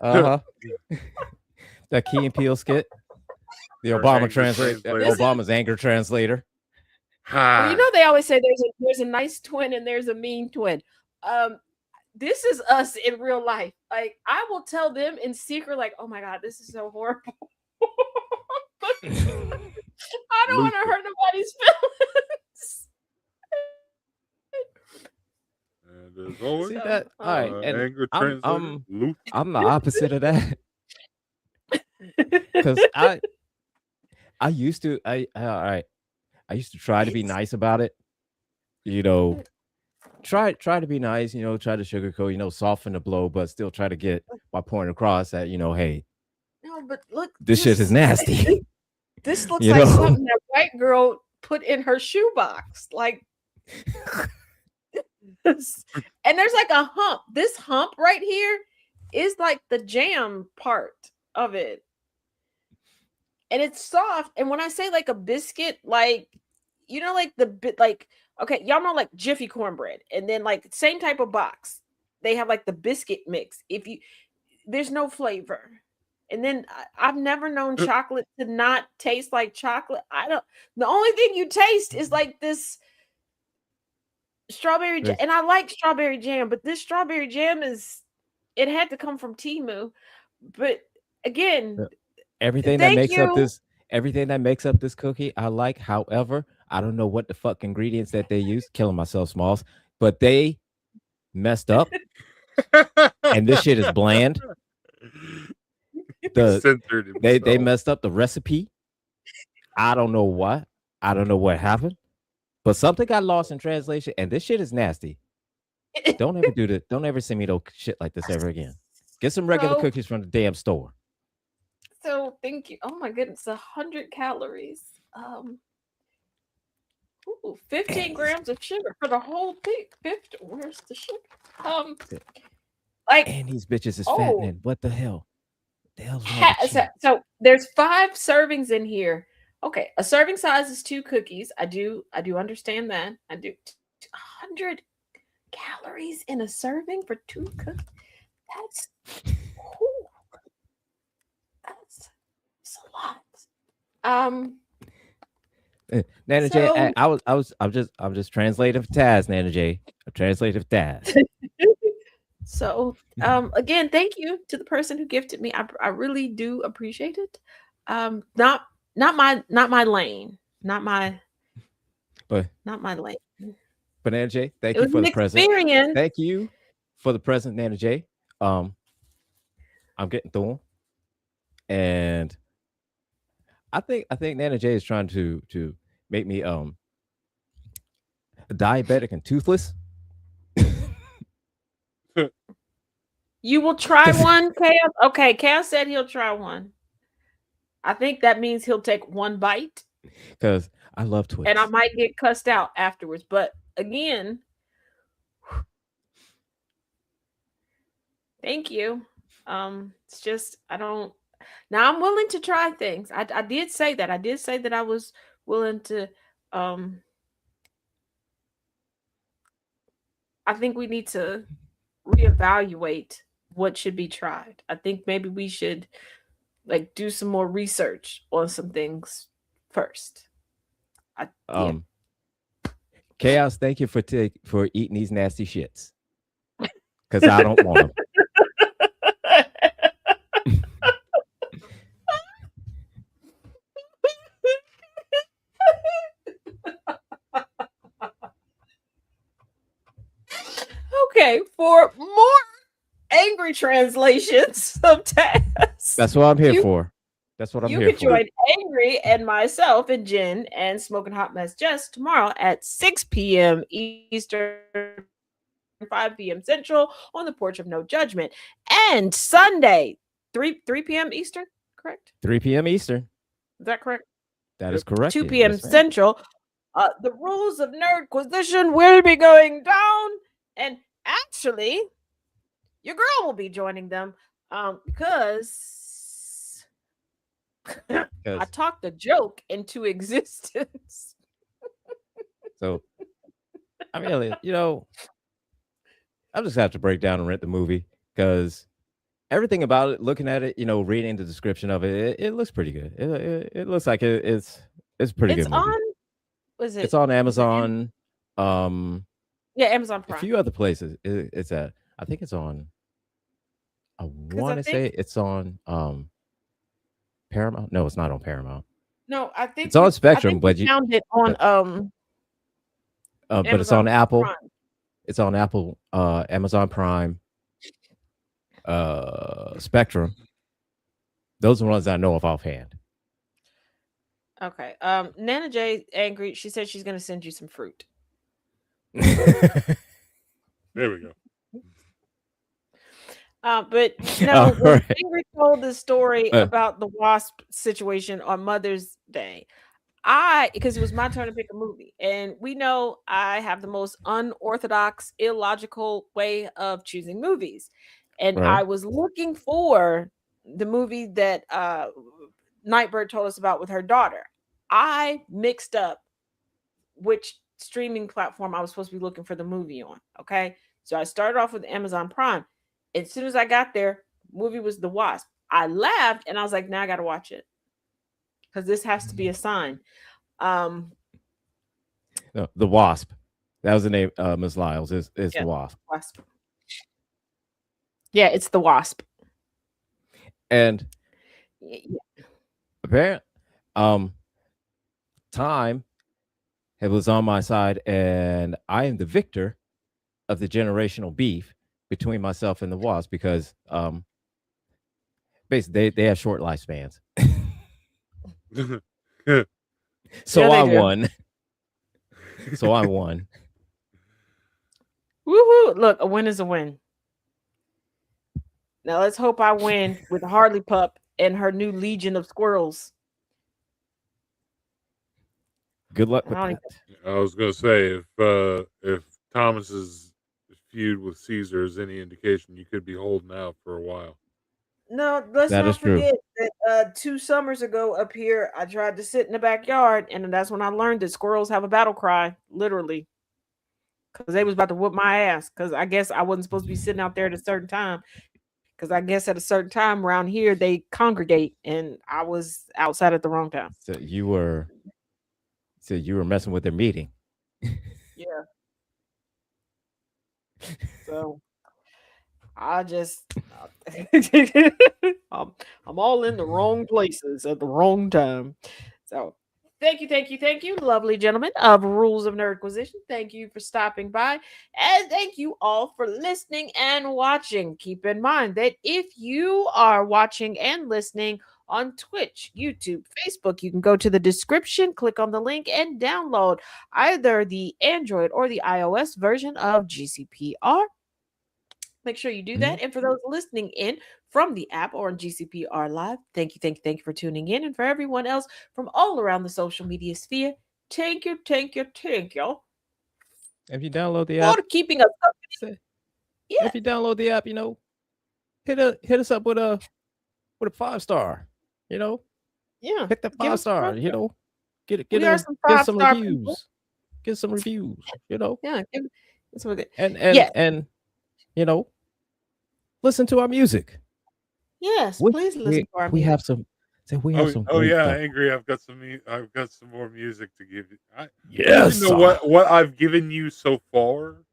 translator. That Key and Peele skit. The Obama translator. Obama's anger translator. Well, you know they always say there's a nice twin and there's a mean twin. This is us in real life. Like I will tell them in secret, like, oh my god, this is so horrible. I don't want to hurt nobody's feelings. See that? All right, and I'm the opposite of that. Because I used to try to be nice about it. You know, try to be nice. You know, try to sugarcoat. You know, soften the blow, but still try to get my point across that hey. No, but look, this shit is nasty. This looks like something that white girl put in her shoebox. Like, and there's like a hump. This hump right here is like the jam part of it. And it's soft. And when I say like a biscuit, like, like the bit, like, okay, y'all know like Jiffy cornbread. And then like same type of box. They have like the biscuit mix. There's no flavor. And then I've never known chocolate to not taste like chocolate. The only thing you taste is like this strawberry jam. And I like strawberry jam, but this strawberry jam it had to come from Temu. But again, everything that makes up this cookie, I like. However, I don't know what the fuck ingredients that they use. Killing myself, Smalls, but they messed up. And this shit is bland. They messed up the recipe. I don't know what. I don't know what happened. But something got lost in translation, and this shit is nasty. Don't ever do this. Don't ever send me no shit like this ever again. Get some regular cookies from the damn store. So thank you. Oh my goodness, 100 calories. 15 grams of sugar for the whole thing. 50. Where's the sugar? And these bitches is fattening. What the hell? So there's 5 servings in here. Okay, a serving size is 2 cookies. I do understand that. I do 100 calories in a serving for 2 cookies. That's a lot. Nana J, I'm just translating for Taz, Nana J. I'm translating for Taz. So again, thank you to the person who gifted me. I really do appreciate it. Not my lane. Not my lane. But Nana J, thank you for the present. Experience. Thank you for the present, Nana J, I'm getting through 'em. And I think Nana J is trying to make me diabetic and toothless. You will try one, Chaos? Okay, Chaos said he'll try one. I think that means he'll take one bite. Because I love Twix. And I might get cussed out afterwards. But again, thank you. It's just I don't. Now I'm willing to try things. I did say that. I did say that I was willing to. I think we need to reevaluate what should be tried. I think maybe we should like do some more research on some things first. Chaos, thank you for eating these nasty shits. Because I don't want them. Okay, for more angry translations of tests. That's what I'm here for. That's what I'm here for. You can join Angry and myself and Jen and Smoking Hot Mess Jess tomorrow at 6 p.m. Eastern, 5 p.m. Central on the Porch of No Judgment. And Sunday, 3 p.m. Eastern, correct? 3 p.m. Eastern. Is that correct? That is correct. 2 p.m. Central. The Rules of Nerdquisition will be going down. And actually, your girl will be joining them because I talked a joke into existence. So, I mean, I'm just have to break down and rent the movie because everything about it, looking at it, reading the description of it, it looks pretty good. It looks like it's pretty good movie. It's on Amazon. Yeah, Amazon Prime. A few other places it's at. I think it's on. I want to say it's on Paramount. No, it's not on Paramount. No, I think it's on Spectrum, but you found it on but it's on Apple. Prime. It's on Apple, Amazon Prime, Spectrum. Those are the ones I know of offhand. Okay. Nana J angry. She said she's gonna send you some fruit. There we go. But when Ingrid told the story about the wasp situation on Mother's Day, because it was my turn to pick a movie, and we know I have the most unorthodox, illogical way of choosing movies, and I was looking for the movie that Nightbird told us about with her daughter. I mixed up which streaming platform I was supposed to be looking for the movie on. Okay, so I started off with Amazon Prime. As soon as I got there, movie was The Wasp. I laughed and I was like, now I got to watch it because this has to be a sign. No, The Wasp. That was the name. Ms. Lyles is The Wasp. Yeah, it's The Wasp. And apparently, time was on my side, and I am the victor of the generational beef between myself and the Wasp because basically they have short lifespans. So I won. So I won. Woohoo! Look, a win is a win. Now let's hope I win with Harley Pup and her new legion of squirrels. Good luck with that. I was gonna say if Thomas's feud with Caesar is any indication, you could be holding out for a while. No, let's not forget that 2 summers ago up here, I tried to sit in the backyard, and that's when I learned that squirrels have a battle cry, literally, because they was about to whoop my ass. Because I guess I wasn't supposed to be sitting out there at a certain time. Because I guess at a certain time around here they congregate, and I was outside at the wrong time. So you were messing with their meeting. Yeah. So I just I'm all in the wrong places at the wrong time. So Thank you, lovely gentlemen of Rules of Nerdquisition. Thank you for stopping by. And thank you all for listening and watching. Keep in mind that if you are watching and listening on Twitch, YouTube, Facebook, you can go to the description, click on the link, and download either the Android or the iOS version of GCPR. Make sure you do that. And for those listening in from the app or on GCPR Live, thank you for tuning in. And for everyone else from all around the social media sphere, thank you. If you download the app, For keeping us company. Yeah. if you download the app, hit us up with a 5-star. Yeah. Hit the Give us a 5-star. 5-star. Get We are some get some 5-star reviews. people. Get some reviews. Yeah. That's what it. And Yes. and listen to our music. Yes, please listen to our We music. have some. We have some. Oh great yeah, stuff. Angry. I've got some more music to give you. Yes, You know what I've given you so far,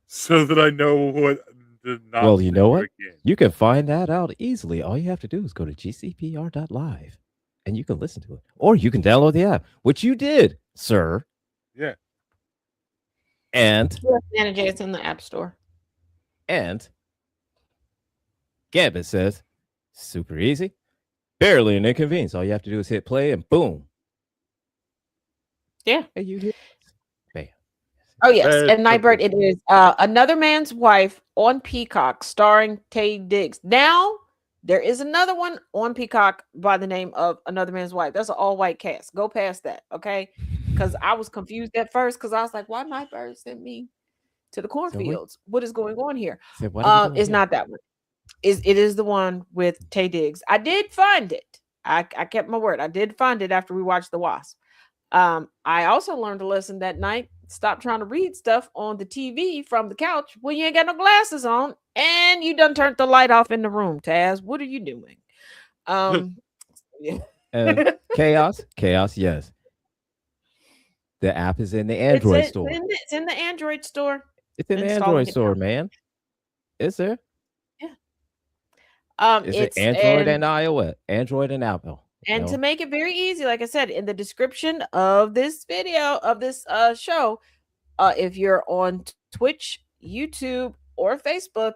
so that I know what to not. Well, you know what? Again. You can find that out easily. All you have to do is go to gcpr.live, and you can listen to it, or you can download the app, which you did, sir. Yeah. And manager, it's in the App Store. And Gambit says, super easy, barely an inconvenience. All you have to do is hit play, and boom. Yeah. Hey, you hear? Bam. Oh yes, and Nightbird, it is Another Man's Wife on Peacock, starring Tay Diggs. Now there is another one on Peacock by the name of Another Man's Wife. That's an all-white cast. Go past that, okay? Because I was confused at first because I was like, why Nightbird sent me to the cornfields? What is going on here? It's not that one. It is the one with Tay Diggs. I did find it. I kept my word. I did find it after we watched The Wasp. I also learned a lesson that night. Stop trying to read stuff on the TV from the couch when you ain't got no glasses on and you done turned the light off in the room, Taz. What are you doing? Chaos, yes. The app is in the Android store. It's in the Android store. It's in the Android store, man. Is there? Yeah. Is it Android and iOS? Android and Apple. And to make it very easy, like I said, in the description of this video, of this show, if you're on Twitch, YouTube, or Facebook,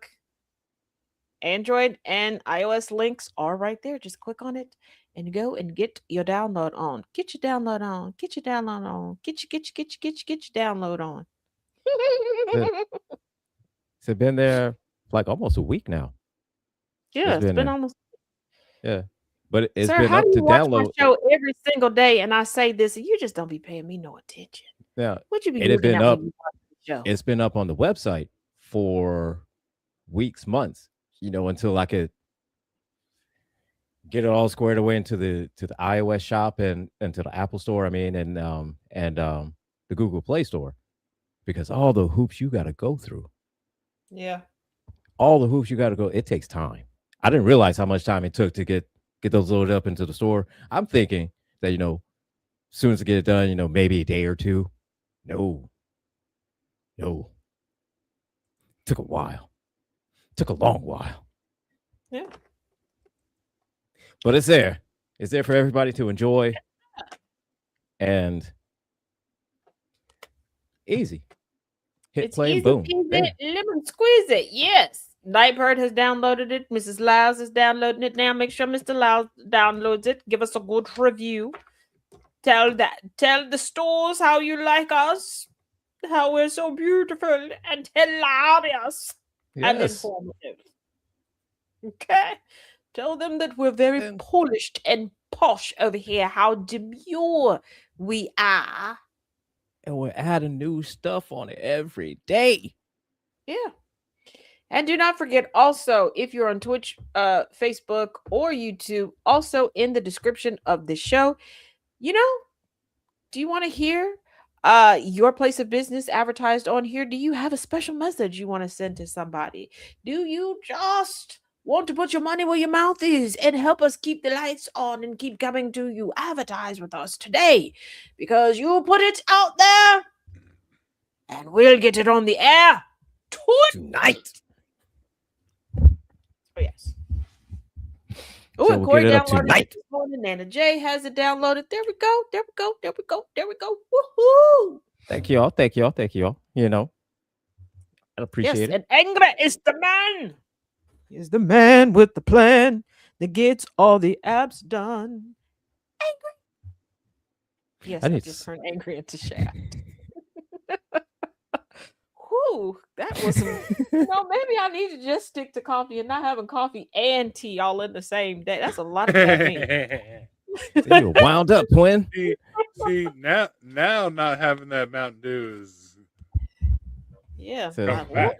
Android and iOS links are right there. Just click on it and go and get your download on. Get your download on. Get your download on. Get your download on. It's been there like almost a week now. Yeah, it's been almost. Yeah. But it's Sir, been how up do to you watch download. my show every single day, and I say this, and you just don't be paying me no attention. Yeah, What you be it had looking been at up. when you watch the show? It's been up on the website for weeks, months. Until I could get it all squared away into the iOS shop and to the Apple store. I mean, and the Google Play store, because all the hoops you got to go through. Yeah. All the hoops you got to go. It takes time. I didn't realize how much time it took to get those loaded up into the store. I'm thinking that, as soon as I get it done, maybe a day or two. No. Took a while. Took a long while. Yeah. But it's there. It's there for everybody to enjoy. And easy. Hit play and boom. Easy, lemon squeeze it. Yes. Nightbird has downloaded it. Mrs. Lyles is downloading it now. Make sure Mr. Lyles downloads it. Give us a good review. Tell the stores how you like us, how we're so beautiful and hilarious and informative. Okay. Tell them that we're very polished and posh over here, how demure we are. And we're adding new stuff on it every day. Yeah. And do not forget also, if you're on Twitch, Facebook, or YouTube, also in the description of the show, do you want to hear your place of business advertised on here? Do you have a special message you want to send to somebody? Do you just want to put your money where your mouth is and help us keep the lights on and keep coming to you? Advertise with us today, because you put it out there and we'll get it on the air tonight. Oh, yes. Oh, So and we'll Corey get it up downloaded tonight. it this morning. Nana J has it downloaded. There we go. There we go. There we go. There we go. Woohoo! Thank you all. Thank you all. Thank you all. You know, I appreciate Yes, it. and Angry is the man. He's the man with the plan that gets all the apps done. Angry. Yes, I need just to- turned Angry into Shaft. Whew, that was some. Maybe I need to just stick to coffee and not having coffee and tea all in the same day. That's a lot of caffeine. You were wound up, twin. See now not having that Mountain Dew is Yeah. coming back.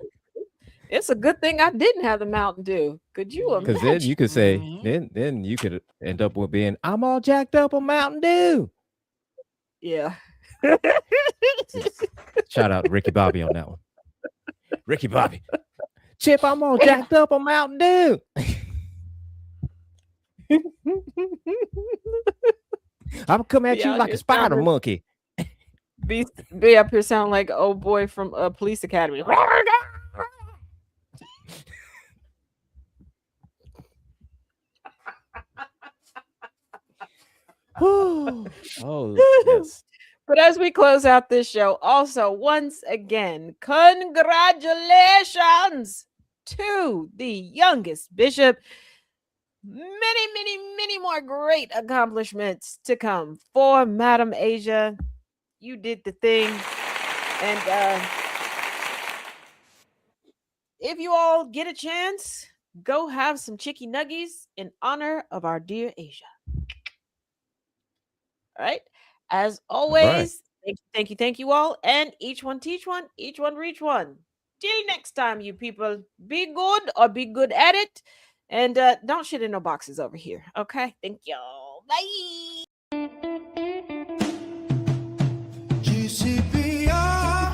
It's a good thing I didn't have the Mountain Dew. Could you imagine? Because then you could say, then you could end up with being, I'm all jacked up on Mountain Dew. Yeah. Shout out to Ricky Bobby on that one. Ricky Bobby. Chip, I'm all jacked up on Mountain Dew. I'm come at you like a spider monkey. Be up here sound like old boy from Police Academy. Oh, yes. But as we close out this show, also once again, congratulations to the youngest bishop. Many more great accomplishments to come for Madam Asia. You did the thing. And if you all get a chance, go have some chicky nuggies in honor of our dear Asia. All right. As always, thank you all. And each one teach one, each one reach one. Till next time, you people, be good or be good at it. And don't shit in no boxes over here. Okay. Thank y'all. Bye. GCPR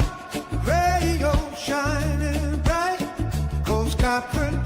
radio shining bright, goes copper.